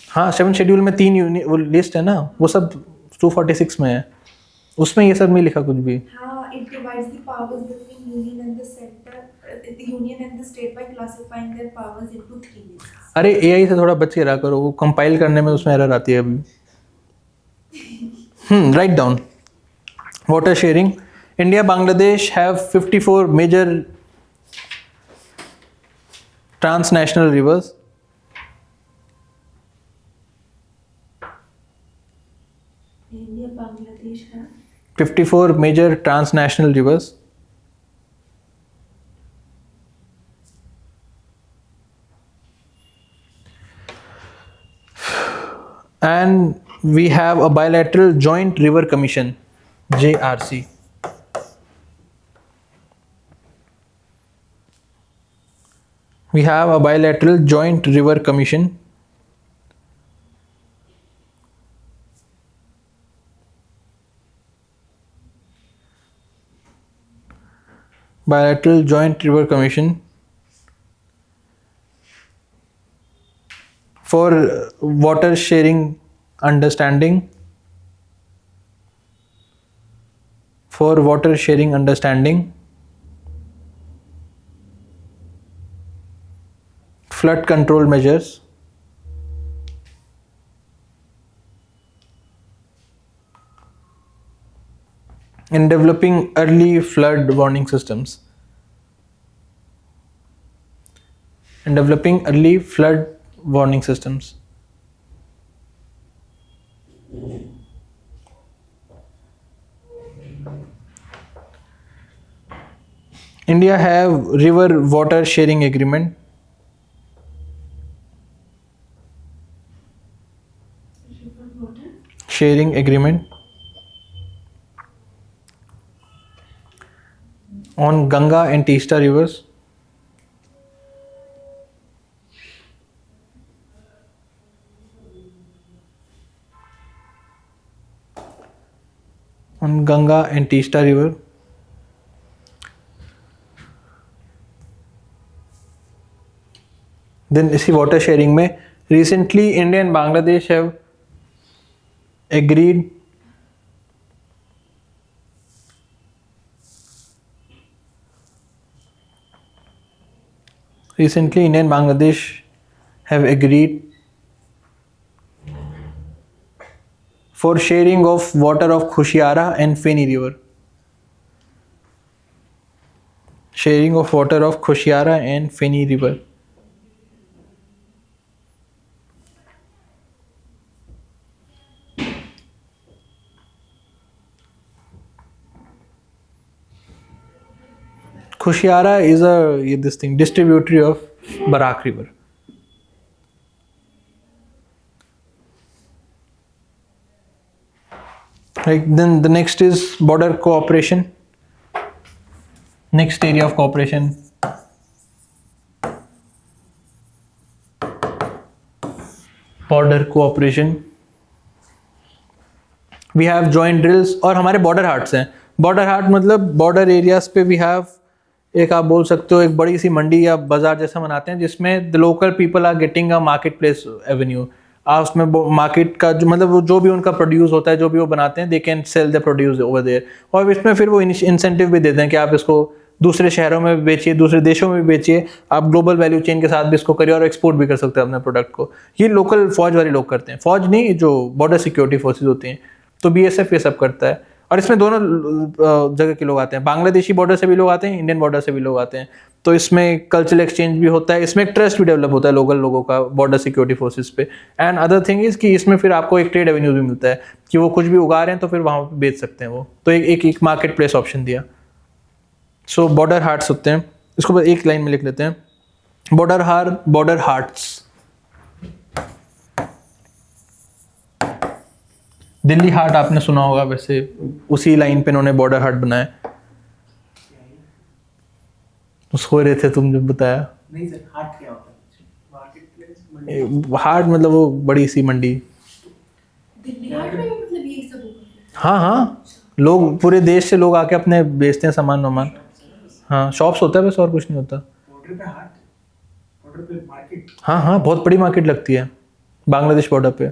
हाँ 7 शेड्यूल में 3 वो लिस्ट है ना, वो सब 246 में है, उसमें ये सब नहीं लिखा कुछ भी। How it divides the powers between union and the center, the union and the state by classifying their powers into 3 lists. अरे एआई से थोड़ा बच के रहा करो, वो कंपाइल करने में उसमें एरर आती है अभी। Right down water sharing. India Bangladesh have 54 major transnational rivers. India, Bangladesh have 54 major transnational rivers. And we have a bilateral joint river commission, JRC. We have a bilateral joint river commission. Bilateral joint river commission for water sharing understanding. For water sharing understanding. Flood control measures. In developing early flood warning systems. In developing early flood warning systems. India have river water sharing agreement. river water. Sharing agreement on Ganga and Teesta rivers. On Ganga and Teesta river. Then इसी water sharing में recently India and Bangladesh have agreed Recently, India and Bangladesh have agreed for sharing of water of Khushiara and Feni River. Sharing of water of Khushiara and Feni River. Khushiara is distributary of Barak River. Right, then the next is border cooperation. Next area of cooperation. Border cooperation. We have joint drills और हमारे border hearts हैं. Border heart मतलब border areas पे we have एक आप बोल सकते हो एक बड़ी सी मंडी या बाजार जैसा बनाते हैं जिसमें the local people are getting a market place avenue. उसमें मार्केट का जो मतलब जो भी उनका प्रोड्यूस होता है जो भी वो बनाते हैं they can sell the produce over there, और इसमें फिर वो इंसेंटिव भी देते हैं कि आप इसको दूसरे शहरों में भी बेचिए, दूसरे देशों में भी बेचिए, आप ग्लोबल वैल्यू चेन के साथ भी इसको करिए और एक्सपोर्ट भी कर सकते हैं अपने प्रोडक्ट को। ये लोकल फौज वाले लोग करते हैं, फौज नहीं जो बॉर्डर सिक्योरिटी फोर्सेज होती हैं, तो बीएसएफ ये सब करता है। और इसमें दोनों जगह के लोग आते हैं, बांग्लादेशी बॉर्डर से भी लोग आते हैं, इंडियन बॉर्डर से भी लोग आते हैं, तो इसमें कल्चरल एक्सचेंज भी होता है, इसमें एक ट्रस्ट भी डेवलप होता है लोकल लोगों का बॉर्डर सिक्योरिटी फोर्सेस पे। एंड अदर थिंग इज कि इसमें फिर आपको एक ट्रेड एवेन्यू भी मिलता है कि वो कुछ भी उगा रहे हैं तो फिर वहाँ पे बेच सकते हैं वो, तो एक मार्केट प्लेस ऑप्शन दिया। सो बॉर्डर हार्ट्स होते हैं, इसको बस एक लाइन में लिख लेते हैं, बॉर्डर हार्ट्स दिल्ली हाट आपने सुना होगा, वैसे उसी लाइन पे इन्होंने बॉर्डर हाट बनाया। तो सो रहे थे तुम जब बताया। नहीं सर, हाट क्या होता है? मार्केट प्लेस हाट मतलब वो बड़ी सी मंडी। दिल्ली हाट में भी मतलब यही सब होगा? हाँ हाँ, लोग पूरे देश से लोग आके अपने बेचते हैं सामान वामान। हाँ, शॉप्स होता है बस, और कुछ नहीं होता। बॉर्डर पे हाट, बॉर्डर पे मार्केट। हाँ हाँ, बहुत बड़ी मार्केट लगती है बांग्लादेश बॉर्डर पे।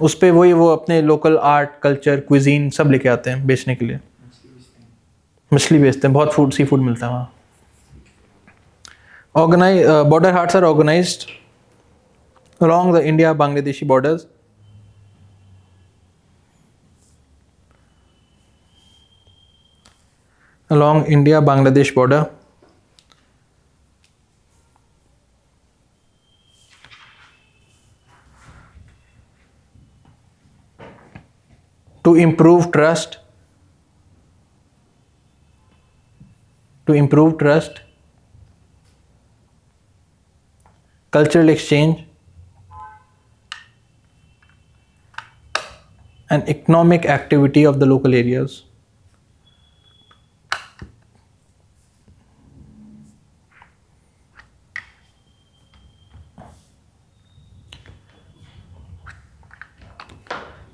उस पे वही वो अपने लोकल आर्ट, कल्चर, क्विजीन सब लेके आते हैं बेचने के लिए। मछली बेचते हैं, बहुत फूड, सी फूड मिलता है वहाँ। Organise border haats are organised along the India Bangladeshi borders. Along India Bangladesh border. To improve trust, cultural exchange, and economic activity of the local areas.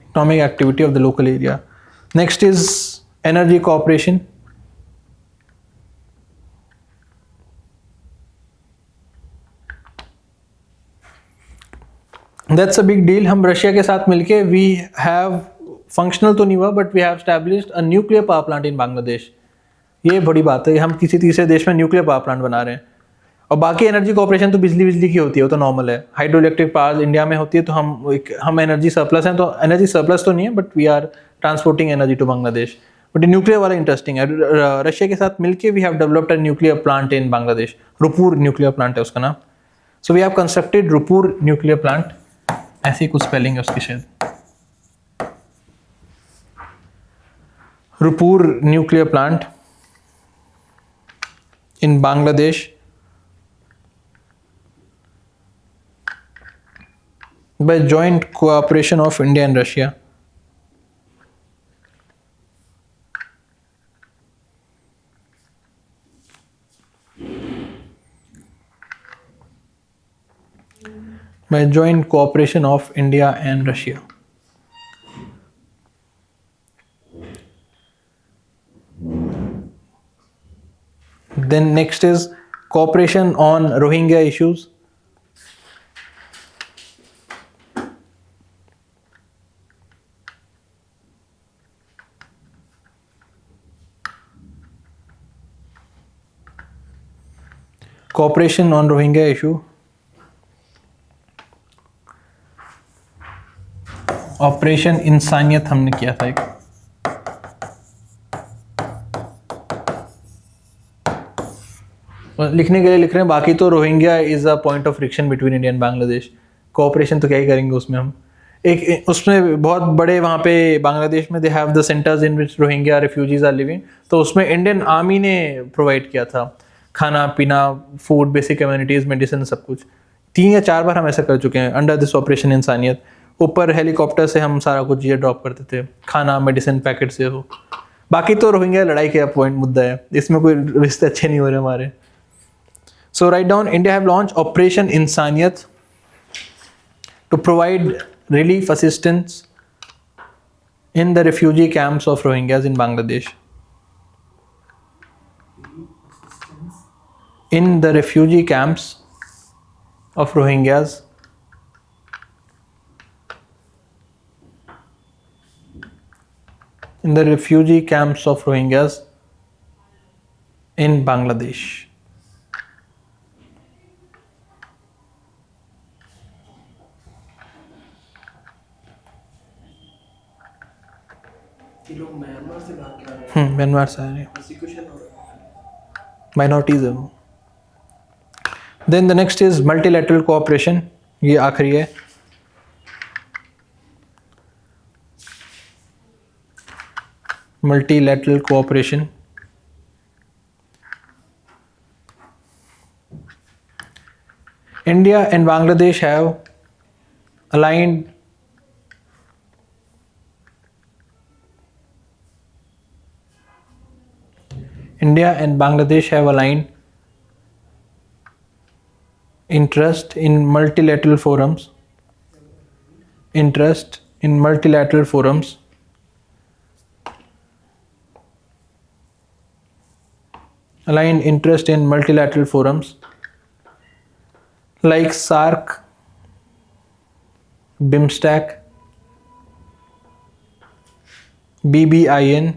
Economic activity of the local area. Next is energy cooperation. That's a big deal. हम Russia के साथ मिलके we have functional तो नहीं हुआ, but we have established a nuclear power plant in Bangladesh. ये बड़ी बात है, हम किसी तीसरे देश में न्यूक्लियर पावर प्लांट बना रहे हैं। और बाकी एनर्जी कॉर्पोरेशन तो बिजली की होती है, वो तो नॉर्मल है। हाइड्रो इलेक्ट्रिक पावर इंडिया में होती है, तो हम एनर्जी सरप्लस हैं, तो एनर्जी सरप्लस तो नहीं है, but we are transporting energy to Bangladesh. But nuclear वाला इंटरेस्टिंग है। रशिया के साथ मिलके we have developed a nuclear plant in Bangladesh. Rooppur nuclear plant है उसका नाम। So we have constructed Rooppur nuclear plant, ऐसी कुछ स्पेलिंग है उसकी शायद, Rooppur nuclear plant in Bangladesh by joint cooperation of India and Russia. By joint cooperation of India and Russia. Then next is cooperation on Rohingya issues. Cooperation on Rohingya issue. Operation इंसानियत हमने किया था एक। लिखने के लिए लिख रहे हैं, बाकी तो Rohingya is a point of friction between India and Bangladesh. Cooperation तो क्या ही करेंगे उसमें हम। एक उसमें बहुत बड़े वहाँ पे बांग्लादेश में they have the centres in which Rohingya refugees are living, तो उसमें इंडियन आर्मी ने प्रोवाइड किया था खाना पीना, फूड, बेसिक कम्युनिटीज़, मेडिसिन, सब कुछ। 3 या 4 बार हम ऐसा कर चुके हैं अंडर दिस ऑपरेशन इंसानियत। ऊपर हेलीकॉप्टर से हम सारा कुछ ये ड्रॉप करते थे, खाना, मेडिसिन पैकेट से हो। बाकी तो रोहिंग्या लड़ाई का पॉइंट मुद्दा है, इसमें कोई रिश्ते अच्छे नहीं हो रहे हमारे। So write down, India have launched Operation Insaniyat to provide relief assistance in the refugee camps of Rohingyas in Bangladesh. In the refugee camps of Rohingyas in Bangladesh. ये लोग म्यांमार से भाग के आ रहे हैं, म्यांमार से आ रहे हैं, प्रोसिक्यूशन हो रहा है। माइनॉरिटीज है वो। Then the next is multilateral cooperation, ये आखिरी है। Multilateral cooperation, India and Bangladesh have aligned India and Bangladesh have aligned interest in multilateral forums. Interest in multilateral forums. Aligned interest in multilateral forums like SAARC, BIMSTEC, BBIN,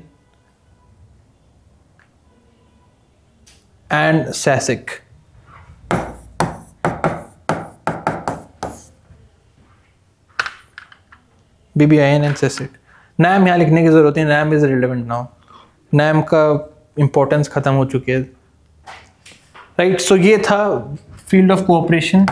and SASIC. BBIN and SASIC. नाम यहाँ लिखने की ज़रूरत नहीं, नाम is relevant now. नाम का importance ख़त्म हो चुकी है. राइट, सो ये था फील्ड ऑफ कोऑपरेशन.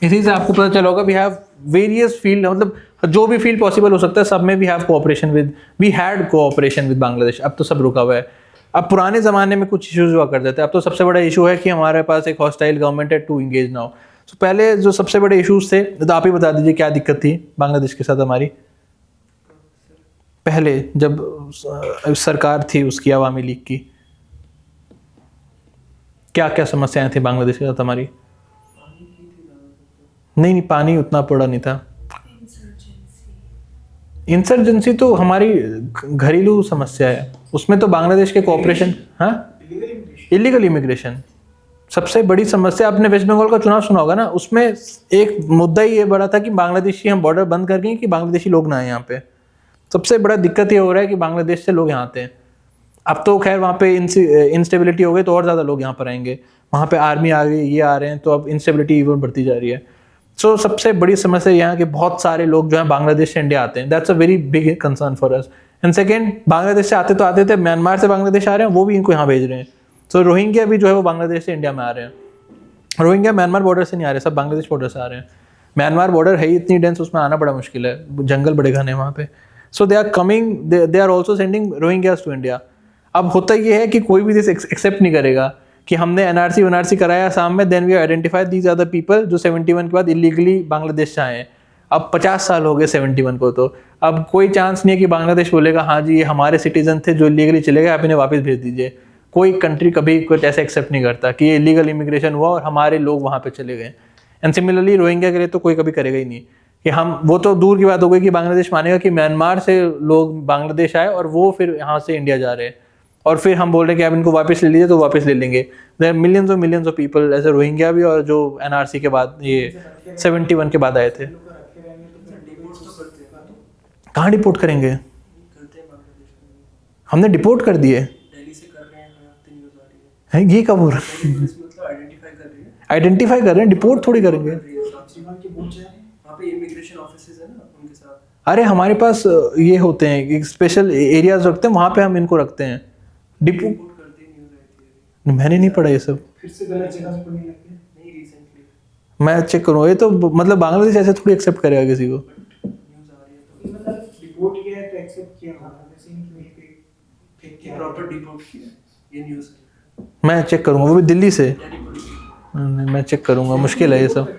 इसी से आपको पता चला होगा वी हैव वेरियस फील्ड, मतलब जो भी फील्ड पॉसिबल हो सकता है सब में we have cooperation with, we had cooperation with Bangladesh. अब तो सब रुका हुआ है. अब पुराने ज़माने में कुछ इश्यूज हुआ करते थे, अब तो सबसे बड़ा इशू है कि हमारे पास एक हॉस्टाइल गवर्नमेंट है टू इंगेज नाउ. सो पहले जो सबसे बड़े इश्यूज थे, तो आप ही बता दीजिए क्या दिक्कत थी बांग्लादेश के साथ हमारी. पहले जब सरकार थी उसकी अवामी लीग की, क्या क्या समस्याएं थी बांग्लादेश के साथ हमारी. नहीं, पानी उतना पड़ा नहीं था. इंसर्जेंसी तो हमारी घरेलू समस्या है, उसमें तो बांग्लादेश के कोऑपरेशन. हाँ, इलीगल इमिग्रेशन सबसे बड़ी समस्या. आपने वेस्ट बंगाल का चुनाव सुना होगा ना, उसमें एक मुद्दा ही ये बड़ा था कि बांग्लादेशी हम बॉर्डर बंद कर गए कि बांग्लादेशी लोग ना आए यहाँ पे. सबसे बड़ा दिक्कत ये हो रहा है कि बांग्लादेश से लोग यहाँ आते हैं. अब तो खैर वहाँ पे इंस्टेबिलिटी हो गई तो और ज़्यादा लोग यहाँ पर आएंगे. वहाँ पे आर्मी आ गई, ये आ रहे हैं, तो अब इंस्टेबिलिटी इवन बढ़ती जा रही है. सो सबसे बड़ी समस्या यहाँ कि बहुत सारे लोग जो हैं बांग्लादेश से इंडिया आते हैं. That's a very big concern for us. And second, Bangladesh से आते तो आते थे, म्यांमार से बांग्लादेश आ रहे हैं, वो भी इनको यहाँ भेज रहे हैं. सो रोहिंग्या भी जो है वो बांग्लादेश से इंडिया में आ रहे हैं. रोहिंग्या म्यांमार बॉर्डर से नहीं आ रहे, सब बांग्लादेश बॉर्डर से आ रहे हैं. म्यांमार बॉर्डर है ही इतनी डेंस, उसमें आना बड़ा मुश्किल है, जंगल बड़े घने वहाँ पे. So they are coming, they are also sending Rohingyas to India. अब होता ये है कि कोई भी देश एक्सेप्ट नहीं करेगा कि हमने एनआरसी कराया आसाम में, then we identified these are the people जो 71 के बाद इलीगली बांग्लादेश से आए हैं. अब 50 साल हो गए 71 को, तो अब कोई चांस नहीं है कि बांग्लादेश बोलेगा हाँ जी ये हमारे सिटीजन थे जो इलीगली चले गए, आप इन्हें वापस भेज दीजिए. कोई कंट्री कभी कुछ ऐसे एक्सेप्ट नहीं करता कि ये इलीगल इमिग्रेशन हुआ और हमारे लोग वहाँ पे चले गए. एंड सिमिलरली रोहिंग्या के लिए तो कोई कभी करेगा ही नहीं कि हम, वो तो दूर की बात हो गई कि बांग्लादेश मानेगा कि म्यांमार से लोग बांग्लादेश आए और वो फिर यहाँ से इंडिया जा रहे हैं और फिर हम बोल रहे हैं कि आप इनको वापस ले लीजिए, तो वापस ले लेंगे. देयर मिलियंस ऑफ पीपल ऐसे रोहिंग्या भी, और जो एनआरसी के बाद ये 71 के बाद आए थे. कहाँ डिपोर्ट करेंगे? हमने डिपोर्ट कर दिए हैं. ये कब हो रहा है? आइडेंटिफाई कर रहे हैं, डिपोर्ट थोड़ी करेंगे. अरे हमारे पास ये होते हैं स्पेशल एरियाज रखते हैं, वहाँ पे हम इनको रखते हैं. मैंने नहीं पढ़ा ये सब. मैं चेक करूँ. ये तो मतलब बांग्लादेश ऐसे थोड़ी एक्सेप्ट करेगा किसी को. मैं चेक करूँगा, वो भी दिल्ली से. मैं चेक करूँगा, मुश्किल है ये सब.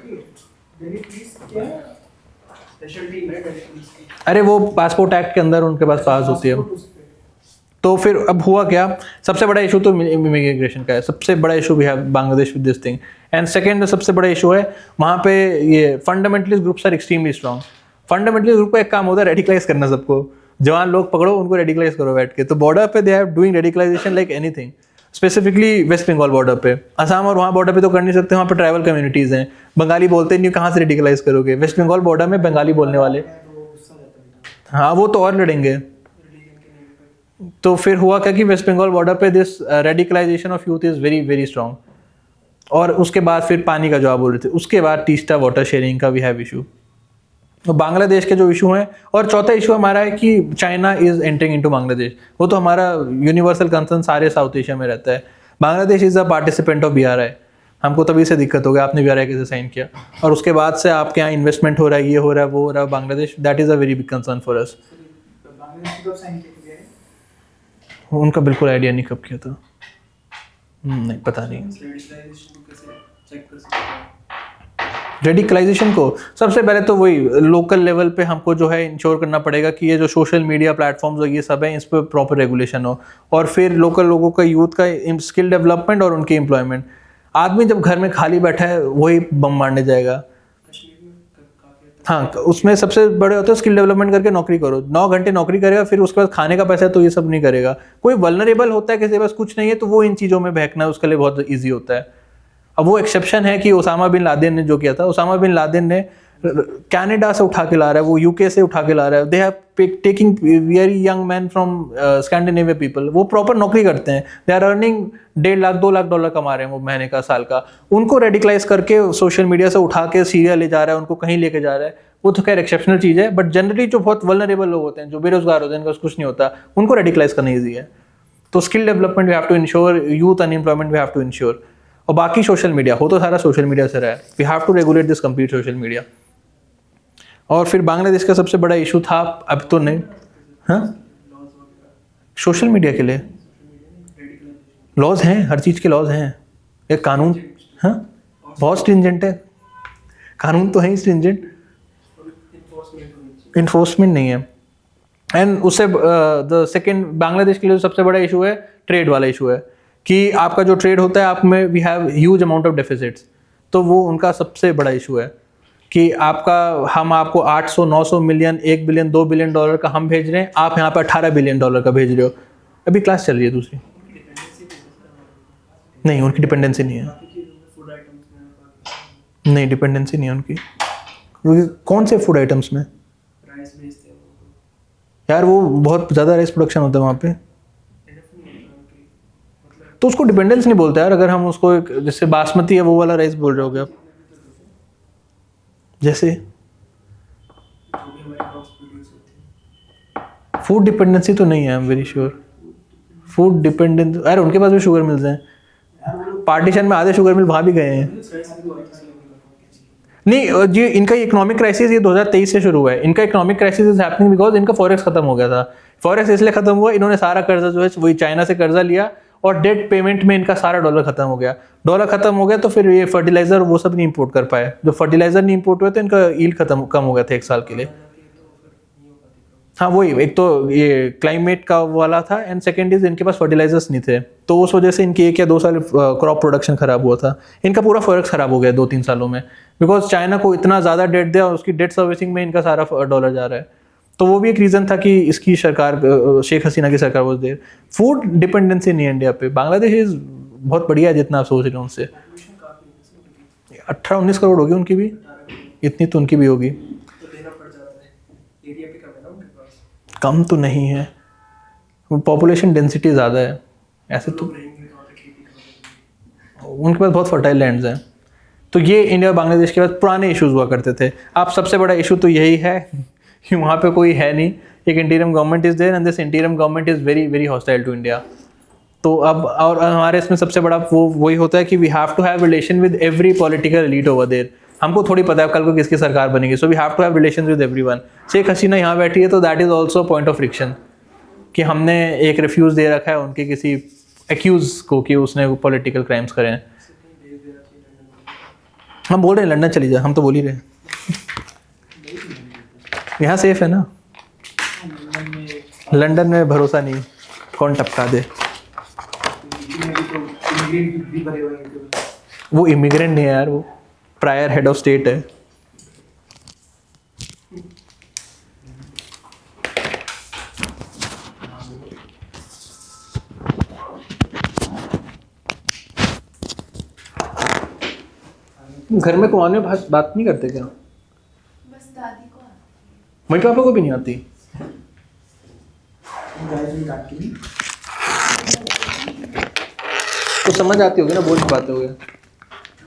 अरे वो पासपोर्ट एक्ट के अंदर उनके पास पास होती है. तो फिर अब हुआ क्या, सबसे बड़ा इशू तो इमिग्रेशन का है. सबसे बड़ा इशू भी है Bangladesh with this thing. And second सबसे बड़ा इशू है वहाँ पे ये fundamentalist groups are extremely strong. Fundamentalist group का एक काम होता है रेडिकलाइज करना सबको. जवान लोग पकड़ो, उनको रेडिकलाइज करो बैठ के. तो बॉर्डर पे they are doing radicalisation like anything. Specifically West Bengal border पे, असम और वहाँ बॉर्डर पे तो कर नहीं सकते, वहाँ पे ट्राइबल कम्युनिटीज़ हैं. बंगाली बोलते नहीं, कहाँ से रेडिकलाइज करोगे? वेस्ट बंगाल बॉर्डर में बंगाली बोलने वाले, हाँ वो तो और लड़ेंगे. तो फिर हुआ क्या कि वेस्ट बंगाल बॉर्डर पे this radicalisation of youth is very very strong. और उसके बाद फिर पानी का जवाब बोल रहे थे. उसके बाद तीसरा वाटर शेयरिंग का वी हैव इशू. तो बांग्लादेश के जो इशू हैं, और चौथा इशू हमारा है कि China is entering into Bangladesh. वो तो हमारा यूनिवर्सल कंसर्न सारे साउथ एशिया में रहता है. Bangladesh is a participant of BRI. हमको तभी से दिक्कत हो गई, आपने BRI कैसे साइन किया, और उसके बाद से आपके यहाँ इन्वेस्टमेंट हो रहा है, ये हो रहा है, वो हो रहा है. Bangladesh, that is a very big concern for us. उनका बिल्कुल आइडिया नहीं कब किया था. नहीं पता नहीं. रेडिकलाइजेशन को सबसे पहले तो वही लोकल लेवल पे हमको जो है इंश्योर करना पड़ेगा कि ये जो सोशल मीडिया प्लेटफॉर्म्स और ये सब है इस पर प्रॉपर रेगुलेशन हो, और फिर लोकल लोगों का, यूथ का स्किल डेवलपमेंट और उनकी एम्प्लॉयमेंट। आदमी जब घर में खाली बैठा है वही बम मारने जाएगा। कश्मीर में काफी हद तक हाँ, उसमें सबसे बड़े होते हैं स्किल डेवलपमेंट करके नौकरी करो, 9 घंटे नौकरी करेगा, फिर उसके बाद खाने का पैसा है तो ये सब नहीं करेगा। कोई वल्नरेबल होता है, किसी के पास कुछ नहीं है, तो वो इन चीज़ों में बहकना उसके लिए बहुत ईजी होता है। अब वो एक्सेप्शन है कि ओसामा बिन लादेन ने जो किया था, ओसामा बिन लादेन ने कनाडा से उठा के ला रहा है, वो यूके से उठा के ला रहा है। They have taking very young man from Scandinavian people, वो प्रॉपर नौकरी करते हैं, they are earning 1.5 lakh 2 lakh dollar कमा रहे हैं वो महीने का, साल का। उनको रेडिकलाइज करके सोशल मीडिया से उठा के सीरिया ले जा रहा है, उनको कहीं लेके जा रहा है, वो तो खैर एक्सेप्शनल चीज़ है। बट जनरली जो बहुत वल्नरेबल लोग होते हैं, जो बेरोजगार होते हैं, इनका कुछ नहीं होता, उनको रेडिकलाइज करना ईजी है। तो skill development we have to ensure, youth unemployment we have to ensure, और बाकी सोशल मीडिया हो तो सारा सोशल मीडिया से रहा है। We have to regulate this complete social media. और फिर बांग्लादेश का सबसे बड़ा इशू था, अब तो नहीं, हाँ, सोशल मीडिया के लिए लॉज हैं, हर चीज़ के लॉज हैं, एक कानून, हाँ, बहुत स्ट्रिंजेंट है कानून, तो है ही स्ट्रिंजेंट, इन्फोर्समेंट नहीं है। एंड उससे द सेकेंड बांग्लादेश के लिए सबसे बड़ा इशू है ट्रेड वाला इशू है, कि आपका जो ट्रेड होता है आप में we have huge amount of deficits, तो वो उनका सबसे बड़ा इशू है कि हम आपको 800 900 मिलियन 1 बिलियन 2 बिलियन डॉलर का हम भेज रहे हैं, आप यहाँ पे 18 बिलियन डॉलर का भेज रहे हो। अभी क्लास चल रही है दूसरी, नहीं उनकी डिपेंडेंसी नहीं है, फूड आइटम्स में नहीं डिपेंडेंसी नहीं है उनकी। क्योंकि कौन से फूड आइटम्स में राइस भेजते हैं वो, यार, वो बहुत ज़्यादा राइस प्रोडक्शन होता है वहाँ पे, इनफ नहीं होता उनकी, मतलब तो उसको डिपेंडेंस नहीं बोलते यार। अगर हम उसको जैसे बासमती है वो वाला राइस बोल रहे हो आप, जैसे जो भी हमारे क्रॉप्स प्रोड्यूस होते हैं। फूड डिपेंडेंसी तो नहीं है, I am very sure. Food dependence, अरे उनके पास भी शुगर मिल्स हैं, पार्टीशन में आधे शुगर मिल वहाँ भी गए हैं। नहीं जी, इनका इकोनॉमिक क्राइसिस ये 2023 से शुरू हुआ है। इनका economic crisis is happening because इनका फॉरेक्स खत्म हो गया था। फॉरेक्स इसलिए खत्म हुआ, इन्होंने सारा कर्जा जो है वही चाइना से कर्जा लिया, और डेट पेमेंट में इनका सारा डॉलर खत्म हो गया। डॉलर खत्म हो गया तो फिर ये फर्टिलाइजर वो सब नहीं इंपोर्ट कर पाए। जो फर्टिलाइजर नहीं इंपोर्ट हुए तो इनका ईल्ड कम हो गया था 1 साल के लिए। हाँ वही, एक तो ये क्लाइमेट का वाला था, एंड सेकेंड इज इनके पास फर्टिलाइजर्स नहीं थे, तो उस वजह से इनकी 1 या 2 साल क्रॉप प्रोडक्शन खराब हुआ था। इनका पूरा फॉरेक्स खराब हो गया 2-3 सालों में, बिकॉज चाइना को इतना ज़्यादा डेट दिया और उसकी डेट सर्विसिंग में इनका सारा डॉलर जा रहा है। तो वो भी एक रीज़न था कि इसकी सरकार, शेख हसीना की सरकार वो देर। फूड डिपेंडेंसी नहीं है इंडिया पे। बांग्लादेश इज बहुत बढ़िया है जितना आप सोच रहे हो उनसे। 18-19 करोड़ होगी उनकी भी, इतनी तो उनकी भी होगी। तो देना पड़ जाता है, एरिया पे कम है ना उनके पास, कम तो नहीं है, पॉपुलेशन डेंसिटी ज़्यादा है। ऐसे तो लोग रहेंगे कहाँ पे, खेती करोगे। उनके पास बहुत फर्टाइल लैंड्स हैं। तो ये इंडिया और बांग्लादेश के बाद पुराने इश्यूज हुआ करते थे। अब सबसे बड़ा इशू तो यही है कि वहाँ पे कोई है नहीं, एक interim government is there and this interim government is very very hostile to India. तो अब और हमारे इसमें सबसे बड़ा वो वही होता है कि we have to have relation with every political elite over there. हमको थोड़ी पता है कल को किसकी सरकार बनेगी, so we have to have relation with everyone. Sheikh Hasina यहाँ बैठी है तो that is also point of friction कि हमने एक रिफ्यूज दे रखा है उनके किसी एक्यूज को कि उसने पॉलिटिकल क्राइम्स करें। हम बोल रहे हैं लंदन चली जाए, हम तो बोल ही रहे हैं यहाँ सेफ है ना। लंदन में भरोसा नहीं, कौन टपका दे। वो इमिग्रेंट नहीं है यार, वो प्रायर हेड ऑफ स्टेट है। घर में कुआने में बात नहीं करते क्या? बस दादी को आती मेरे पापा को भी नहीं आती। तो समझ आती होगी ना, बोल की बातें हो गए।